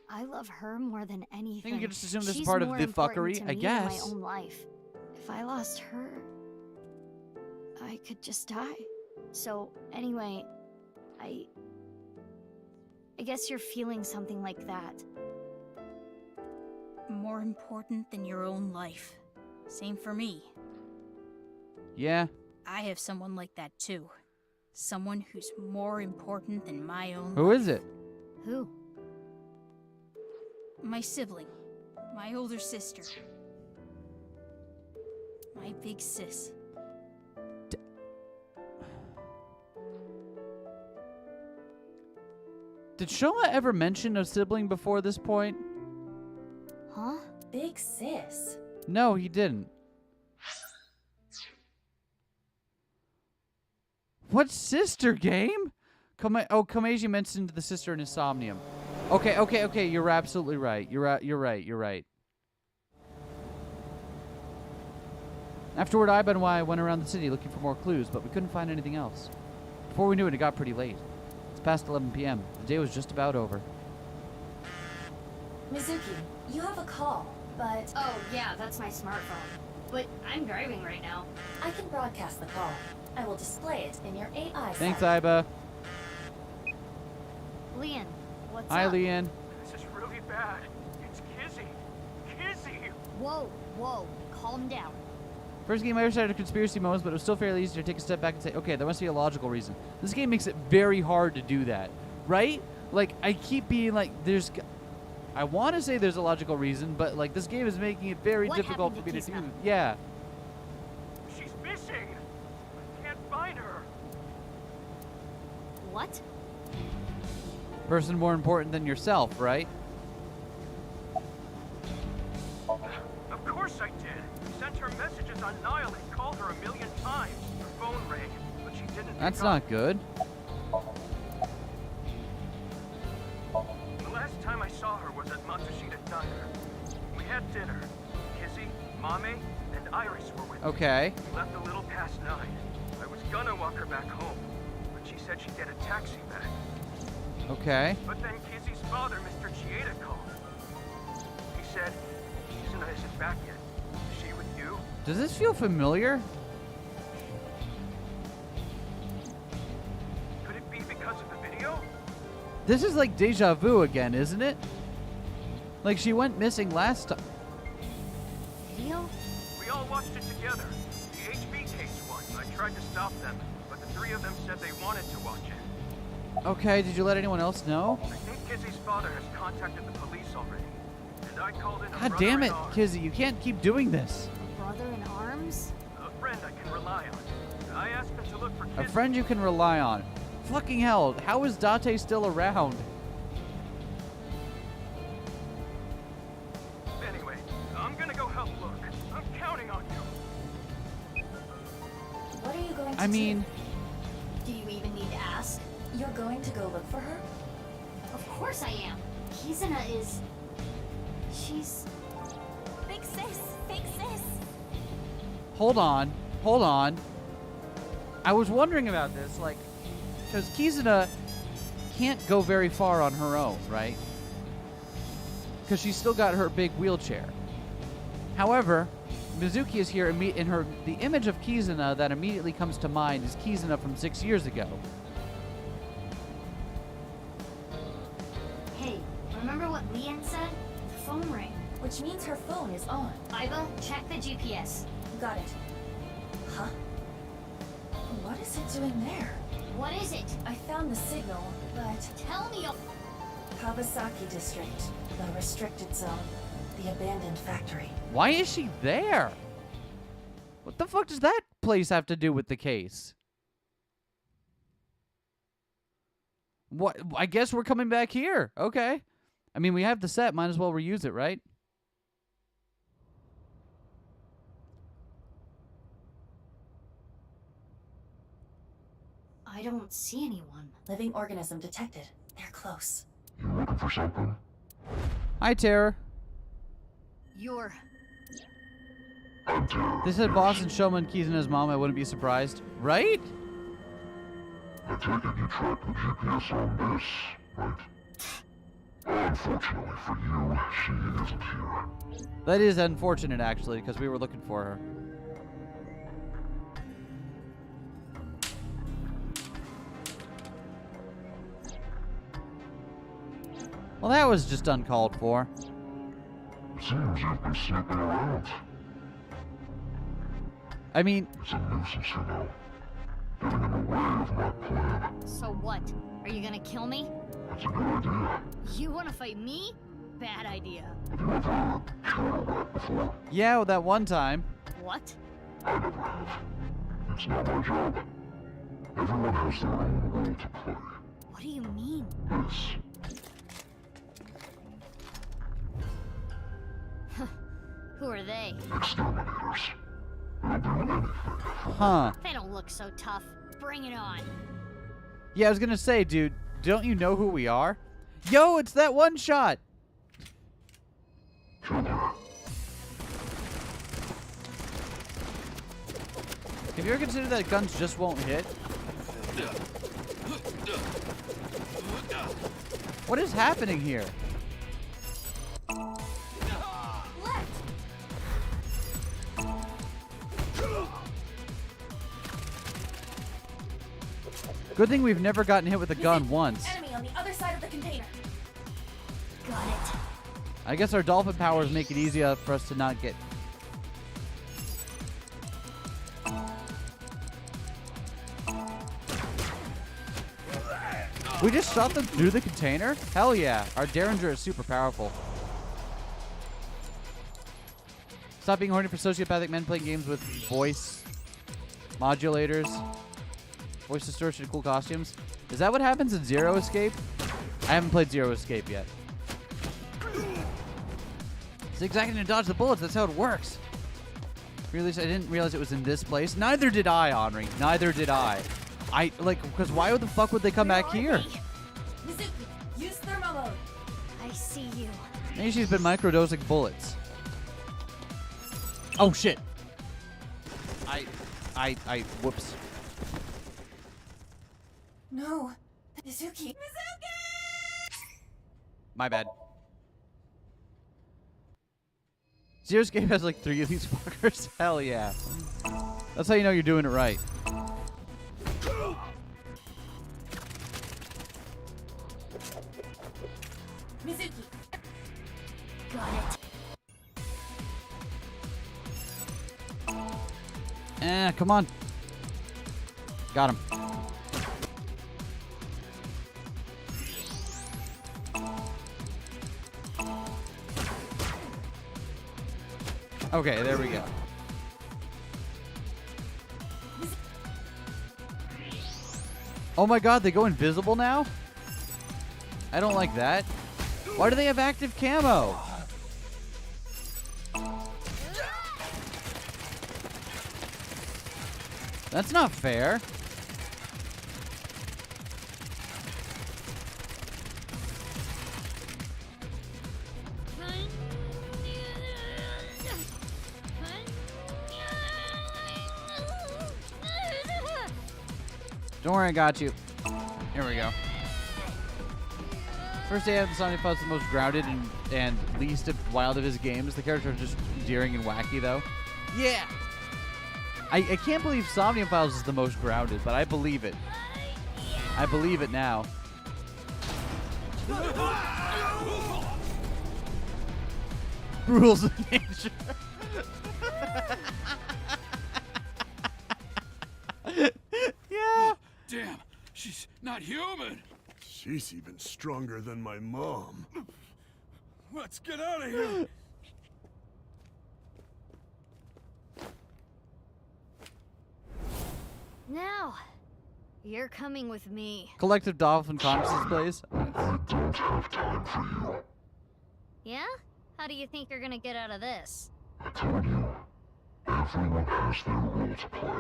I love her more than anything. I think we can just assume this is She's part of more the important fuckery, to I me in guess. my own life. If I lost her, I could just die. So anyway, I guess you're feeling something like that. More important than your own life. Same for me. Yeah. I have someone like that too. Someone who's more important than my own Who life. is it? Who? My sibling. My older sister. My big sis. Did Shoma ever mention a sibling before this point? Huh? Big sis. No, he didn't. What sister game? Komeiji mentioned the sister in Insomnium. Okay, you're absolutely right. You're right. Afterward, Aiba and I went around the city looking for more clues, but we couldn't find anything else. Before we knew it, it got pretty late. It's past 11 p.m. The day was just about over. Mizuki, you have a call, but... Oh, yeah, that's my smartphone. But I'm driving right now. I can broadcast the call. I will display it in your AI Thanks, site. Aiba. Leon, what's Hi, up? Leon. This is really bad. It's Kizzy. Kizzy! Whoa, calm down. First game I ever started conspiracy modes, but it was still fairly easy to take a step back and say, okay, there must be a logical reason. This game makes it very hard to do that, right? Like, I keep being like, I want to say there's a logical reason, but like this game is making it very difficult for me to do. Yeah. She's missing! I can't find her! What? Person more important than yourself, right? Of course I did. Sent her messages on Annihilate, called her 1,000,000 times. Her phone rang, but she didn't That's pick not up. good. The last time I saw her was at Matsushita Diner. We had dinner. Kizzy, Mame, and Iris were with me. Okay. We left a little past 9. I was gonna walk her back home, but she said she'd get a taxi back. Okay. But then Kizzy's father, Mr. Chieda, called. He said, Kizuna isn't back yet. Is she with you? Does this feel familiar? Could it be because of the video? This is like deja vu again, isn't it? Like she went missing last time. Video? We all watched it together. The HB case won. I tried to stop them, but the three of them said they wanted to watch it. Okay, did you let anyone else know? I think Kizzy's father has contacted the police already. And I called in a God brother damn in it, arms. Kizzy, you can't keep doing this. Brother in arms? A friend I can rely on. I asked him to look for A Kizzy. friend you can rely on. Fucking hell, how is Date still around? Anyway, I'm gonna go help look. I'm counting on you. What are you going to I mean, Do you even need to ask? You're going to go look for her? Of course I am. Kizuna is... She's... Big sis! Big sis! hold on, hold on. I was wondering about this, like, because Kizuna can't go very far on her own, right? Because she's still got her big wheelchair. However, Mizuki is here, the image of Kizuna that immediately comes to mind is Kizuna from 6 years ago. Hey, remember what Leon said? The phone rang. Which means her phone is on. Iva, check the GPS. Got it. Huh? What is it doing there? What is it? I found the signal, but... Tell me. Kawasaki District, the restricted zone, the abandoned factory. Why is she there? What the fuck does that place have to do with the case? What? I guess we're coming back here. Okay. I mean, we have the set. Might as well reuse it, right? I don't see anyone. Living organism detected. They're close. You looking for something? Hi, Terror. You're... I'm Terror. This said Boss and Showman Kizuna's mom. I wouldn't be surprised. Right? I take it you tracked the GPS on this, right? Unfortunately for you, she isn't here. That is unfortunate, actually, because we were looking for her. Well, that was just uncalled for. It seems you've been snooping around. I mean... It's a nuisance, you know. Getting in the way of my plan. So what? Are you gonna kill me? That's a good idea. You wanna fight me? Bad idea. Have you ever killed a rat before? Yeah, well, that one time. What? I never have. It's not my job. Everyone has their own role to play. What do you mean? This. Who are they? Exterminators. They'll do anything. Huh. They don't look so tough. Bring it on. Yeah, I was gonna say, dude, don't you know who we are? Yo, it's that one shot! Kill her. Have you ever considered that guns just won't hit? What is happening here? Good thing we've never gotten hit with a gun once. Enemy on the other side of the container. Got it. I guess our dolphin powers make it easier for us to not get... We just shot them through the container? Hell yeah. Our Derringer is super powerful. Stop being horny for sociopathic men playing games with voice modulators. Voice distortion and cool costumes. Is that what happens in Zero Escape? I haven't played Zero Escape yet. Zigzagging to dodge the bullets. That's how it works. I didn't realize it was in this place. Neither did I, Henri. Neither did I. Because why the fuck would they come back here? Mizuki, use thermo mode. I see you. Maybe she's been microdosing bullets. Oh shit. Whoops. No. Mizuki. My bad. Eskay has like 3 of these fuckers. Hell yeah. That's how you know you're doing it right. Mizuki. Got it. Come on. Got him. Okay, there we go. Oh my god, they go invisible now? I don't like that. Why do they have active camo? That's not fair. Don't worry, I got you. Here we go. First day of Insomnia is the most grounded and least wild of his games. The characters are just endearing and wacky, though. Yeah! I can't believe Somnium Files is the most grounded, but I believe it. I believe it now. Rules of nature. Yeah. Damn, she's not human. She's even stronger than my mom. Let's get out of here. Now, you're coming with me. Collective dolphin consciousness plays. I don't have time for you. Yeah? How do you think you're gonna get out of this? I told you, everyone has their role to play.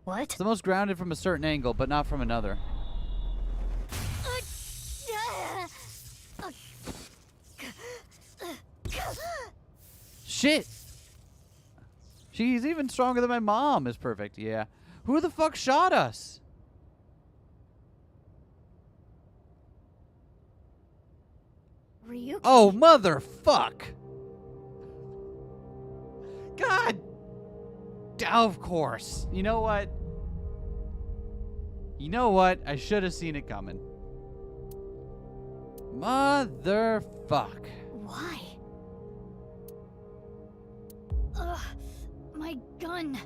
What? It's the most grounded from a certain angle, but not from another. Shit! She's even stronger than my mom is perfect, yeah. Who the fuck shot us? Ryuki. Oh, motherfuck! God! Of course. You know what? You know what? I should have seen it coming. Motherfuck. Why? Ugh, my gun.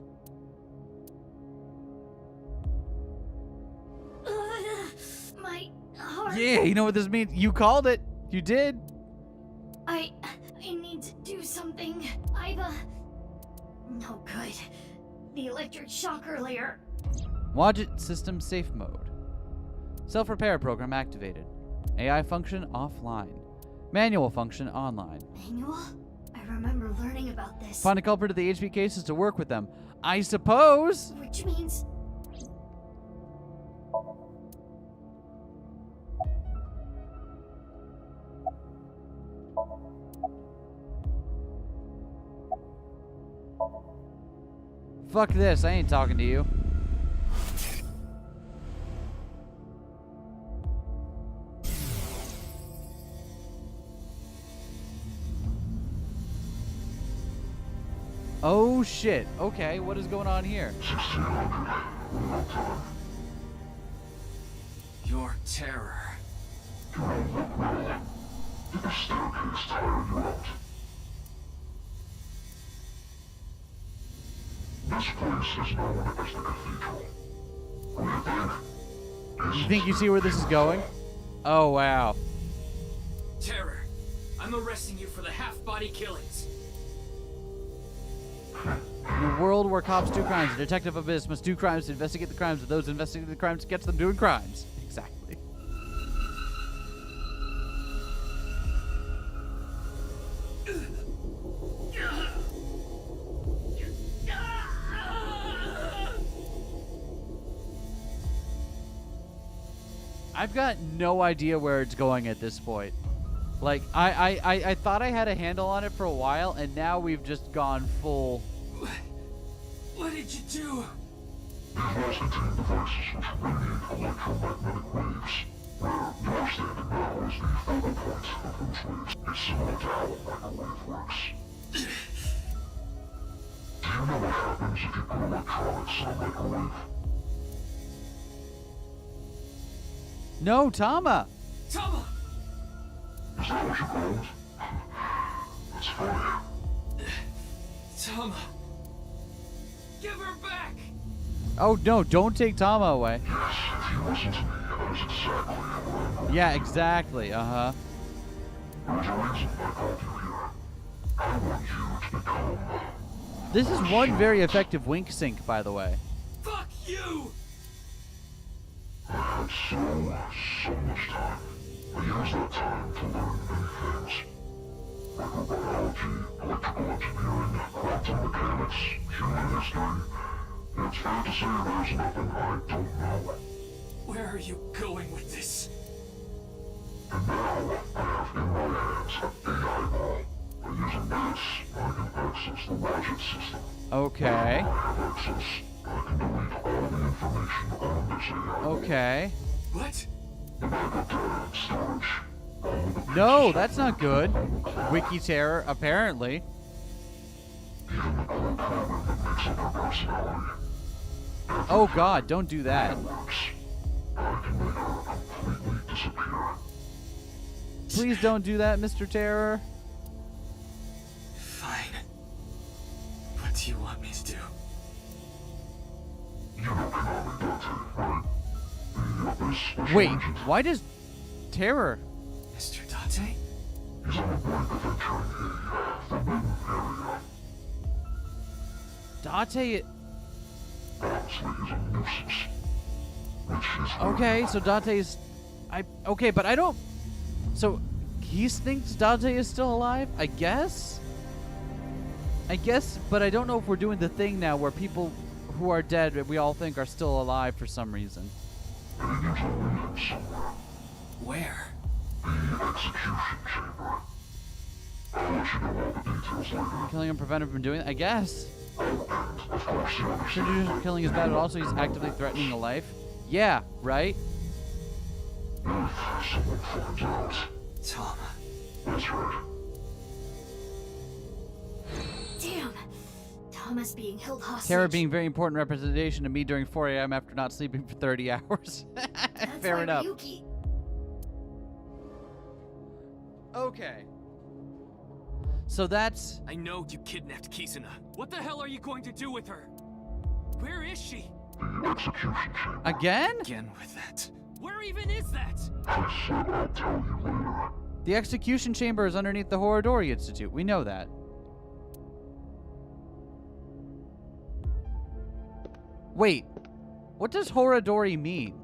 My heart. Yeah, you know what this means? You called it. You did. I need to do something. No good. The electric shock earlier. Wadget system safe mode. Self-repair program activated. AI function offline. Manual function online. Manual? I remember learning about this. Find a culprit of the HB cases to work with them. I suppose. Which means... Fuck this, I ain't talking to you. Oh shit. Okay, what is going on here? Your terror. Did the staircase tire you out? This place is known as the cathedral. What do you think? You think you see where this is going? Oh wow. Terror. I'm arresting you for the half-body killings. In a world where cops do crimes, a detective abyss must do crimes to investigate the crimes of those investigating the crimes to catch them doing crimes. Exactly. I've got no idea where it's going at this point. Like, I thought I had a handle on it for a while, and now we've just gone full... What did you do? These contain devices which radiate electromagnetic waves. Where you're standing now is the focal point of those waves. It's similar to how a microwave works. you know what happens if you put electronics in a microwave? No, Tama! Tama! Is that what you called? That's funny. Tama! Give her back! Oh no, don't take Tama away. Yes, if you listen to me, that is exactly what I'm. Yeah, exactly, uh-huh. There's a reason I called you here. I want you to become... This is one very effective wink sync, by the way. Fuck you! I had so much time. I used that time to learn many things. Microbiology, electrical engineering, quantum mechanics, human history. It's fair to say there's nothing I don't know. Where are you going with this? And now, I have in my hands an AI ball. By using this, I can access the logic system. Okay. Now I have access. I can delete all the information on this AI ball. Okay. What? And I got data in storage. No, that's not good. Wiki terror, apparently. Even the core program that makes up her personality. Oh god, don't do that. I can make her completely disappear. Please don't do that, Mr. Terror. Fine. What do you want me to do? You know Konami Dante, right? The Abyss. Wait, why does Terror? Mr. Dante? He's on the brink of entering a forbidden area. Dante. Honestly, he's a nuisance. Which is Okay, so Dante's. Okay, but I don't. So he thinks Dante is still alive? I guess, but I don't know if we're doing the thing now where people who are dead we all think are still alive for some reason. Where? The execution chamber. I'll let you know all the details later. Killing him prevent him from doing it? I guess. Oh, and of course the other Traditional killing is bad, but also he's actively threatening a life. Yeah, right? If someone finds out. Tom. That's right. Damn. Thomas being held hostage. Terror being very important representation of me during 4 a.m. after not sleeping for 30 hours. Fair enough. Ryuki. Okay. So that's... I know you kidnapped Kisuna. What the hell are you going to do with her? Where is she? The execution chamber. Again? Again with that. Where even is that? I said I'll tell you later. The execution chamber is underneath the Horodori Institute. We know that. Wait. What does Horodori mean?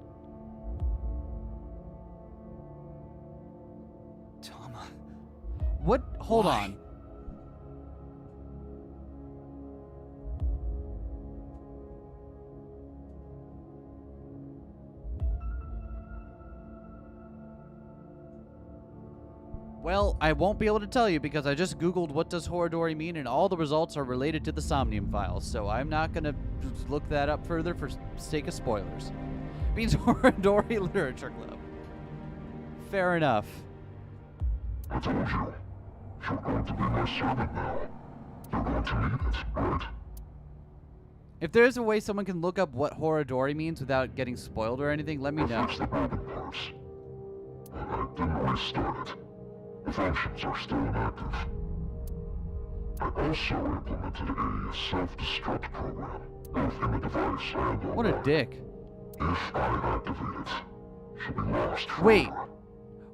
Tama. What? Hold Why? on. Well, I won't be able to tell you because I just googled what does Horodori mean and all the results are related to the Somnium Files, so I'm not going to look that up further for sake of spoilers. It means Horodori Literature Club. Fair enough. I told you. You're going to be my servant now. You're going to need it, right? If there's a way someone can look up what Horodori means without getting spoiled or anything, let me know. That's the building parts. I didn't restart it. The functions are still inactive. I also implemented a self-destruct program, both in the device and on What a dick. If I activate it, she'll be lost forever.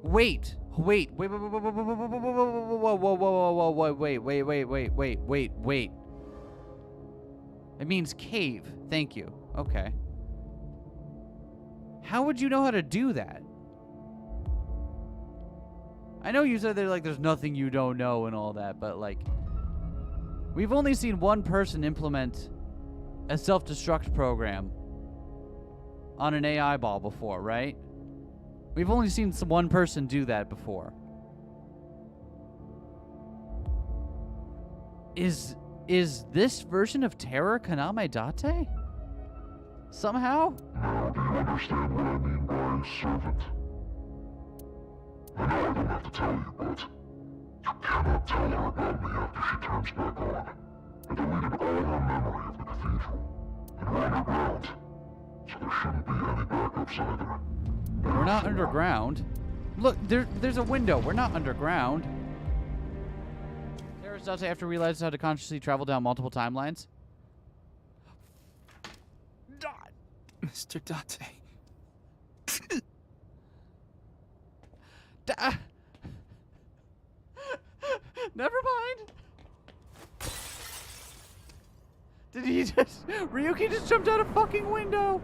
Wait. Wait. It means cave. Thank you. Okay. How would you know how to do that? I know you said there's nothing you don't know and all that, but like, we've only seen one person implement a self-destruct program on an AI ball before, right? We've only seen one person do that before. Is this version of Terror Kaname Date? Somehow? Now, do you understand what I mean by servant? I know I don't have to tell you, but you cannot tell her about me after she turns back on. I deleted all her memory of the cathedral. And we're underground, so there shouldn't be any backups either. We're not underground. Look, there's a window. We're not underground. Terrace Date after realized how to consciously travel down multiple timelines. Mr. Date. Never mind. Did he just... Ryuki just jumped out a fucking window.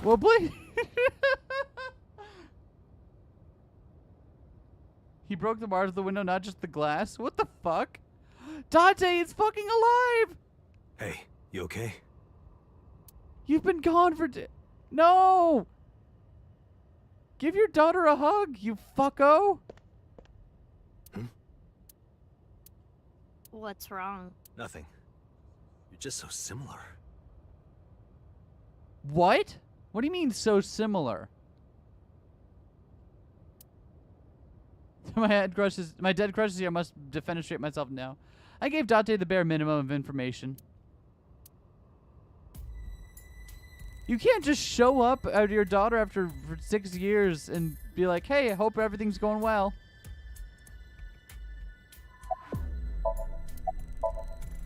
Well, please. He broke the bars of the window, not just the glass. What the fuck? Date is fucking alive! Hey, you okay? You've been gone for No! Give your daughter a hug, you fucko! What's wrong? Nothing. You're just so similar. What? What do you mean so similar? My dead crush is here. I must defenestrate myself now. I gave Date the bare minimum of information. You can't just show up at your daughter for 6 years and be like, hey, I hope everything's going well.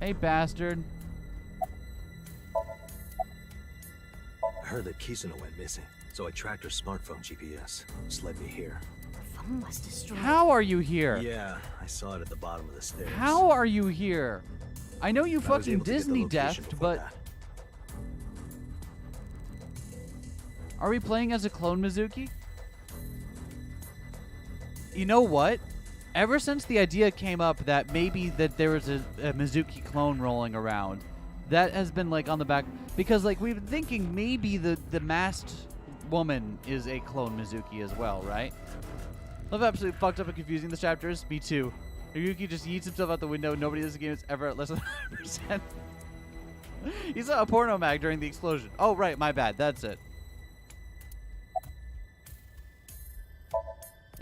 Hey, bastard. I heard that Kizuna went missing, so I tracked her smartphone GPS. This led me here. Her phone was destroyed. How are you here? Yeah, I saw it at the bottom of the stairs. How are you here? I know you I was fucking able to get the Disney location deafed, before but... that. Are we playing as a clone Mizuki? You know what? Ever since the idea came up that maybe that there was a Mizuki clone rolling around, that has been like on the back, because like we've been thinking maybe the masked woman is a clone Mizuki as well, right? Love how absolutely fucked up and confusing this chapter is. Me too. Ryuki just yeets himself out the window. Nobody in this game is ever at less than 100%. He saw a porno mag during the explosion. Oh right, my bad. That's it.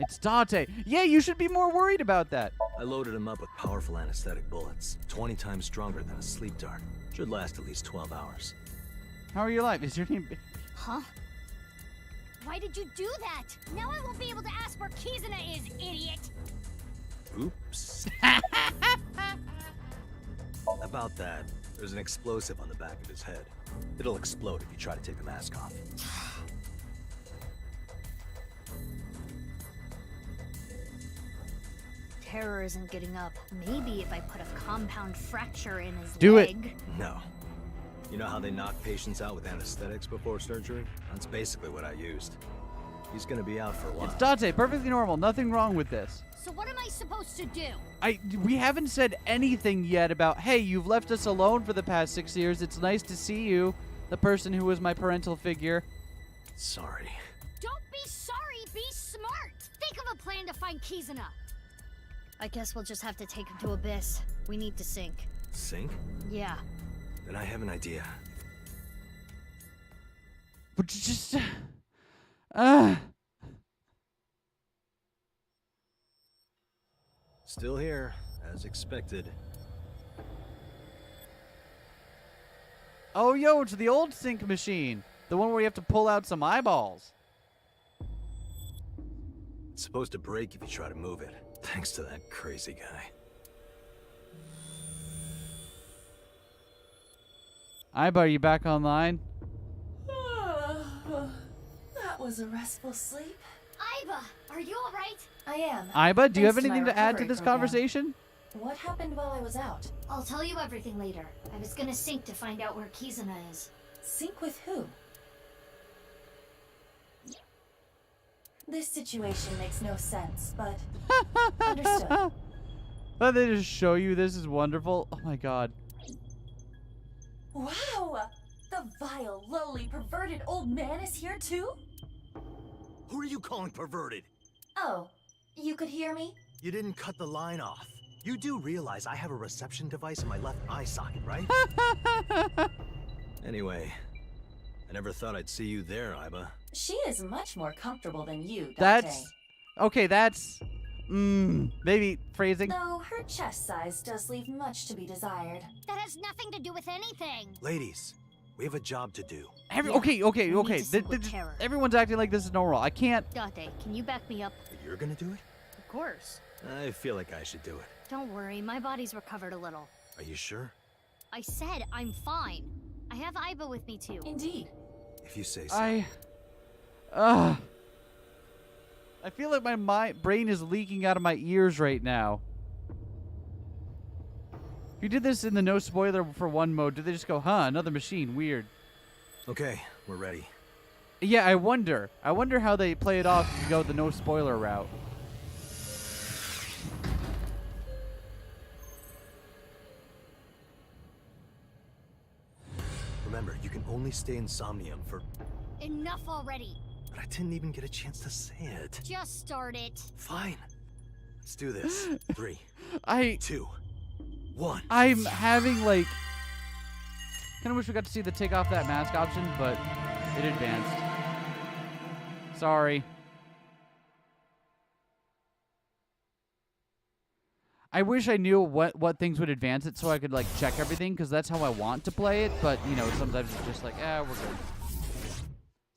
It's Date. Yeah, you should be more worried about that. I loaded him up with powerful anesthetic bullets, 20 times stronger than a sleep dart. Should last at least 12 hours. How are you alive? Is your name... Huh? Why did you do that? Now I won't be able to ask where Kizuna is, idiot! Oops. About that, there's an explosive on the back of his head. It'll explode if you try to take the mask off. Terror isn't getting up. Maybe if I put a compound fracture in his Do leg. No. You know how they knock patients out with anesthetics before surgery? That's basically what I used. He's gonna be out for a while. It's Date. Perfectly normal. Nothing wrong with this. So what am I supposed to do? We haven't said anything yet about, hey, you've left us alone for the past 6 years. It's nice to see you, the person who was my parental figure. Sorry. Don't be sorry, be smart! Think of a plan to find Kizuna! I guess we'll just have to take him to Abyss. We need to sink. Sink? Yeah. Then I have an idea. But just... Still here, as expected. Oh, yo, it's the old sink machine. The one where you have to pull out some eyeballs. It's supposed to break if you try to move it. Thanks to that crazy guy. Aiba, are you back online? That was a restful sleep. Aiba, are you alright? I am. Aiba, do you have Thanks to my anything to add to recovery this program. conversation? What happened while I was out? I'll tell you everything later. I was gonna sink to find out where Kizuna is. Sync with who? This situation makes no sense, but understood. Oh, they just show you this is wonderful. Oh my god. Wow! The vile, lowly, perverted old man is here too? Who are you calling perverted? Oh, you could hear me? You didn't cut the line off. You do realize I have a reception device in my left eye socket, right? Anyway, I never thought I'd see you there, Iba. She is much more comfortable than you, Dante. That's okay. That's maybe phrasing. Though her chest size does leave much to be desired. That has nothing to do with anything. Ladies, we have a job to do. Okay. Everyone's acting like this is normal. I can't. Dante, can you back me up? You're gonna do it? Of course. I feel like I should do it. Don't worry, my body's recovered a little. Are you sure? I said I'm fine. I have Iba with me too. Indeed. If you say so. I feel like my brain is leaking out of my ears right now. If you did this in the no spoiler for 1 mode, did they just go, huh, another machine, weird. Okay, we're ready. Yeah, I wonder how they play it off to go the no spoiler route. Remember, you can only stay in Somnium for... Enough already. But I didn't even get a chance to say it. Just start it. Fine. Let's do this. 3, 2, 1. I'm having like... Kind of wish we got to see the take off that mask option, but it advanced. Sorry. I wish I knew what things would advance it so I could like check everything, because that's how I want to play it, but you know, sometimes it's just like, we're good.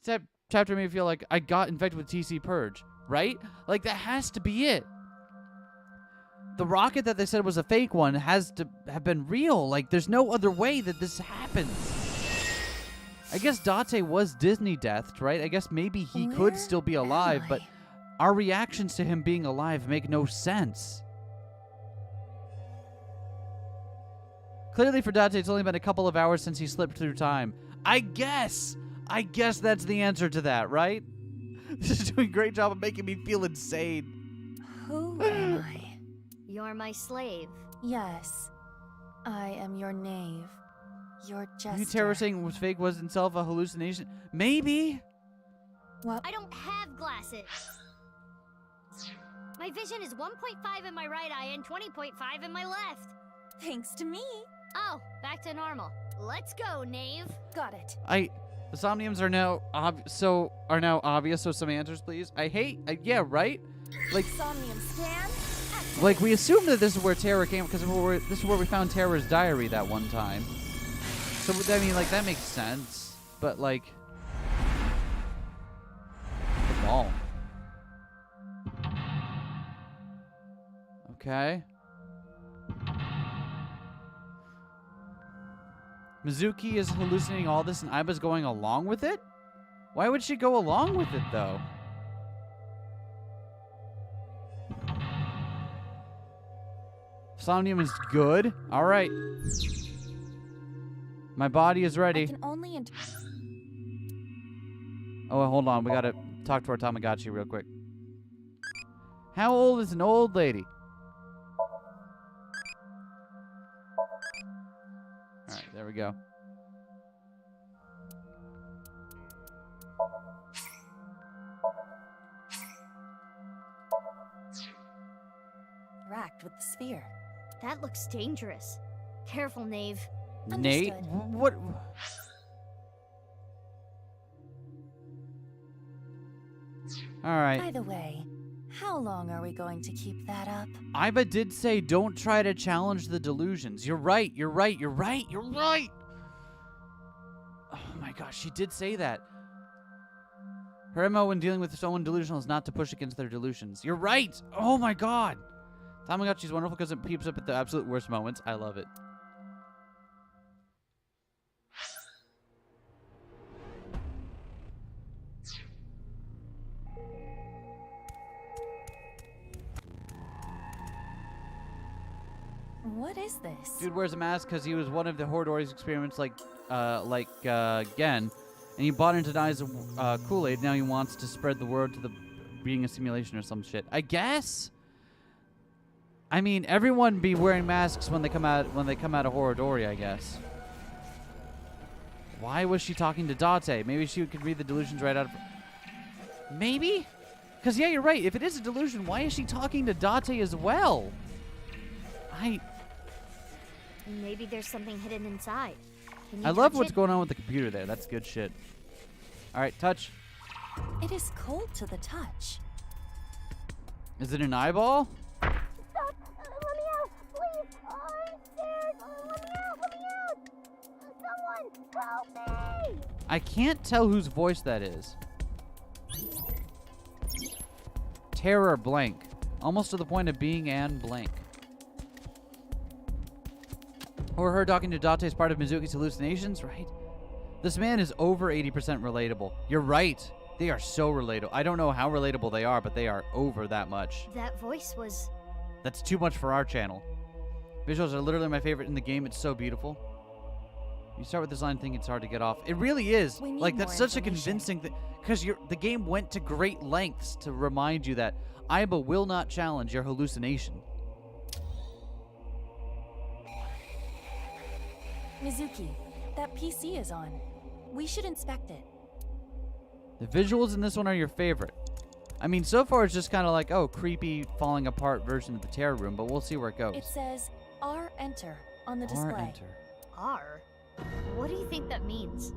That chapter made me feel like I got infected with TC Purge, right? Like that has to be it. The rocket that they said was a fake one has to have been real. Like there's no other way that this happens. I guess Date was Disney deathed, right? I guess maybe he could still be alive, but our reactions to him being alive make no sense. Clearly for Date, it's only been a couple of hours since he slipped through time. I guess that's the answer to that, right? This is doing a great job of making me feel insane. Who am I? You're my slave. Yes. I am your knave. Your jester. You terror saying was fake was itself a hallucination? Maybe? What? I don't have glasses. My vision is 1.5 in my right eye and 20.5 in my left. Thanks to me. Oh, back to normal. Let's go, knave. Got it. The Somniums are now obvious, so some answers, please. Yeah, right? Like, Somnium scan. Like, we assumed that this is where Terra came, because this is where we found Terra's diary that one time. So, I mean, like, that makes sense. But, like... The ball. Okay. Mizuki is hallucinating all this and Iba's going along with it? Why would she go along with it, though? Somnium is good. All right. My body is ready. I can only Oh, hold on. We gotta talk to our Tamagotchi real quick. How old is an old lady? All right, there we go. interact with the sphere. That looks dangerous. Careful, knave. Nate? What? Alright. By the way, how long are we going to keep that up? Iba did say don't try to challenge the delusions. You're right, you're right, you're right, you're right! Oh my gosh, she did say that. Her MO when dealing with someone delusional is not to push against their delusions. You're right! Oh my god! Tamagotchi's wonderful because it peeps up at the absolute worst moments. I love it. What is this? Dude wears a mask because he was one of the Hordori's experiments like Gen, and he bought into Dai's Kool-Aid. Now he wants to spread the word to the being a simulation or some shit. I guess. I mean, everyone be wearing masks when they come out of Horodori, I guess. Why was she talking to Date? Maybe she could read the delusions right out of. Maybe, because yeah, you're right. If it is a delusion, why is she talking to Date as well? Maybe there's something hidden inside. I love what's going on with the computer there. That's good shit. All right, touch. It is cold to the touch. Is it an eyeball? Stop! Let me out! Please! I'm scared! Let me out! Let me out! Someone help me! I can't tell whose voice that is. Terror blank. Almost to the point of being Anne blank. Or her talking to Date is part of Mizuki's hallucinations, right? This man is over 80% relatable. You're right. They are so relatable. I don't know how relatable they are, but they are over that much. That voice was... That's too much for our channel. Visuals are literally my favorite in the game. It's so beautiful. You start with this line thinking it's hard to get off. It really is. Like, that's such a convincing thing. Because the game went to great lengths to remind you that Aiba will not challenge your hallucination. Mizuki, that PC is on. We should inspect it. The visuals in this one are your favorite. I mean, so far it's just kind of like, oh, creepy, falling apart version of the terror room, but we'll see where it goes. It says R enter on the display. R enter. R? What do you think that means?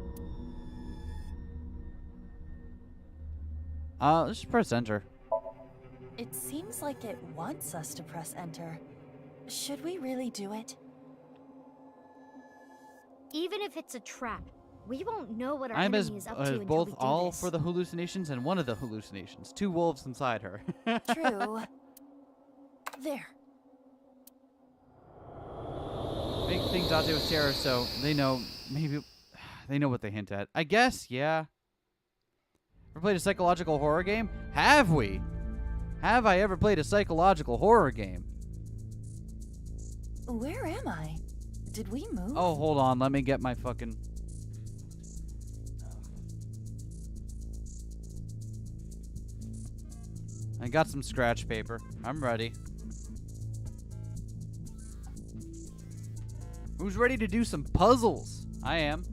Let's just press enter. It seems like it wants us to press enter. Should we really do it? Even if it's a trap, we won't know what our I'm enemy is up to until both we do all this. for the hallucinations and one of the hallucinations. Two wolves inside her. True. There. Big thing Date was terror, so they know, maybe, they know what they hint at. I guess, yeah. Ever played a psychological horror game? Have we? Have I ever played a psychological horror game? Where am I? Did we move? Oh, hold on. Let me get my fucking... I got some scratch paper. I'm ready. Who's ready to do some puzzles? I am.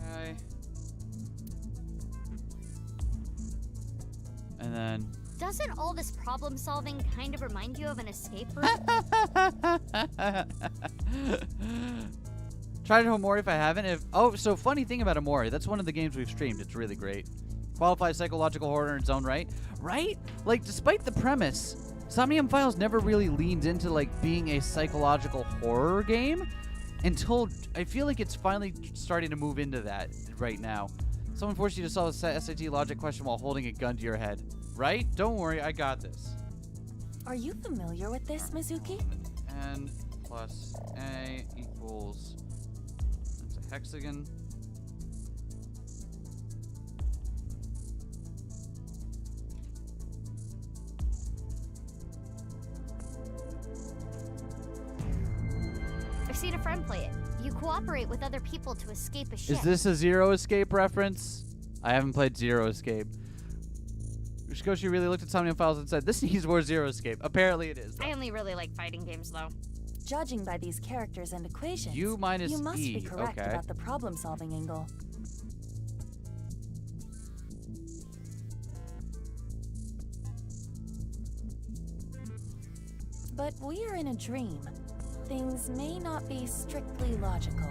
Okay. And then... Doesn't all this problem solving kind of remind you of an escape room? Tried Omori if I haven't. Oh, so funny thing about Omori, that's one of the games we've streamed. It's really great. Qualified psychological horror in its own right. Right? Like, despite the premise, Somnium Files never really leaned into, like, being a psychological horror game until I feel like it's finally starting to move into that right now. Someone forced you to solve a SAT logic question while holding a gun to your head. Right? Don't worry, I got this. Are you familiar with this, Mizuki? N plus A equals... It's a hexagon. I've seen a friend play it. You cooperate with other people to escape a ship. Is this a Zero Escape reference? I haven't played Zero Escape. Ushikoshi really looked at Somnium Files and said, this needs more Zero Escape. Apparently it is, though. I only really like fighting games, though. Judging by these characters and equations, U minus you must E. be correct Okay. about the problem-solving angle. But we are in a dream. Things may not be strictly logical.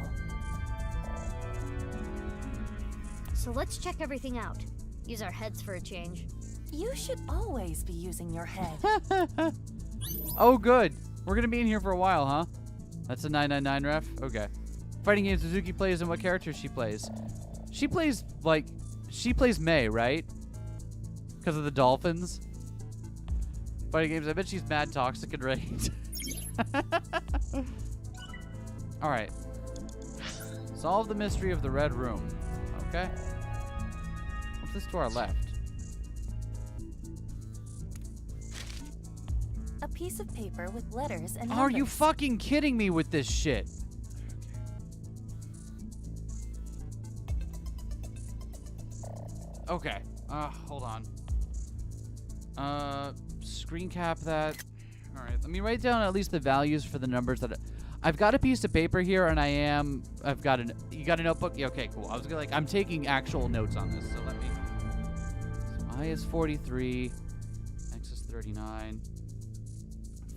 So let's check everything out. Use our heads for a change. You should always be using your head. Oh, good. We're going to be in here for a while, huh? That's a 999 ref? Okay. Fighting games Suzuki plays and what character she plays. She plays, like, she plays Mei, right? Because of the dolphins. Fighting games, I bet she's mad toxic and rage. Alright. Solve the mystery of the red room. Okay. What's this to our left? A piece of paper with letters and Are you numbers. fucking kidding me with this shit? Okay. Hold on. Screen cap that. All right. Let me write down at least the values for the numbers that I've got a piece of paper here, and I've got you got a notebook? Yeah, okay, cool. I was gonna, like, I'm taking actual notes on this, so let me. I is 43. X is 39.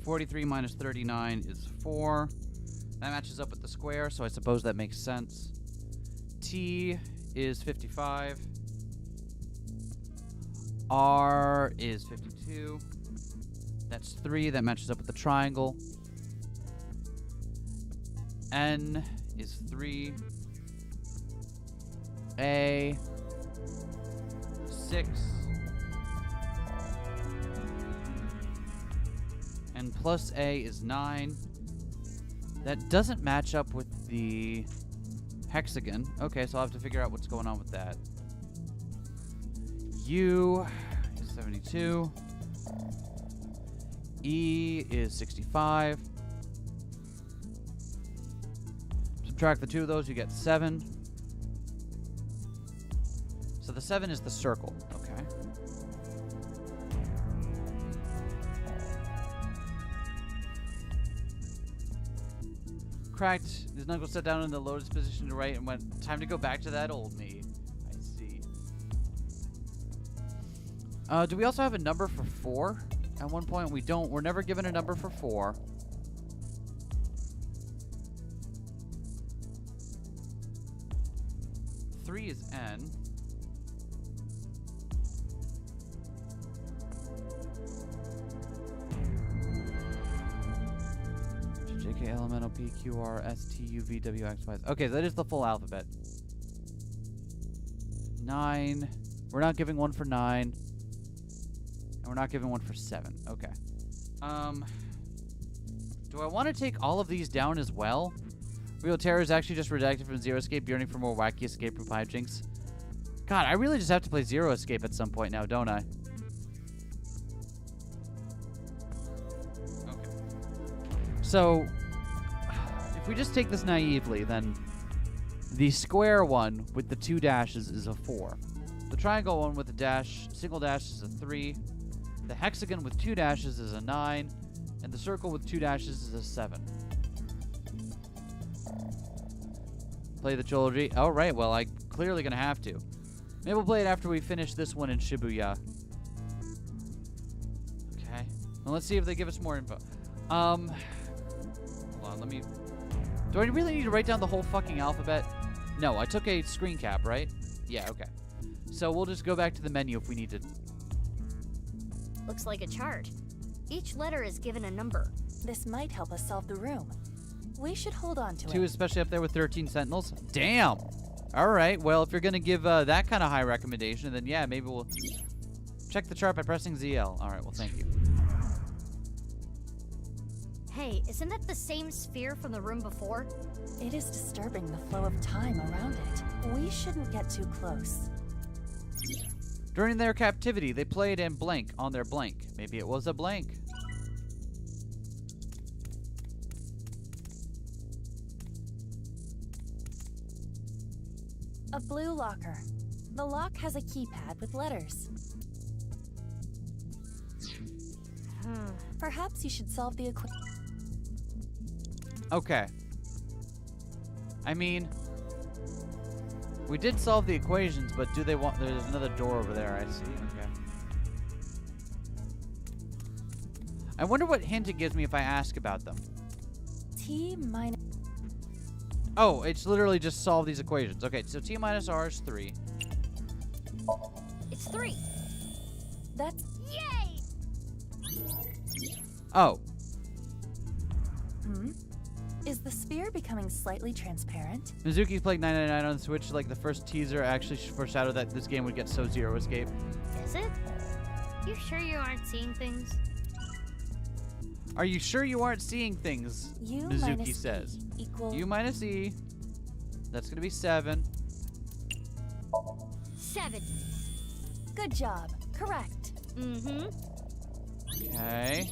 43 minus 39 is 4. That matches up with the square, so I suppose that makes sense. T is 55. R is 52. That's 3. That matches up with the triangle. N is 3. A 6. And plus A is 9. That doesn't match up with the hexagon. Okay, so I'll have to figure out what's going on with that. U is 72. E is 65. Subtract the two of those, you get 7. So the 7 is the circle. Okay. Cracked. His knuckle sat down in the lotus position to write and went, time to go back to that old me. I see. Do we also have a number for 4? At one point, we don't. We're never given a number for 4. Three is N. JK, elemental, P, Q, R, S, T, U, V, W, X, Y. Okay, so that is the full alphabet. 9. We're not giving one for 9. And we're not giving one for 7. Okay. Do I want to take all of these down as well? Real Terror is actually just redacted from Zero Escape, yearning for more wacky escape from hijinks. God, I really just have to play Zero Escape at some point now, don't I? Okay. So, if we just take this naively, then the square one with the 2 dashes is a 4. The triangle one with the dash, single dash is a 3. The hexagon with 2 dashes is a 9. And the circle with 2 dashes is a 7. Play the trilogy. Oh, right. Well, I'm clearly going to have to. Maybe we'll play it after we finish this one in Shibuya. Okay. Well, let's see if they give us more info. Hold on. Let me... Do I really need to write down the whole fucking alphabet? No, I took a screen cap, right? Yeah, okay. So we'll just go back to the menu if we need to. Looks like a chart. Each letter is given a number. This might help us solve the room. We should hold on to it. 2, especially up there with 13 sentinels. Damn. All right. Well, if you're going to give that kind of high recommendation, then yeah, maybe we'll check the chart by pressing ZL. All right. Well, thank you. Hey, isn't that the same sphere from the room before? It is disturbing the flow of time around it. We shouldn't get too close. During their captivity, they played in blank on their blank. Maybe it was a blank. A blue locker. The lock has a keypad with letters. Perhaps you should solve the equation. Okay. I mean, we did solve the equations, but do they want... There's another door over there, I see. Okay. I wonder what hint it gives me if I ask about them. T minus... Oh, it's literally just solve these equations. Okay, so T minus R is 3. It's 3. That's... Yay! Oh. Is the sphere becoming slightly transparent? Mizuki's playing 999 on the Switch. Like, the first teaser actually foreshadowed that this game would get so Zero Escape. Is it? You sure you aren't seeing things? Are you sure you aren't seeing things? U Mizuki minus says. E equals... U minus E. That's going to be 7. 7. Good job. Correct. Okay.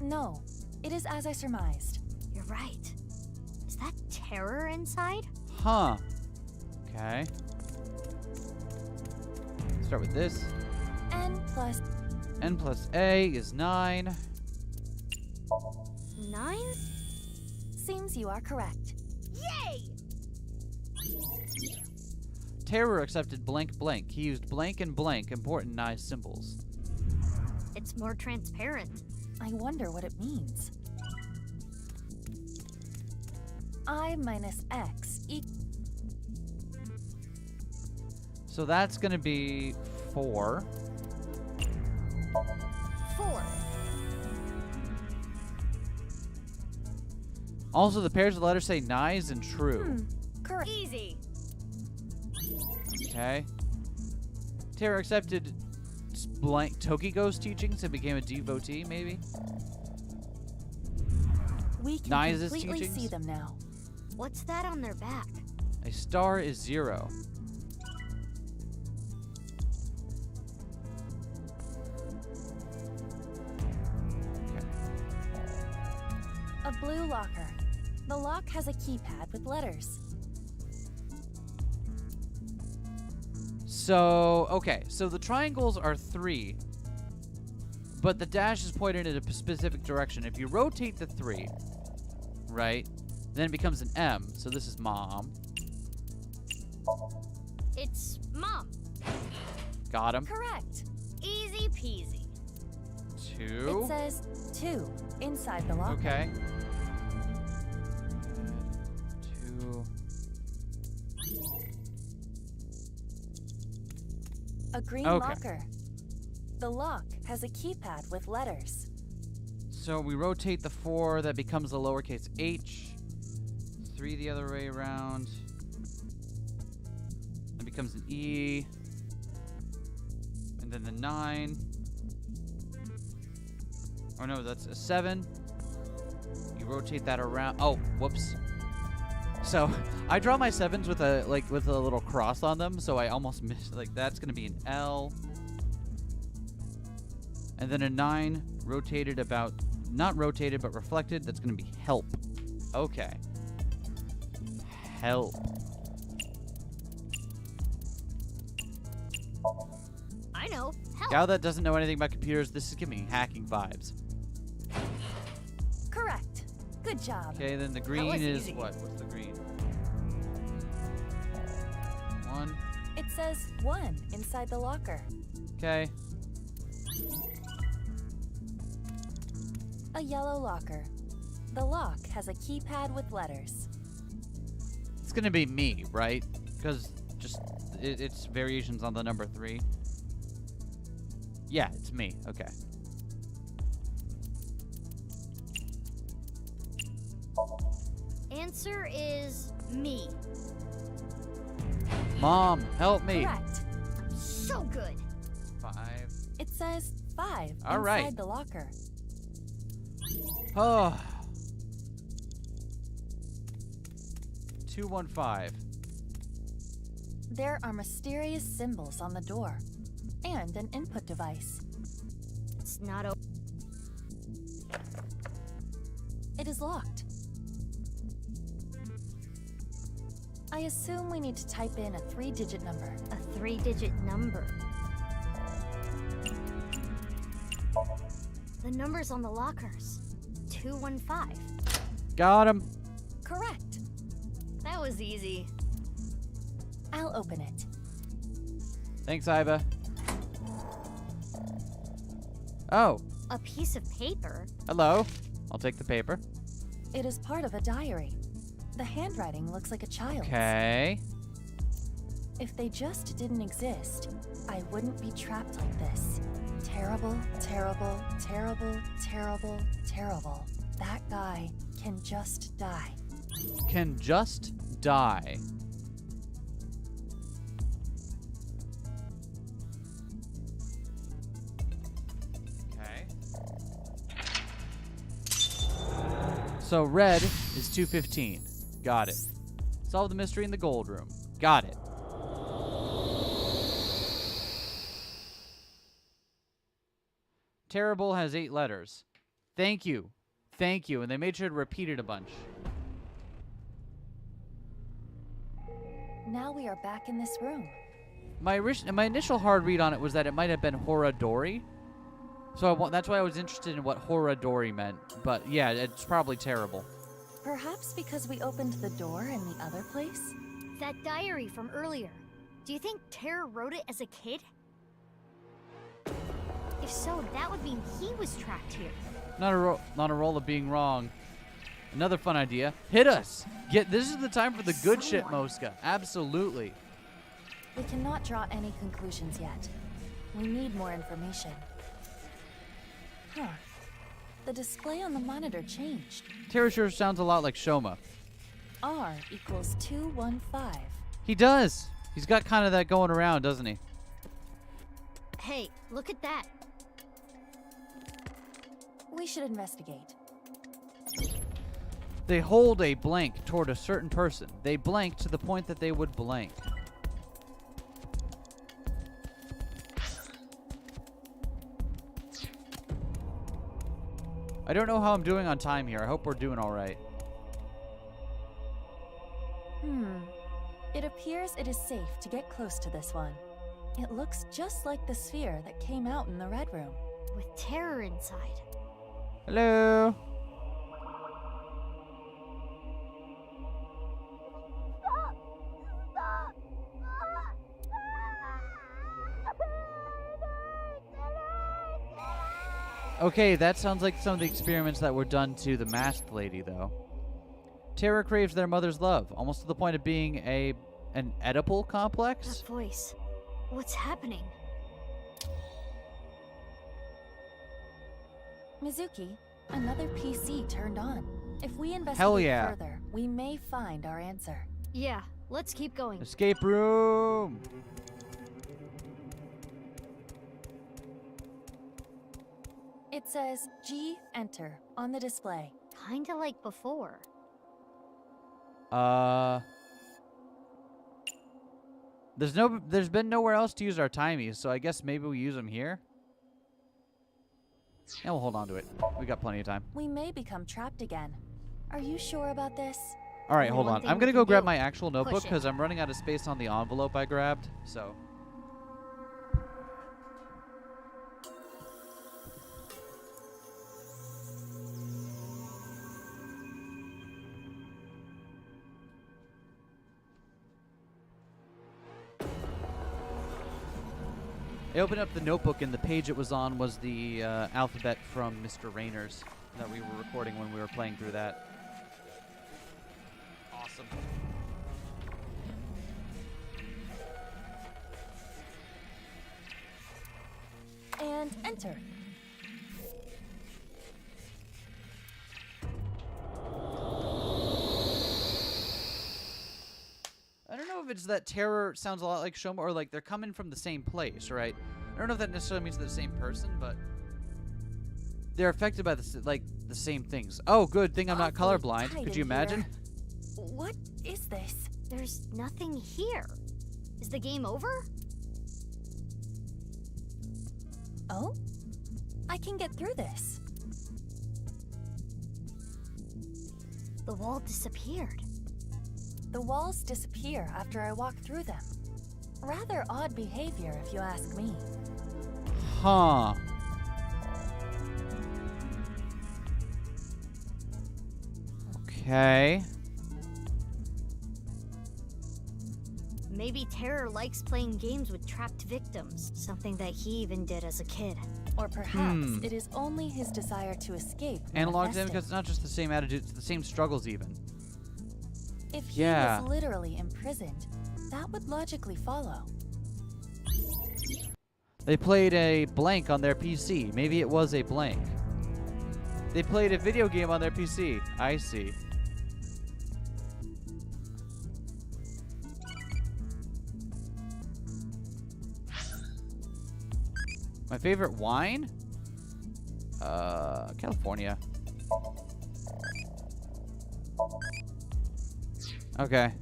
No. It is as I surmised. You're right. Is that terror inside? Huh. Okay. Start with this. N plus... N plus A is 9. 9? Seems you are correct. Yay! Terror accepted blank blank. He used blank and blank, important nice symbols. It's more transparent. I wonder what it means. I minus X equals... So that's going to be 4. 4. Also, the pairs of letters say nice and true. Correct. Easy. Okay. Terror accepted blank Tokiko's teachings and became a devotee, maybe? We can Nice's completely teachings? see them now. What's that on their back? A star is 0. A blue locker. The lock has a keypad with letters. So, okay. So the triangles are 3, but the dash is pointed in a specific direction. If you rotate the 3, right, then it becomes an M. So this is mom. It's Mom. Got him. Correct. Easy peasy. 2. It says 2 inside the locker. Okay. 2. A green Okay. locker. The lock has a keypad with letters. So we rotate the 4, that becomes the lowercase h. 3 the other way around. That becomes an E. And then the 9. Oh no, that's a 7. You rotate that around. Oh, whoops. So I draw my 7s with a little cross on them, so I almost missed. Like that's gonna be an L. And then a 9 rotated about, not rotated but reflected. That's gonna be help. Okay. Help. I know. Help. Gal that doesn't know anything about computers, this is giving me hacking vibes. Correct. Good job. Okay, then the green was is easy. what? What's the green? 1. It says 1 inside the locker. Okay. A yellow locker. The lock has a keypad with letters. It's gonna be me, right? Because just it's variations on the number 3. Yeah, it's me. Okay. Answer is me. Mom, help me. Correct. So good. 5. It says 5 All inside right. the locker. Oh. 215. There are mysterious symbols on the door and an input device. It's not open. It is locked. I assume we need to type in a 3-digit number. A 3-digit number. The numbers on the lockers. 215. Got him. Correct. That was easy. I'll open it. Thanks, Iva. Oh, A piece of paper? hello. I'll take the paper. It is part of a diary. The handwriting looks like a child's. Okay. If they just didn't exist, I wouldn't be trapped like this. Terrible, terrible, terrible, terrible, terrible. That guy can just die. Can just die. Okay. So red is 215. Got it. Solve the mystery in the gold room. Got it. Terrible has 8 letters. Thank you. Thank you. And they made sure to repeat it a bunch. Now we are back in this room. My initial hard read on it was that it might have been Horadori. So that's why I was interested in what Horadori meant. But yeah, it's probably terrible. Perhaps because we opened the door in the other place? That diary from earlier. Do you think Terror wrote it as a kid? If so, that would mean he was trapped here. Not a roll of being wrong. Another fun idea. Hit us. This is the time for the good shit, Mosca. Absolutely. We cannot draw any conclusions yet. We need more information. Huh. The display on the monitor changed. Terra sure sounds a lot like Shoma. R equals 215. He does. He's got kind of that going around, doesn't he? Hey, look at that. We should investigate. They hold a blank toward a certain person. They blank to the point that they would blank. I don't know how I'm doing on time here. I hope we're doing all right. It appears it is safe to get close to this one. It looks just like the sphere that came out in the Red Room. With Terror inside. Hello? Okay, that sounds like some of the experiments that were done to the masked lady, though. Terror craves their mother's love, almost to the point of being an Oedipal complex. That voice. What's happening? Mizuki, another PC turned on. If we Hell investigate yeah. further, we may find our answer. Yeah, let's keep going. Escape room! It says G enter on the display. Kinda like before. There's been nowhere else to use our timies, so I guess maybe we use them here. And we'll hold on to it. We got plenty of time. We may become trapped again. Are you sure about this? All right, hold on. I'm gonna go grab my actual notebook Push it. because I'm running out of space on the envelope I grabbed. So. I opened up the notebook, and the page it was on was the alphabet from Mr. Rayner's that we were recording when we were playing through that. Awesome. And enter. I don't know if it's that Terror sounds a lot like Shoma, or like they're coming from the same place, right? I don't know if that necessarily means they're the same person, but they're affected by the same things. Oh, good thing I'm not colorblind. Could you imagine? What is this? There's nothing here. Is the game over? Oh? I can get through this. The wall disappeared. The walls disappear after I walk through them. Rather odd behavior, if you ask me. Huh. Okay. Maybe Terror likes playing games with trapped victims, something that he even did as a kid. Or perhaps it is only his desire to escape. Analog to him, because it's not just the same attitude, it's the same struggles even. If he was literally imprisoned, that would logically follow. They played a blank on their PC. Maybe it was a blank. They played a video game on their PC. I see. My favorite wine? California. Okay.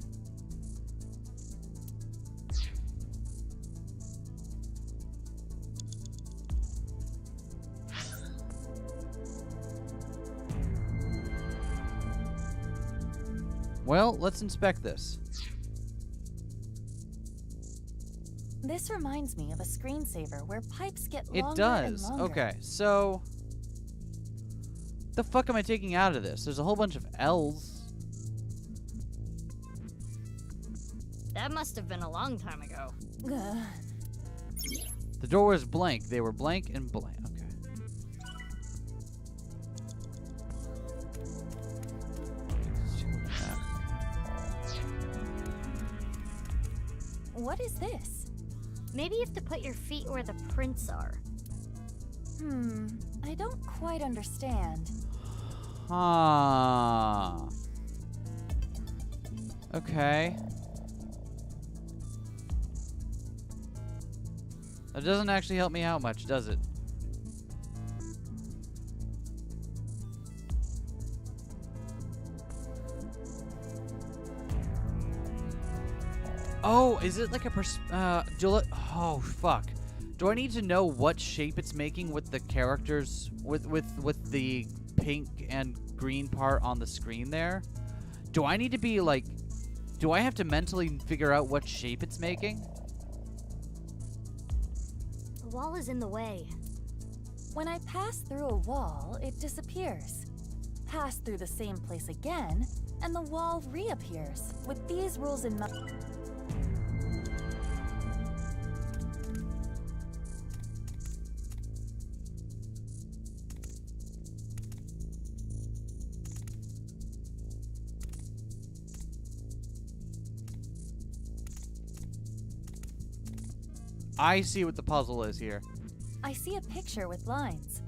Well, let's inspect this. This reminds me of a screensaver where pipes get longer It does. and longer. Okay, so the fuck am I taking out of this? There's a whole bunch of L's. That must have been a long time ago. The door was blank. They were blank and blank. Okay. What is this? Maybe you have to put your feet where the prints are. I don't quite understand. Huh. Okay. That doesn't actually help me out much, does it? Oh, is it like a oh, fuck. Do I need to know what shape it's making with the characters, with the pink and green part on the screen there? Do I need to be like, do I have to mentally figure out what shape it's making? The wall is in the way. When I pass through a wall, it disappears. Pass through the same place again, and the wall reappears. With these rules in mind. I see what the puzzle is here. I see a picture with lines.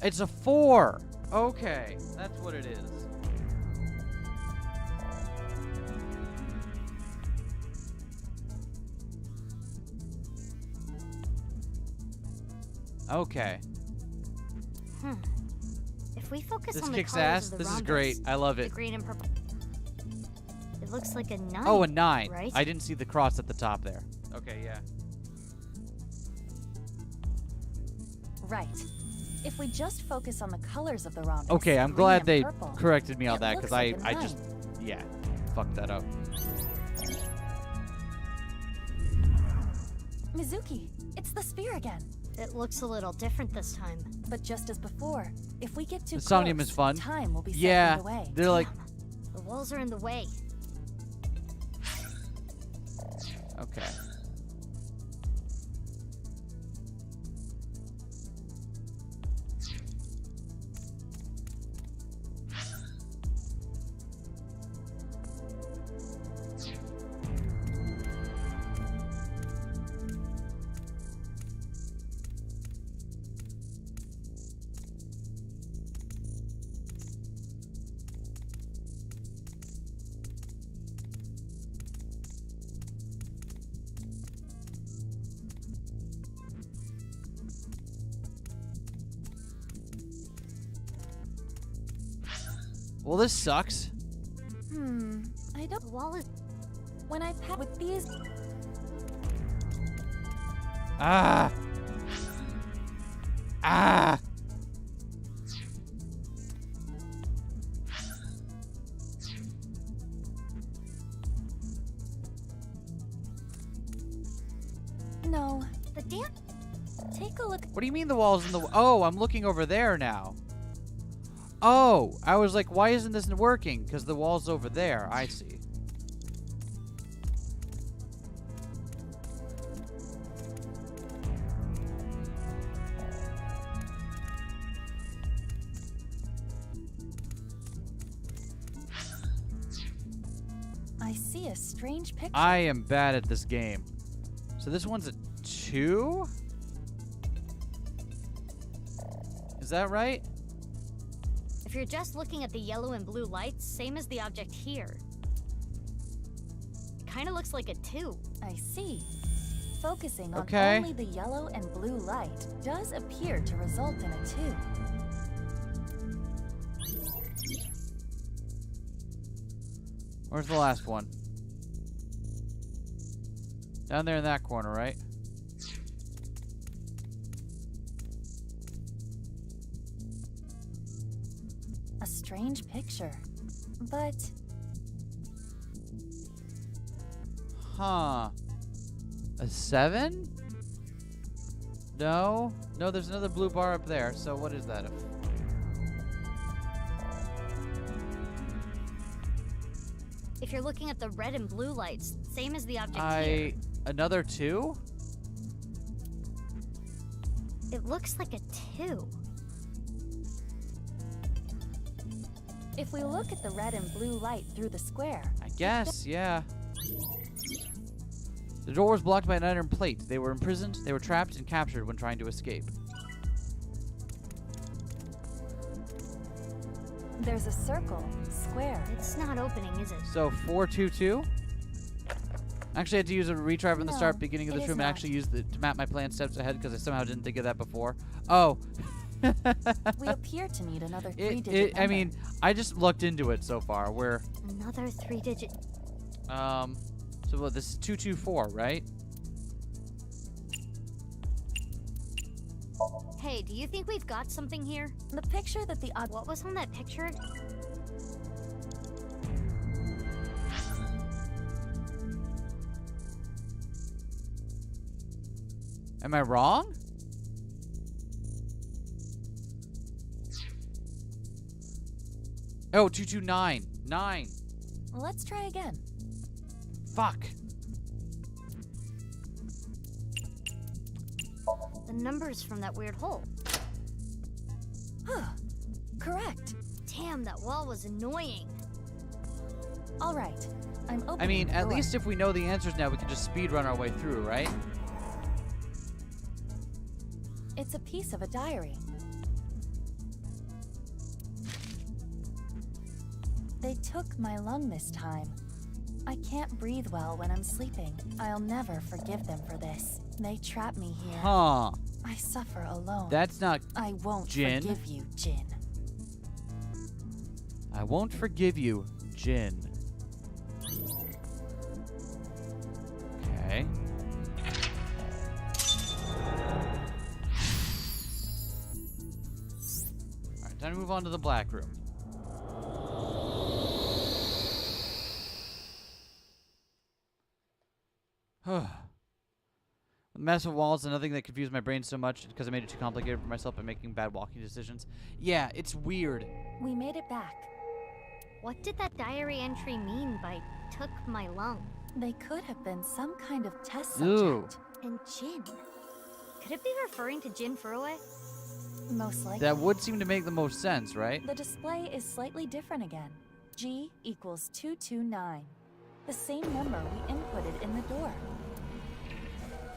It's a 4. Okay, that's what it is. Okay. If we focus This on the kicks colors ass. of the This is rhombus, great. I love the it. green and purple. It looks like a 9. Oh, a 9. Right? I didn't see the cross at the top there. Okay, yeah. Right. If we just focus on the colors of the rhombus. Okay, I'm green glad and they purple, corrected me on it that looks because like a I 9. just, yeah, fucked that up. Mizuki, it's the sphere again. It looks a little different this time. But just as before, if we get too Insomnium close, is fun. time will be set Yeah, in the way. they're like, The walls are in the way. okay. Well, this sucks. I don't. The wall is. When I pat with these. Ah. Ah. No, the damn. Take a look. What do you mean the wall's in the... Oh, I'm looking over there now. Oh, I was like, why isn't this working? Because the wall's over there. I see. I see a strange picture. I am bad at this game. So this one's a 2? Is that right? If you're just looking at the yellow and blue lights, same as the object here. It kind of looks like a 2. I see. Focusing on Okay. only the yellow and blue light does appear to result in a 2. Where's the last one? Down there in that corner, right? A strange picture. But Huh. A 7? No. No, there's another blue bar up there. So what is that? if you're looking at the red and blue lights, same as the object here. Another 2? It looks like a 2. If we look at the red and blue light through the square... I guess, yeah. The door was blocked by an iron plate. They were imprisoned, they were trapped, and captured when trying to escape. There's a circle, square. It's not opening, is it? So 422? Actually, I had to use a retry from the start, beginning of this room, and actually use the to map my plan steps ahead because I somehow didn't think of that before. Oh. We appear to need another 3-digit number. I mean, I just looked into it so far. We're Another 3-digit. So what? This is 224, right? Hey, do you think we've got something here? The picture that the What was on that picture? Am I wrong? Oh, 229. 9. Let's try again. Fuck. The numbers from that weird hole. Correct. Damn, that wall was annoying. All right. I'm opening I mean, the at door. least if we know the answers now, we can just speed run our way through, right? It's a piece of a diary. They took my lung this time. I can't breathe well when I'm sleeping. I'll never forgive them for this. They trap me here. Huh. I suffer alone. That's not I won't Jin. forgive you, Jin. I won't forgive you, Jin. Okay. Alright, time to move on to the black room. With massive walls and nothing that confused my brain so much because I made it too complicated for myself by making bad walking decisions. Yeah, it's weird. We made it back. What did that diary entry mean by took my lung? They could have been some kind of test Ooh. subject. And Jin. Could it be referring to Jin Furue? Most likely. That would seem to make the most sense, right? The display is slightly different again. G equals 229. The same number we inputted in the door.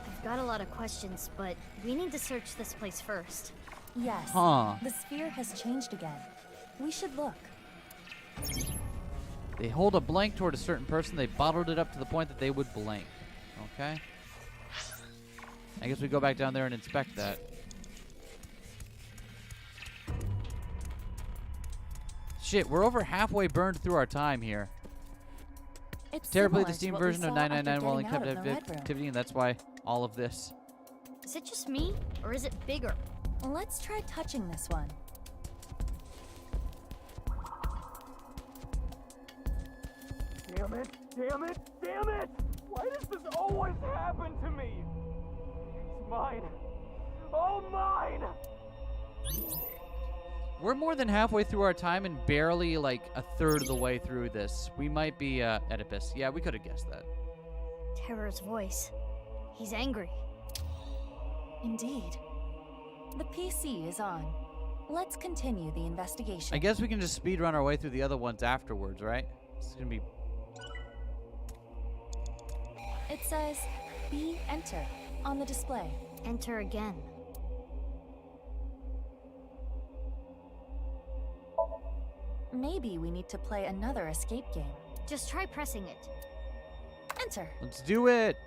I've got a lot of questions, but we need to search this place first. Yes. Huh. The sphere has changed again. We should look. They hold a blank toward a certain person. They bottled it up to the point that they would blank. Okay. I guess we go back down there and inspect that. Shit, we're over halfway burned through our time here. It's Terribly similar the to Steam what we version of saw after 999 while in getting out of the Red Room. captivity, and that's why all of this. Is it just me, or is it bigger? Let's try touching this one. Damn it! Damn it! Damn it! Why does this always happen to me? It's mine. All mine! We're more than halfway through our time and barely like a third of the way through this. We might be Oedipus. Yeah, we could have guessed that. Terror's voice. He's angry. Indeed. The PC is on. Let's continue the investigation. I guess we can just speed run our way through the other ones afterwards, right? This is gonna be. It says B enter on the display. Enter again. Maybe we need to play another escape game. Just try pressing it. Enter. Let's do it.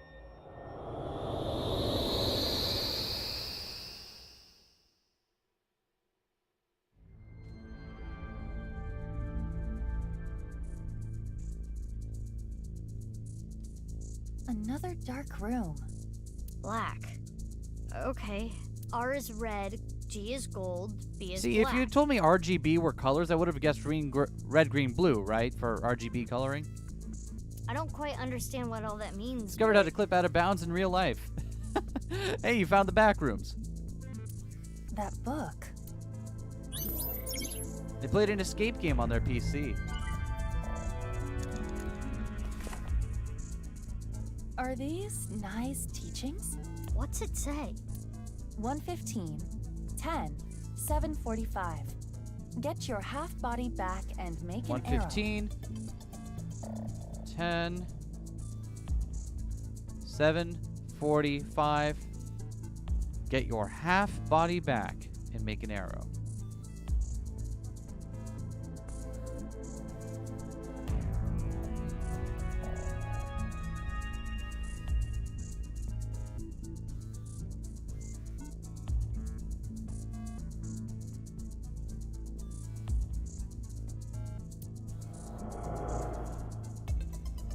Another dark room. Black. Okay. R is red, G is gold, B is See, black. if you had told me RGB were colors, I would have guessed red, green, blue, right? For RGB coloring. I don't quite understand what all that means. Discovered how to clip out of bounds in real life. Hey, you found the back rooms. That book. They played an escape game on their PC. Are these nice teachings? What's it say? 115, 10, 745. Get your half body back and make an arrow. 115, 10, 745. Get your half body back and make an arrow.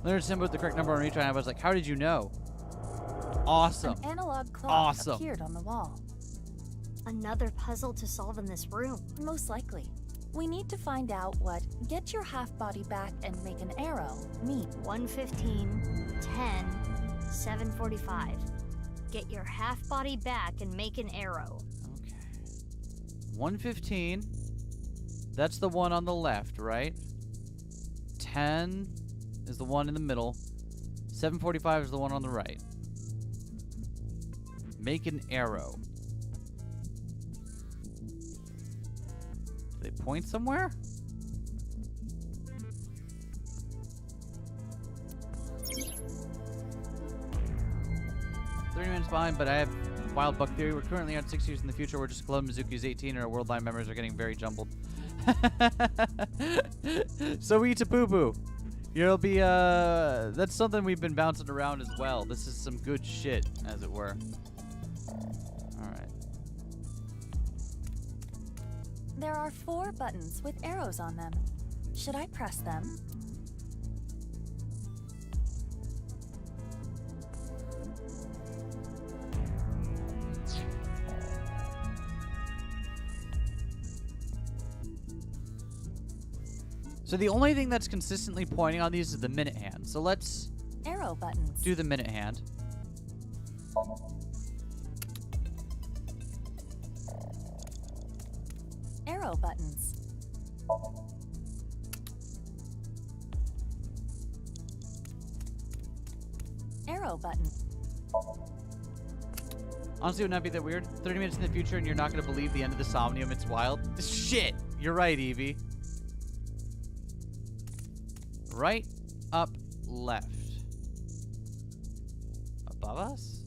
Leonard Simba with the correct number on retry, and I was like, how did you know? Awesome. An analog clock Awesome. appeared on the wall. Another puzzle to solve in this room. Most likely. We need to find out what get your half body back and make an arrow mean. 115, 10, 745. Get your half body back and make an arrow. Okay. 115. That's the one on the left, right? 10 is the one in the middle. 745 is the one on the right. Make an arrow. Do they point somewhere? Minutes behind, but I have wild buck theory. We're currently on 6 years in the future. We're just Club Mizuki's 18 and our world line memories are getting very jumbled. So eat a poo-poo. You'll be, that's something we've been bouncing around as well. This is some good shit, as it were. Alright. There are 4 buttons with arrows on them. Should I press them? So the only thing that's consistently pointing on these is the minute hand. So let's arrow buttons. Do the minute hand. Arrow buttons. Arrow button. Honestly, it would not be that weird. 30 minutes in the future and you're not going to believe the end of the Somnium. It's wild. Shit! You're right, Evie. Right, up, left. Above us?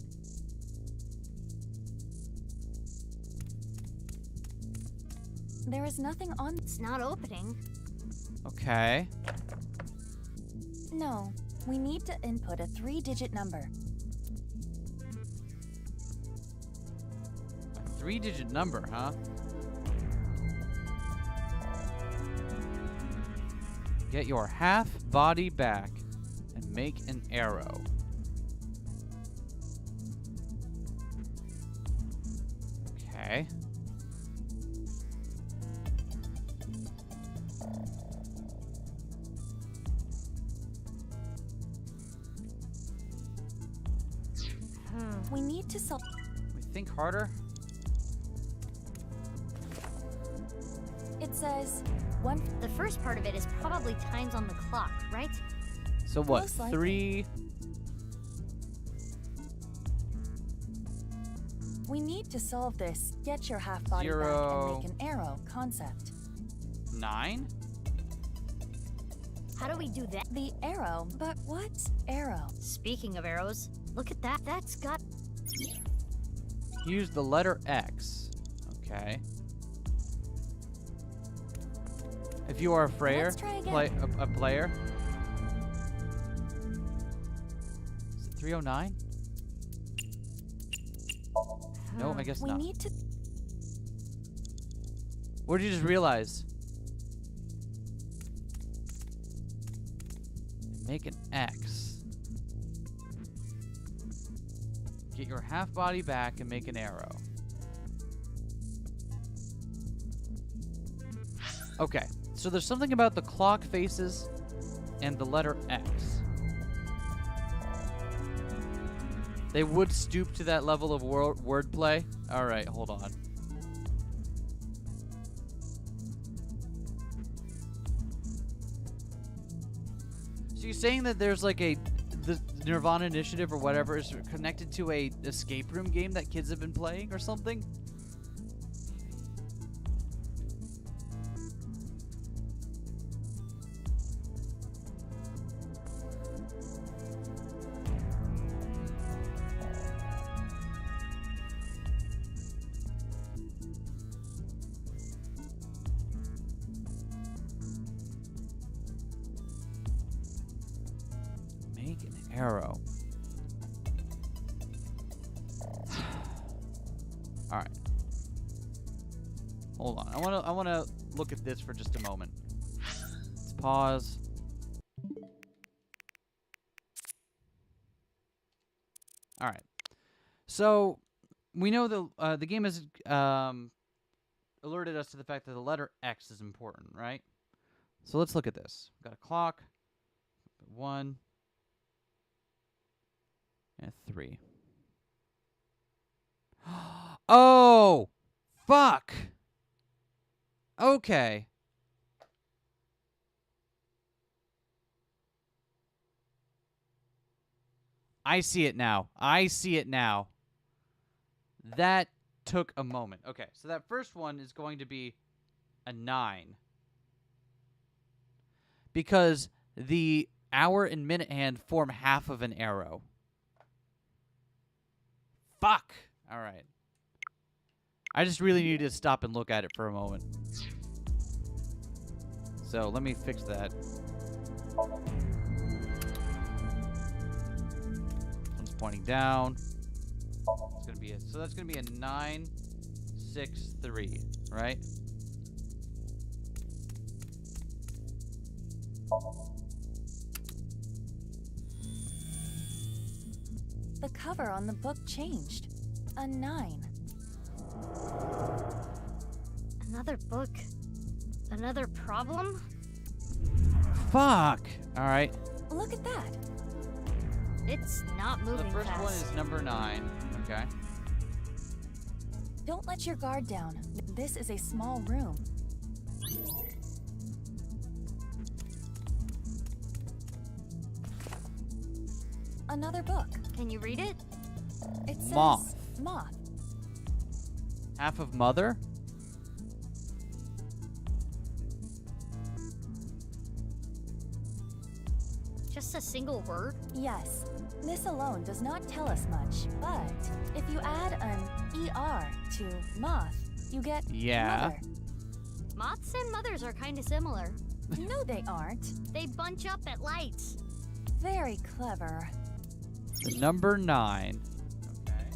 There is nothing on. It's not opening. Okay. No, we need to input a 3-digit number. A 3-digit number, huh? Get your half body back and make an arrow. Okay. We need to solve. We think harder. It says the first part of it is probably times on the clock, right? So what? Most likely. 3. We need to solve this get your half body 0. back and make an arrow concept. 9. How do we do that? The arrow, but what's arrow? Speaking of arrows, look at that. That's got. Use the letter X. Okay. If you are a frayer, Let's try again. a player. Is it 309? No, I guess we not. need to. What did you just realize? Make an X. Get your half body back and make an arrow. Okay, so there's something about the clock faces and the letter X. They would stoop to that level of wordplay. All right, hold on. So you're saying that there's like the Nirvana Initiative or whatever is connected to a escape room game that kids have been playing or something? Arrow. All right. Hold on. I want to look at this for just a moment. Let's pause. All right. So we know the game has alerted us to the fact that the letter X is important, right? So let's look at this. We've got a clock. 1 and 3. Oh, fuck. Okay. I see it now. I see it now. That took a moment. Okay, so that first one is going to be a 9. Because the hour and minute hand form half of an arrow. Fuck! Alright. I just really need to stop and look at it for a moment. So, let me fix that. This one's pointing down. It's gonna be a, so that's gonna be a 9, 6, 3, right? The cover on the book changed. A 9. Another book? Another problem? Fuck! Alright. Look at that. It's not moving The first fast. one is number 9. Okay. Don't let your guard down. This is a small room. Another book. Can you read it? It says Moth. Moth. Half of mother? Just a single word? Yes. This alone does not tell us much, but if you add an ER to moth, you get Yeah. mother. Moths and mothers are kind of similar. No, they aren't. They bunch up at lights. Very clever. The number 9. Okay.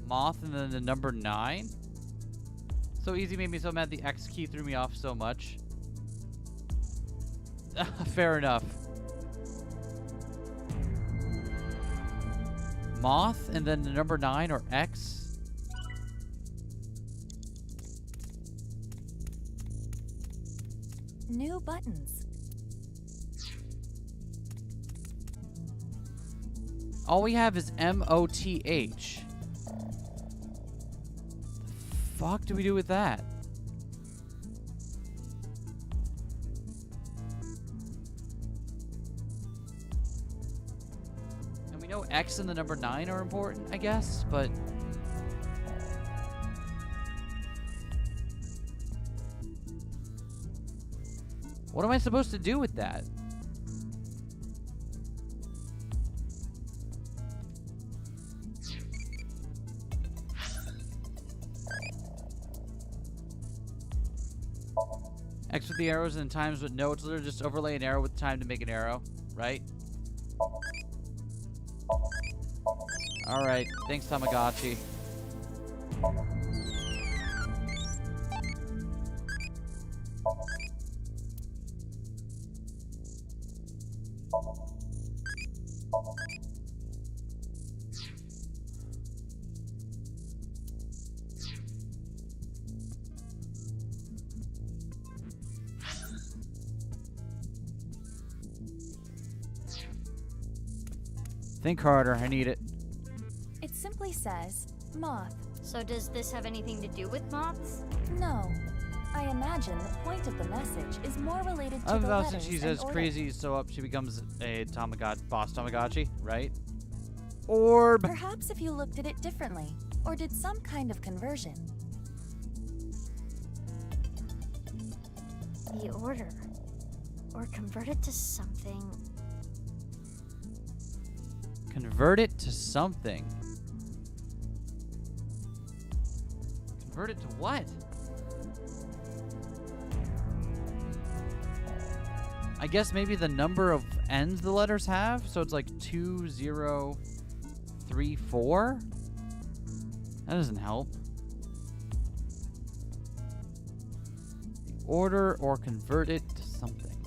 Moth and then the number 9? So easy made me so mad the X key threw me off so much. Fair enough. Moth and then the number 9 or X? New buttons. All we have is MOTH. The fuck do we do with that? And we know X and the number 9 are important, I guess, but what am I supposed to do with that? X with the arrows and times with no, it's literally just overlay an arrow with time to make an arrow, right? Alright, thanks Tamagotchi. Think harder, I need it. It simply says moth. So does this have anything to do with moths? No. I imagine the point of the message is more related to I'm the about letters since she and says order. crazy, so up she becomes a boss Tamagotchi, right? Orb. Perhaps if you looked at it differently, or did some kind of conversion. The order. Or convert it to something. Convert it to something. Convert it to what? I guess maybe the number of ends the letters have, so it's like 2, 0, 3, 4? That doesn't help. Order or convert it to something.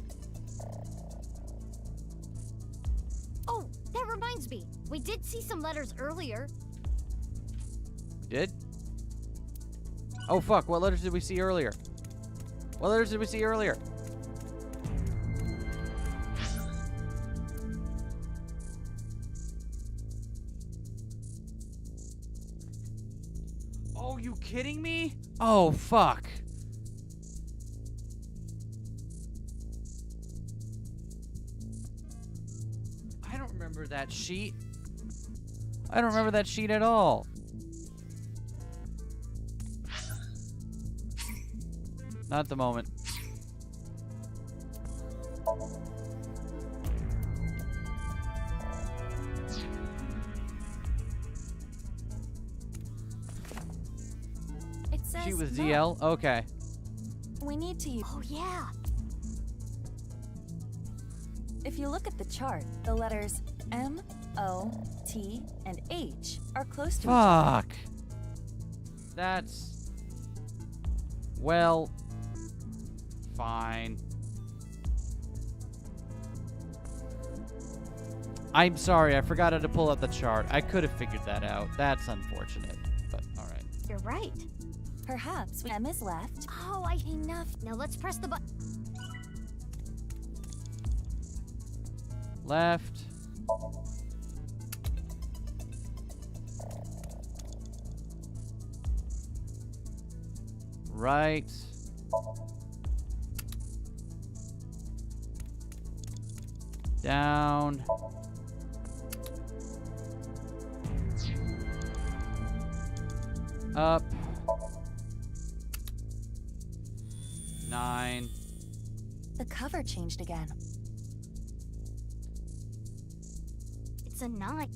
Oh, that reminds me. We did see some letters earlier. Did? Oh fuck, what letters did we see earlier? What letters did we see earlier? Oh, you kidding me? Oh fuck. I don't remember that sheet. I don't remember that sheet at all. Not at the moment. It says Sheet with no. ZL? Okay. We need to use. Oh, yeah. If you look at the chart, the letters M, O, T, and H are close to each other. Fuck. That's... Well... Fine. I'm sorry, I forgot how to pull out the chart. I could have figured that out. That's unfortunate, but alright. You're right. Perhaps M is left. Oh, enough. Now let's press the button. Left. Right. Down. Up. 9. The cover changed again. It's a 9.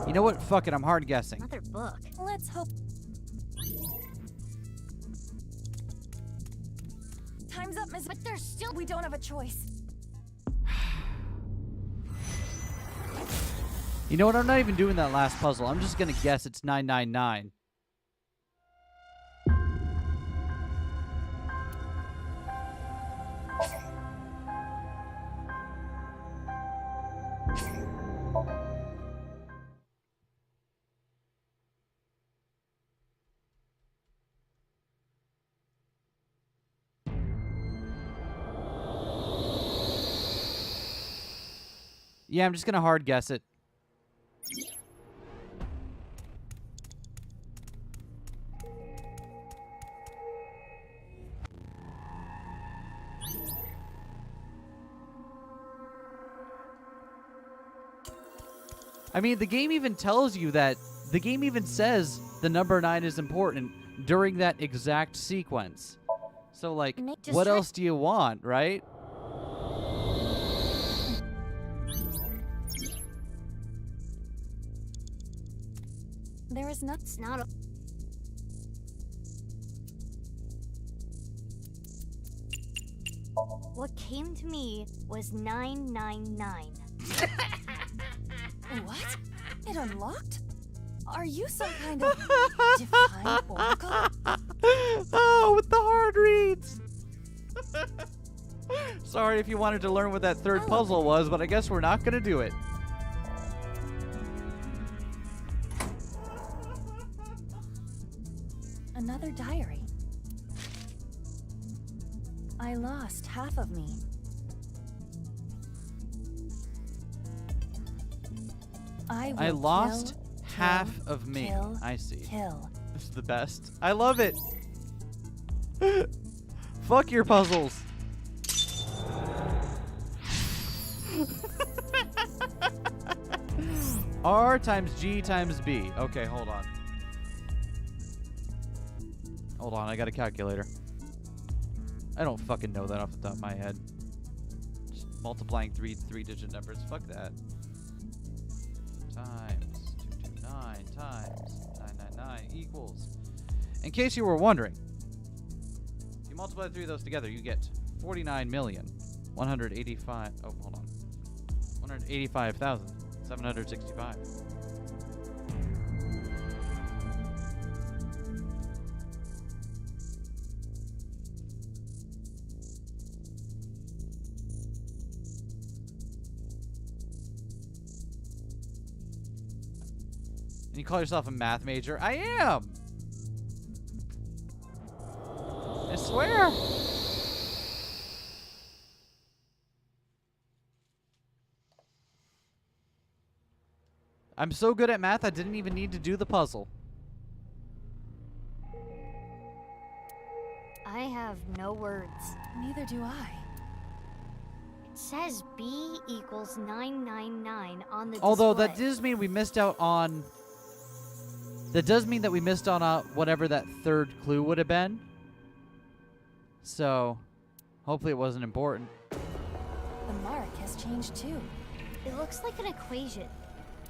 You know what? Fuck it, I'm hard guessing. Another book. Let's hope. Time's up, Miss. But there's still. We don't have a choice. You know what? I'm not even doing that last puzzle. I'm just gonna guess it's 999. Yeah, I'm just gonna hard guess it. I mean, the game even tells you that. The game even says the number 9 is important during that exact sequence. So, like, what else do you want, right? There is not a... What came to me was 999. What? It unlocked? Are you some kind of divine oracle? Oh, with the hard reads. Sorry if you wanted to learn what that third puzzle was, but I guess we're not gonna do it. Another diary. I lost half of me. I lost half of me. Kill, I see. Kill. This is the best. I love it. Fuck your puzzles. R times G times B. Okay, hold on. Hold on, I got a calculator. I don't fucking know that off the top of my head. Just multiplying three-digit numbers. Fuck that. Times 229 times 999 equals. In case you were wondering, if you multiply the three of those together, you get 49,185. Oh, hold on. 185,765. And you call yourself a math major? I am! I swear! I'm so good at math, I didn't even need to do the puzzle. I have no words. Neither do I. It says B equals 999 on the Although display. that does mean we missed out on... That does mean that we missed on whatever that third clue would have been. So, hopefully it wasn't important. The mark has changed too. It looks like an equation.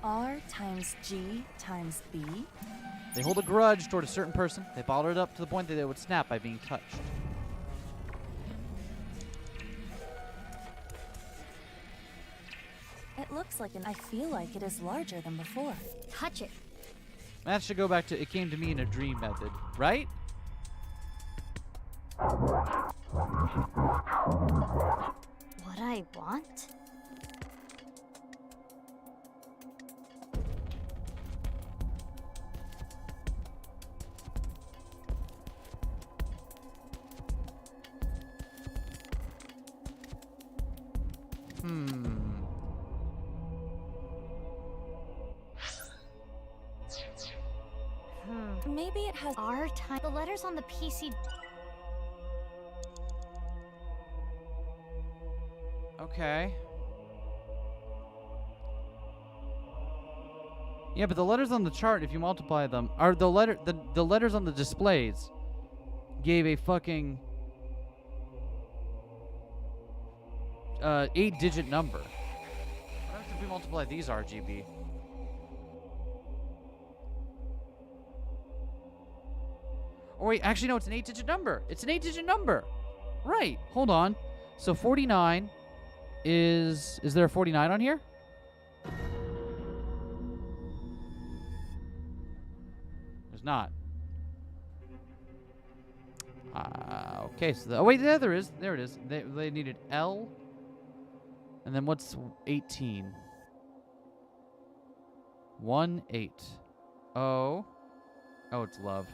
R times G times B. They hold a grudge toward a certain person. They bottle it up to the point that it would snap by being touched. It looks like I feel like it is larger than before. Touch it. Math should go back to it came to me in a dream method, right? What I want? Maybe it has R time. The letters on the PC. Okay. Yeah, but the letters on the chart, if you multiply them, are the letters on the displays gave a fucking 8-digit number. What happens if we multiply these RGB? Oh wait, actually no, it's an 8-digit number. It's an 8-digit number. Right. Hold on. So 49 is there a 49 on here? There's not. Okay, so oh wait, yeah, there is. There it is. They needed L. And then what's 18? 1 8. Oh, it's love.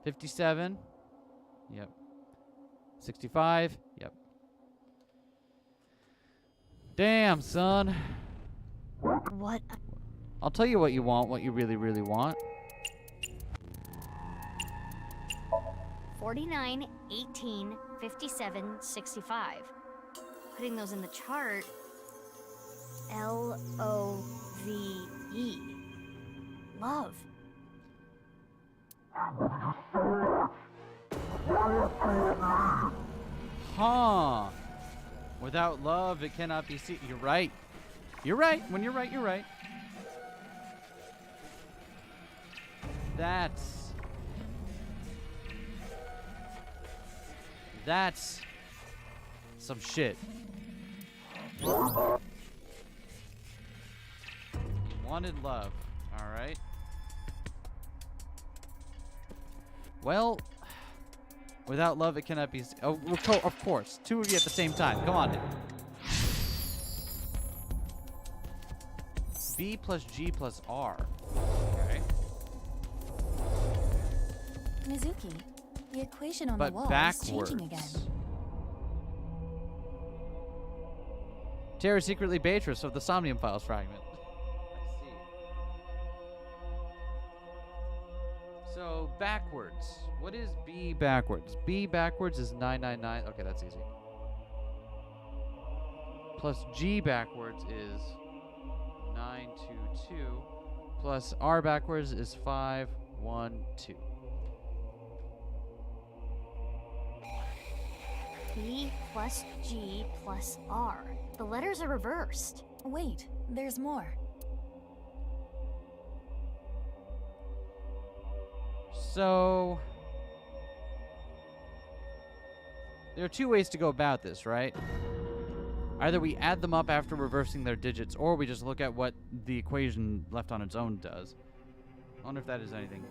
57. Yep. 65. Yep. Damn, son. What? I'll tell you what you want, what you really, really want. 49, 18, 57, 65. Putting those in the chart. L-O-V-E. Love. Huh. Without love, it cannot be seen. You're right. You're right. When you're right, you're right. That's some shit. You wanted love. All right. Well, without love, it cannot be. Oh, of course. Two of you at the same time. Come on in. B plus G plus R. Okay. Mizuki, the equation on But the wall backwards. is changing again. Terra secretly Beatrice of the Somnium Files fragment. I see. So, So, backwards. What is B backwards? B backwards is 999. Okay, that's easy. Plus G backwards is 922. Plus R backwards is 512. B plus G plus R. The letters are reversed. Wait, there's more. So, there are two ways to go about this, right? Either we add them up after reversing their digits, or we just look at what the equation left on its own does. I wonder if that is anything.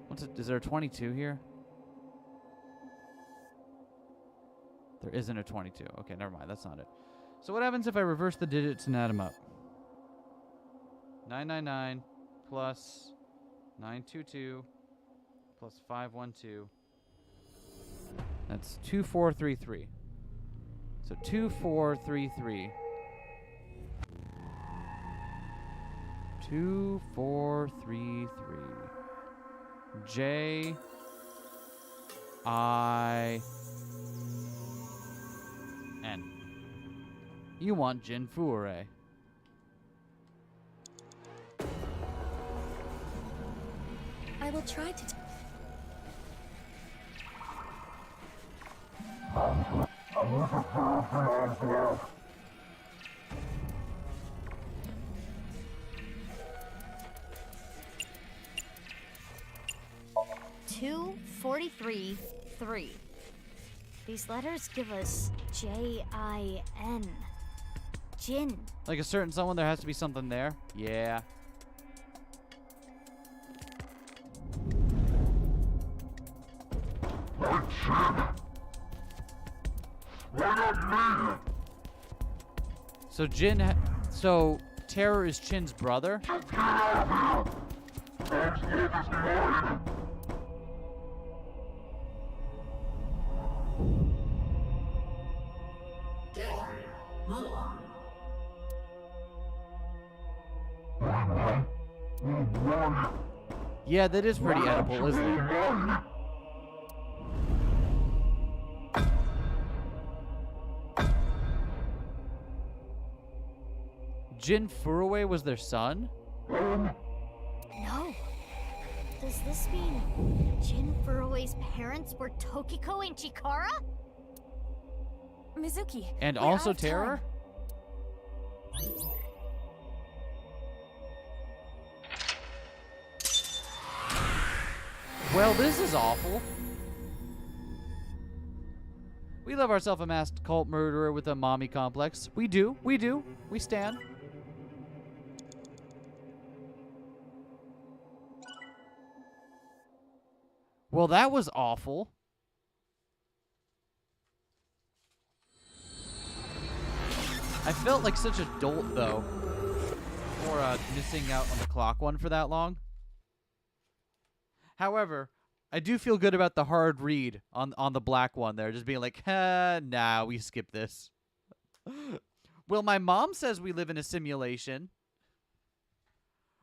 What's it? Is there a 22 here? There isn't a 22. Okay, never mind. That's not it. So what happens if I reverse the digits and add them up? 999 plus 922 plus 512. That's 2433. So 2433. 2433. J I N. You want Jin Fuere. I will try to. Two 43 3. These letters give us J-I-N. Jin. Like a certain someone, there has to be something there. Yeah. So Jin, so Terror is Chin's brother? Yeah, that is pretty edible, isn't it? Jin Furuwe was their son? No. Does this mean Jin Furuwe's parents were Tokiko and Chikara? Mizuki. And we're also out of Terror? time. Well, this is awful. We love ourselves a masked cult murderer with a mommy complex. We do. We do. We stand. Well, that was awful. I felt like such a dolt, though, for missing out on the clock one for that long. However, I do feel good about the hard read on the black one there, just being like, nah, we skip this. Well, my mom says we live in a simulation.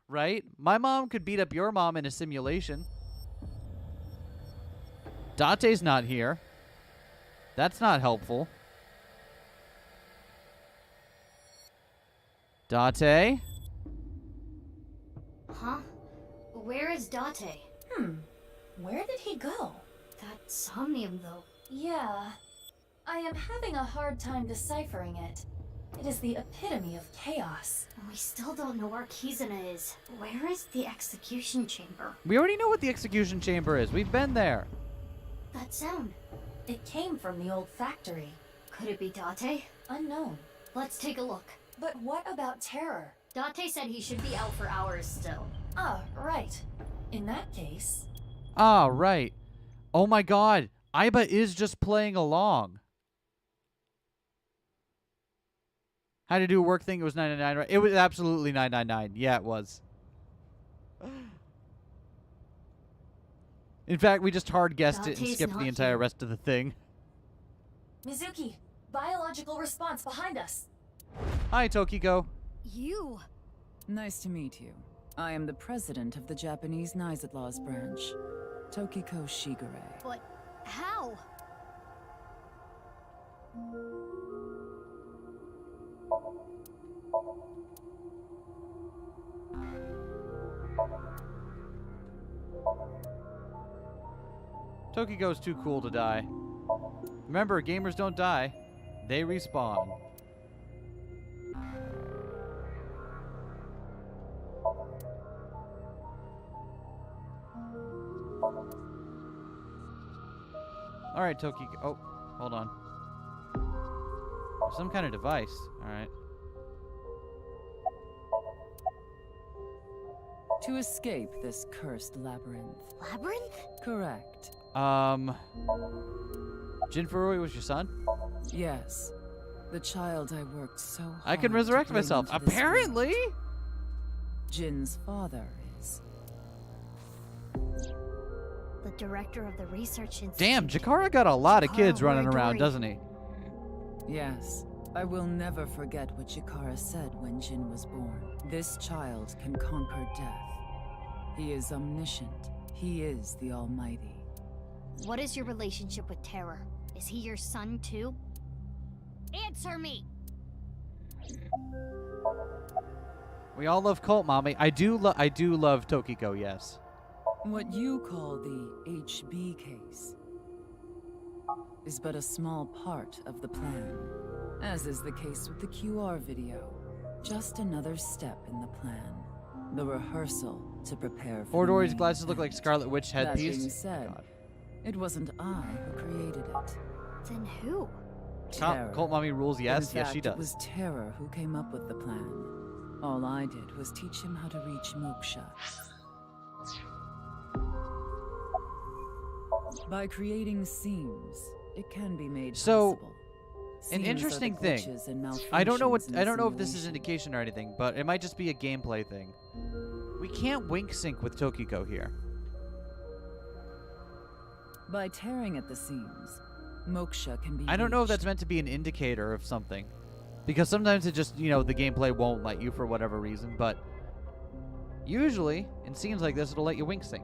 Right? My mom could beat up your mom in a simulation. Date's not here. That's not helpful. Date? Huh? Where is Date? Where did he go? That somnium, though. Yeah. I am having a hard time deciphering it. It is the epitome of chaos. We still don't know where Kizuna is. Where is the execution chamber? We already know what the execution chamber is. We've been there. That sound. It came from the old factory. Could it be Date? Unknown. Let's take a look. But what about Terror? Date said he should be out for hours still. Ah, right. In that case... Ah, right. Oh my god. Aiba is just playing along. How to do a work thing, it was 999, right? It was absolutely 999. Yeah, it was. In fact, we just hard guessed it and Date's skipped the not entire here. rest of the thing. Mizuki, biological response behind us. Hi, Tokiko. You. Nice to meet you. I am the president of the Japanese Nizatlaws branch, Tokiko Shigure. But how? Tokiko's too cool to die. Remember, gamers don't die. They respawn. Alright, Tokiko. Oh, hold on. There's some kind of device. Alright. To escape this cursed labyrinth. Labyrinth? Correct. Jinfurui was your son? Yes. The child I worked so hard I can resurrect to bring myself. into this Apparently! world. Jin's father is. The director of the research institute. Damn, Jakara got a lot of kids Jakara running around, Moridori. doesn't he? Yes. I will never forget what Jakara said when Jin was born. This child can conquer death. He is omniscient. He is the Almighty. What is your relationship with Terror? Is he your son too? Answer me! We all love Cult Mommy. I do love Tokiko, yes. What you call the HB case is but a small part of the plan, as is the case with the QR video. Just another step in the plan. The rehearsal to prepare for Ordori's the glasses main look like act. Scarlet Witch headpiece. That being said, it wasn't I who created it. Then who? Terror. Cult Mommy rules, yes. In Yes, fact, she does. It was Terror who came up with the plan. All I did was teach him how to reach moksha. By creating seams, it can be made So, possible. an Seams are interesting the thing. glitches and I don't know what. malfunctions in I don't know if this is simulation. indication or anything, but it might just be a gameplay thing. We can't wink sync with Tokiko here. By tearing at the seams, moksha can be I don't know if that's reached. meant to be an indicator of something, because sometimes it just, the gameplay won't let you for whatever reason. But usually, in scenes like this, it'll let you wink sync.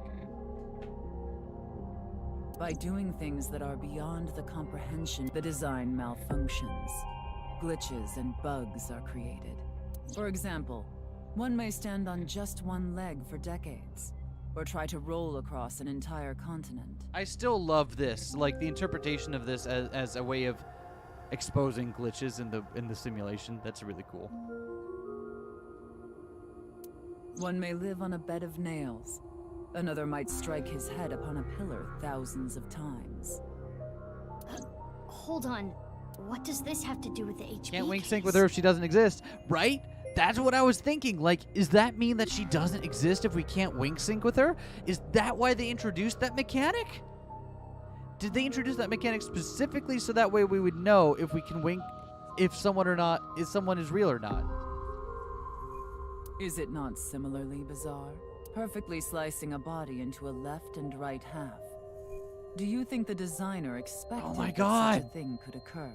By doing things that are beyond the comprehension, the design malfunctions. Glitches and bugs are created. For example, one may stand on just one leg for decades, or try to roll across an entire continent. I still love this, like the interpretation of this as a way of exposing glitches in the simulation. That's really cool. One may live on a bed of nails. Another might strike his head upon a pillar thousands of times. Hold on. What does this have to do with the HB Can't wink case? sync with her if she doesn't exist, right? That's what I was thinking. Like, does that mean that she doesn't exist if we can't wink sync with her? Is that why they introduced that mechanic? Did they introduce that mechanic specifically so that way we would know if we can wink, if someone is real or not? Is it not similarly bizarre? Perfectly slicing a body into a left and right half. Do you think the designer expected my that God. such a thing could occur?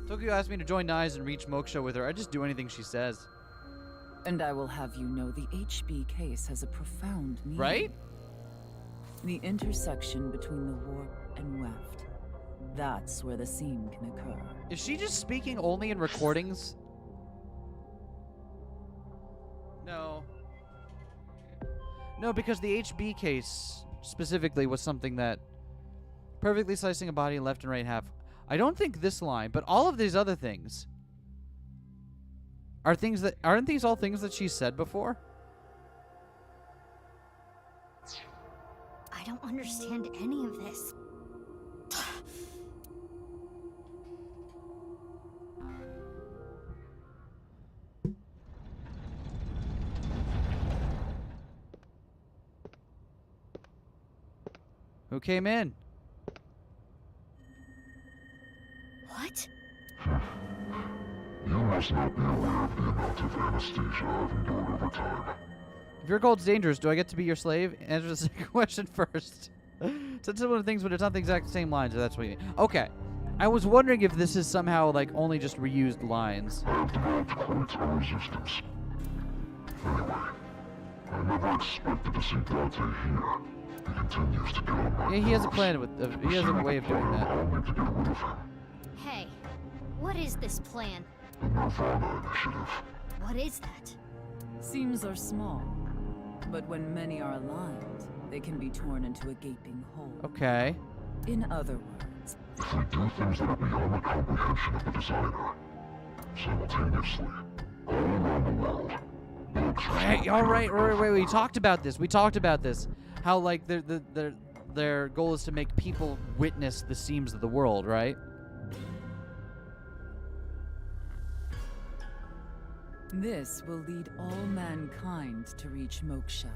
Tokyo asked me to join Nai's and reach Moksha with her. I just do anything she says. And I will have you know the HB case has a profound meaning. Right? The intersection between the warp and weft. That's where the seam can occur. Is she just speaking only in recordings? No. No, because the HB case specifically was something that perfectly slicing a body left and right half. I don't think this line, but all of these other things are things that aren't these all things that she said before? I don't understand any of this. Who came in? What? You must not be aware of the amount of anesthesia I've endured over time. If your gold's dangerous, do I get to be your slave? Answer the second question first. Said similar things, but it's not the exact same lines, so that's what you mean. Okay. I was wondering if this is somehow, like, only just reused lines. I have developed quite a resistance. Anyway, I never expected to see Dante here. He continues to get on my Yeah, he has a nerves. plan with. He has a way of doing that. I'll need to get rid of him. Hey, what is this plan? The Nirvana Initiative. What is that? Seams are small, but when many are aligned, they can be torn into a gaping hole. Okay. In other words, If we do things that are beyond the comprehension of the designer, simultaneously, all around the world, bugs Hey, all right, wait. We talked about this. How like their goal is to make people witness the seams of the world, right? this will lead all mankind to reach moksha,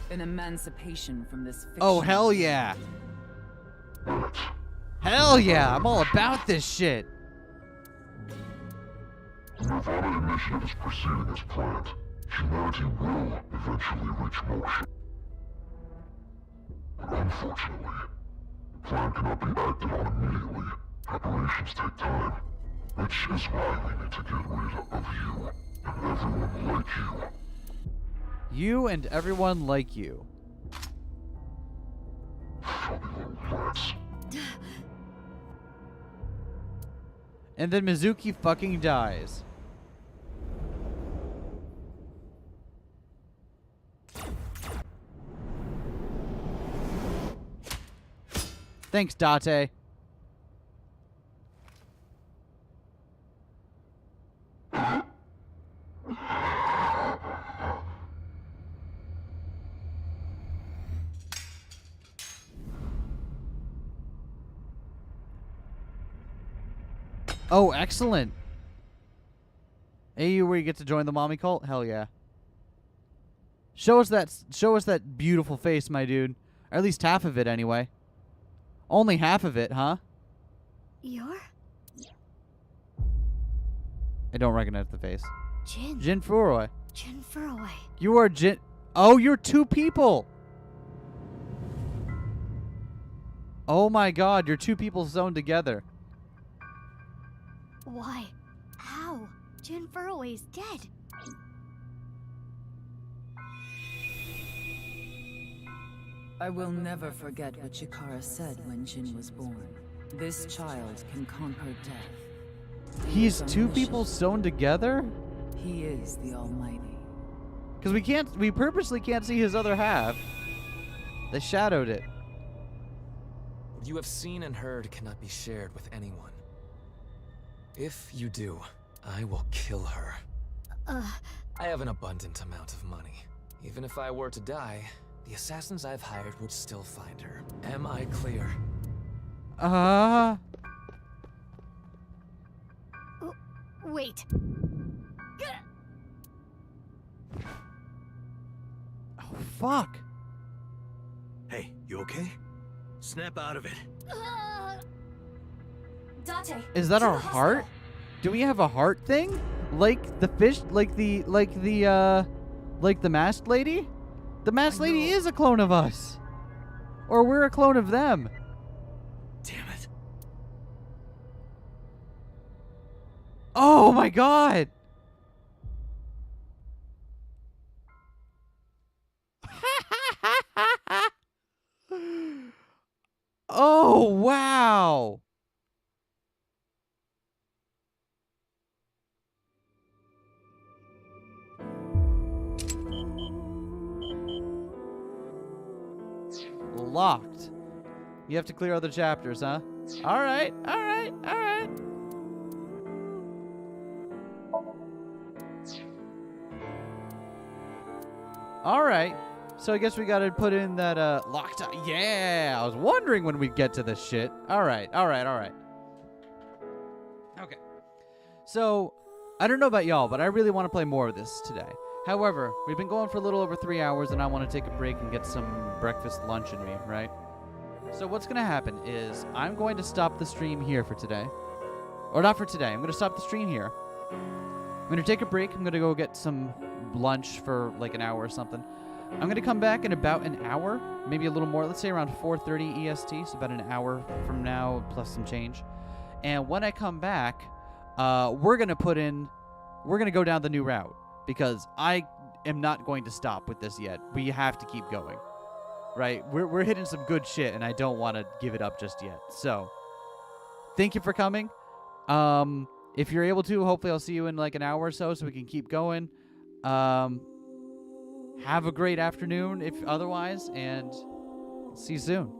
an emancipation from this fiction. Oh, hell yeah. Hell yeah, I'm all about this shit. The Nirvana Initiative is proceeding as planned. Humanity will eventually reach moksha. But unfortunately, the plan cannot be acted on immediately. Preparations take time. Which is why we need to get rid of you and everyone like you. You and everyone like you. Funny little rats. And then Mizuki fucking dies. Thanks, Date. Oh, excellent. AU where you get to join the mommy cult? Hell yeah. Show us that beautiful face, my dude. Or at least half of it anyway. Only half of it, huh? You're I don't recognize the face. Jin. Jin Furoi. Jin Furoi. You are Jin. Oh, you're two people. Oh my god, you're two people sewn together. Why? How? Jin Furoi is dead. I will never forget what Chikara said when Jin was born. This child can conquer death. He's two people sewn together? He is the Almighty. Because we purposely can't see his other half. They shadowed it. What you have seen and heard cannot be shared with anyone. If you do, I will kill her. I have an abundant amount of money. Even if I were to die, the assassins I've hired would still find her. Am I clear? Wait. Oh, fuck. Hey, you okay? Snap out of it. Dante. Is that our heart? Do we have a heart thing? Like the fish, like the masked lady? The masked lady is a clone of us. Or we're a clone of them. Damn it. Oh my god. Oh, wow. Locked. You have to clear other chapters, huh? Alright. Alright. So I guess we gotta put in that, locked up. Yeah! I was wondering when we'd get to this shit. Alright. Okay. So, I don't know about y'all, but I really want to play more of this today. However, we've been going for a little over 3 hours, and I want to take a break and get some breakfast lunch in me, right? So what's going to happen is I'm going to stop the stream here for today. Or not for today. I'm going to stop the stream here. I'm going to take a break. I'm going to go get some lunch for like an hour or something. I'm going to come back in about an hour, maybe a little more. Let's say around 4:30 EST, so about an hour from now plus some change. And when I come back, we're going to go down the new route. Because am not going to stop with this yet. We have to keep going. Right? We're hitting some good shit, and I don't want to give it up just yet. So, thank you for coming. If you're able to, hopefully I'll see you in like an hour or so we can keep going. Have a great afternoon if otherwise, and see you soon.